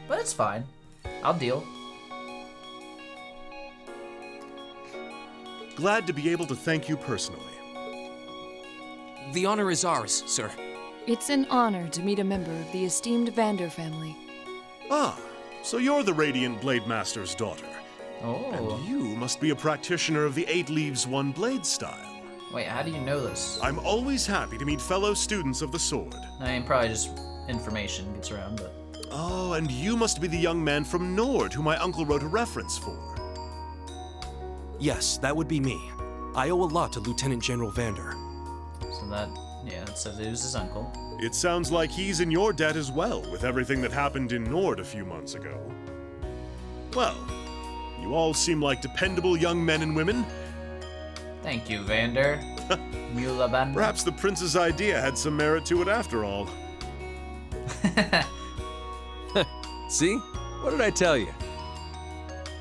But it's fine. I'll deal. Glad to be able to thank you personally. The honor is ours, sir. It's an honor to meet a member of the esteemed Vander family. Ah, so you're the Radiant Blade Master's daughter. Oh. And you must be a practitioner of the 8 Leaves, 1 Blade style. Wait, how do you know this? I'm always happy to meet fellow students of the sword. I mean, probably just information gets around, but... Oh, and you must be the young man from Nord who my uncle wrote a reference for. Yes, that would be me. I owe a lot to Lieutenant General Vander. So that, yeah, it says it was his uncle. It sounds like he's in your debt as well, with everything that happened in Nord a few months ago. Well, you all seem like dependable young men and women. Thank you, Vander. Mueller Vander. Perhaps the prince's idea had some merit to it after all. See? What did I tell you?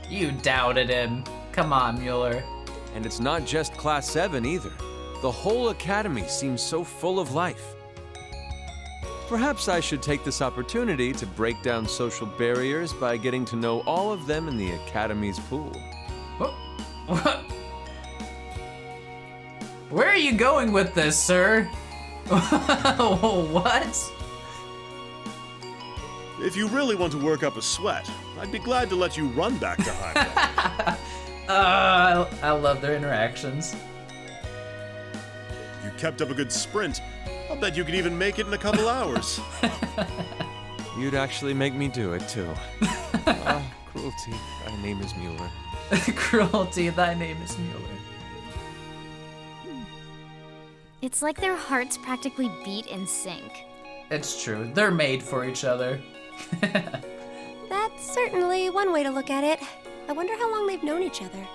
You doubted him. Come on, Mueller. And it's not just Class 7 either. The whole academy seems so full of life. Perhaps I should take this opportunity to break down social barriers by getting to know all of them in the academy's pool. What? Where are you going with this, sir? What? If you really want to work up a sweat, I'd be glad to let you run back to High. I love their interactions. If you kept up a good sprint, I'll bet you could even make it in a couple hours. You'd actually make me do it, too. Cruelty, thy name is Mueller. Cruelty, thy name is Mueller. It's like their hearts practically beat in sync. It's true. They're made for each other. That's certainly one way to look at it. I wonder how long they've known each other.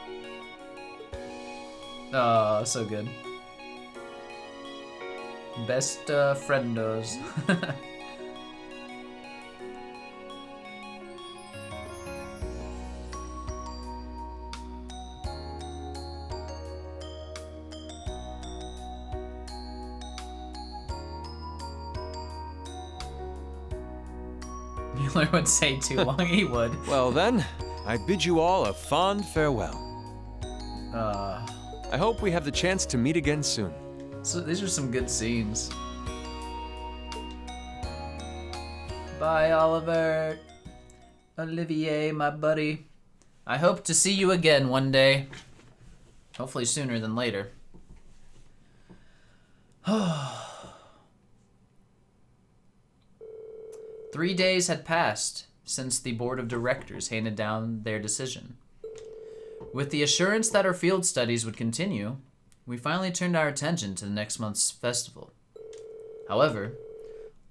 Oh, so good. Best friendos. Mueller would say too long, he would. Well then, I bid you all a fond farewell. I hope we have the chance to meet again soon. So these are some good scenes. Bye, Oliver. Olivier, my buddy. I hope to see you again one day. Hopefully sooner than later. 3 days had passed since the board of directors handed down their decision. With the assurance that our field studies would continue, we finally turned our attention to the next month's festival. However,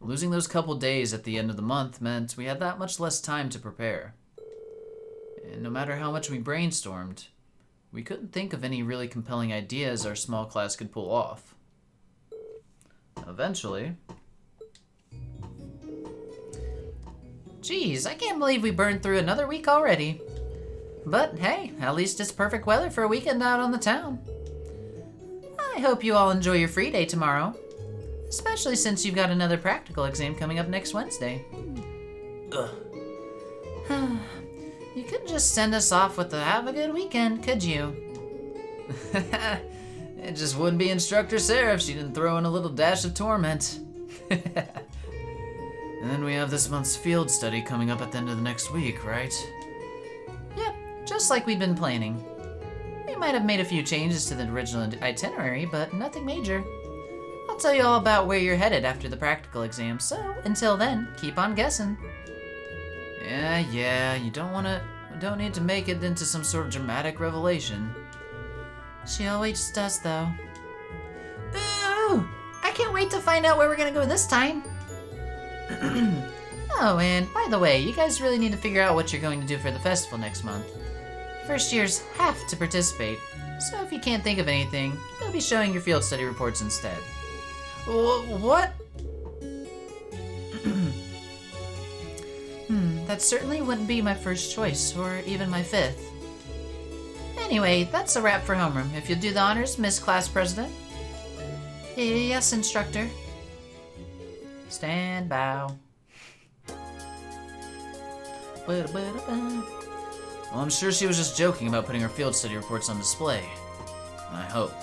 losing those couple days at the end of the month meant we had that much less time to prepare. And no matter how much we brainstormed, we couldn't think of any really compelling ideas our small class could pull off. Eventually... Geez, I can't believe we burned through another week already. But hey, at least it's perfect weather for a weekend out on the town. I hope you all enjoy your free day tomorrow. Especially since you've got another practical exam coming up next Wednesday. Ugh. You couldn't just send us off with a have a good weekend, could you? It just wouldn't be Instructor Sarah if she didn't throw in a little dash of torment. And then we have this month's field study coming up at the end of the next week, right? Yep, just like we've been planning. We might have made a few changes to the original itinerary, but nothing major. I'll tell you all about where you're headed after the practical exam, so until then, keep on guessing. Yeah, you don't need to make it into some sort of dramatic revelation. She always does, though. Ooh! I can't wait to find out where we're gonna go this time. Oh, and by the way, you guys really need to figure out what you're going to do for the festival next month. First years have to participate, so if you can't think of anything, you'll be showing your field study reports instead. What? That certainly wouldn't be my first choice, or even my fifth. Anyway, that's a wrap for homeroom. If you'll do the honors, Miss Class President. Yes, Instructor. Stand bow. Well, I'm sure she was just joking about putting her field study reports on display. I hope.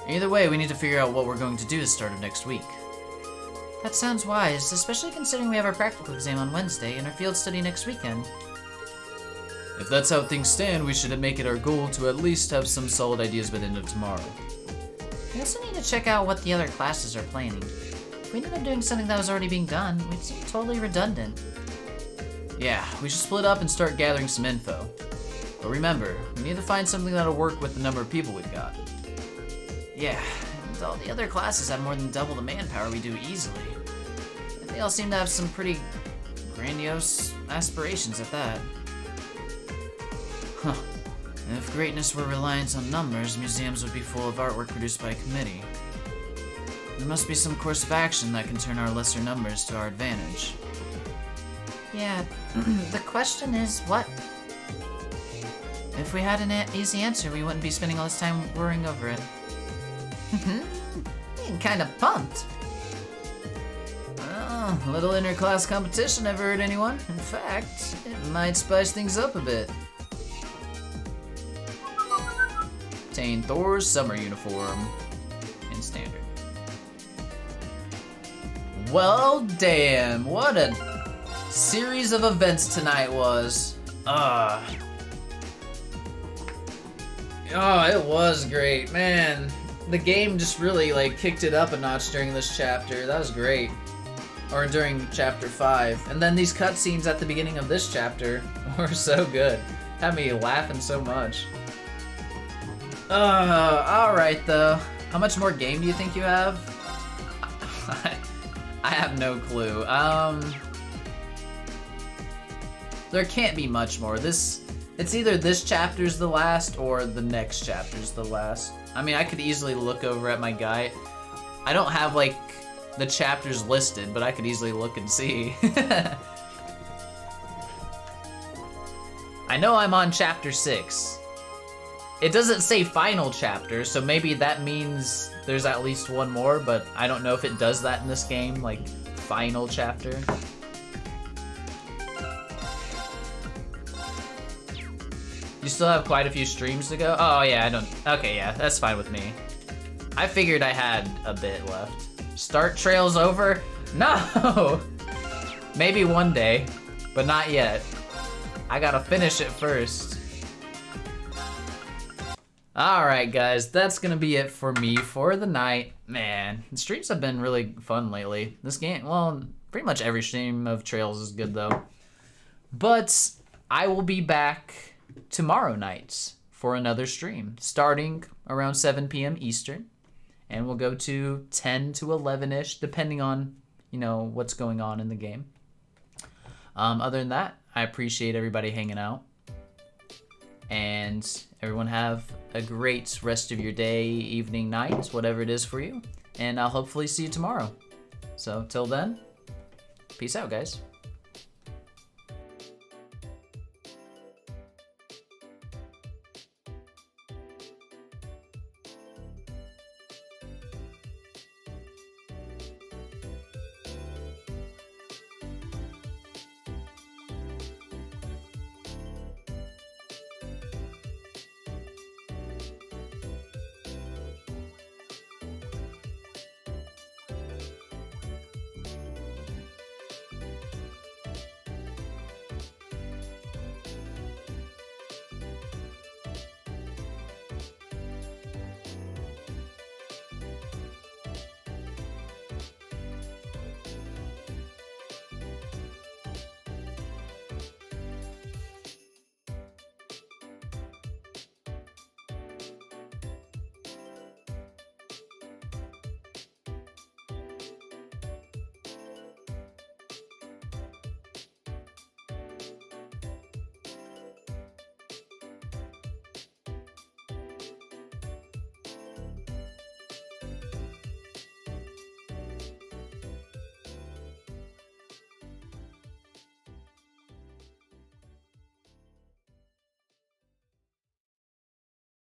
Either way, we need to figure out what we're going to do at the start of next week. That sounds wise, especially considering we have our practical exam on Wednesday and our field study next weekend. If that's how things stand, we should make it our goal to at least have some solid ideas by the end of tomorrow. We also need to check out what the other classes are planning. If we ended up doing something that was already being done, we'd seem totally redundant. Yeah, we should split up and start gathering some info. But remember, we need to find something that'll work with the number of people we've got. Yeah, and all the other classes have more than double the manpower we do easily. And they all seem to have some pretty grandiose aspirations at that. Huh. If greatness were reliant on numbers, museums would be full of artwork produced by a committee. There must be some course of action that can turn our lesser numbers to our advantage. Yeah, the question is what? If we had an easy answer, we wouldn't be spending all this time worrying over it. Being kind of pumped. Well, a little inter-class competition, ever heard anyone? In fact, it might spice things up a bit. Obtain Thor's summer uniform in standard. Well, damn, what a series of events tonight was. Oh, it was great, man. The game just really kicked it up a notch during this chapter. That was great. Or during chapter 5. And then these cutscenes at the beginning of this chapter were so good. Had me laughing so much. Alright though. How much more game do you think you have? I have no clue. There can't be much more. It's either this chapter's the last or the next chapter's the last. I mean, I could easily look over at my guide. I don't have the chapters listed, but I could easily look and see. I know I'm on chapter 6. It doesn't say final chapter, so maybe that means there's at least one more, but I don't know if it does that in this game, final chapter. You still have quite a few streams to go? Oh yeah, okay, yeah, that's fine with me. I figured I had a bit left. Start trails over? No! Maybe one day, but not yet. I gotta finish it first. Alright guys, that's gonna be it for me for the night. Man, the streams have been really fun lately. This game, well, pretty much every stream of Trails is good though. But I will be back tomorrow night for another stream, starting around 7 p.m. Eastern, and we'll go to 10 to 11-ish, depending on, you know, what's going on in the game. Other than that, I appreciate everybody hanging out, and everyone have a great rest of your day, evening, night, whatever it is for you, and I'll hopefully see you tomorrow. So till then, peace out, guys.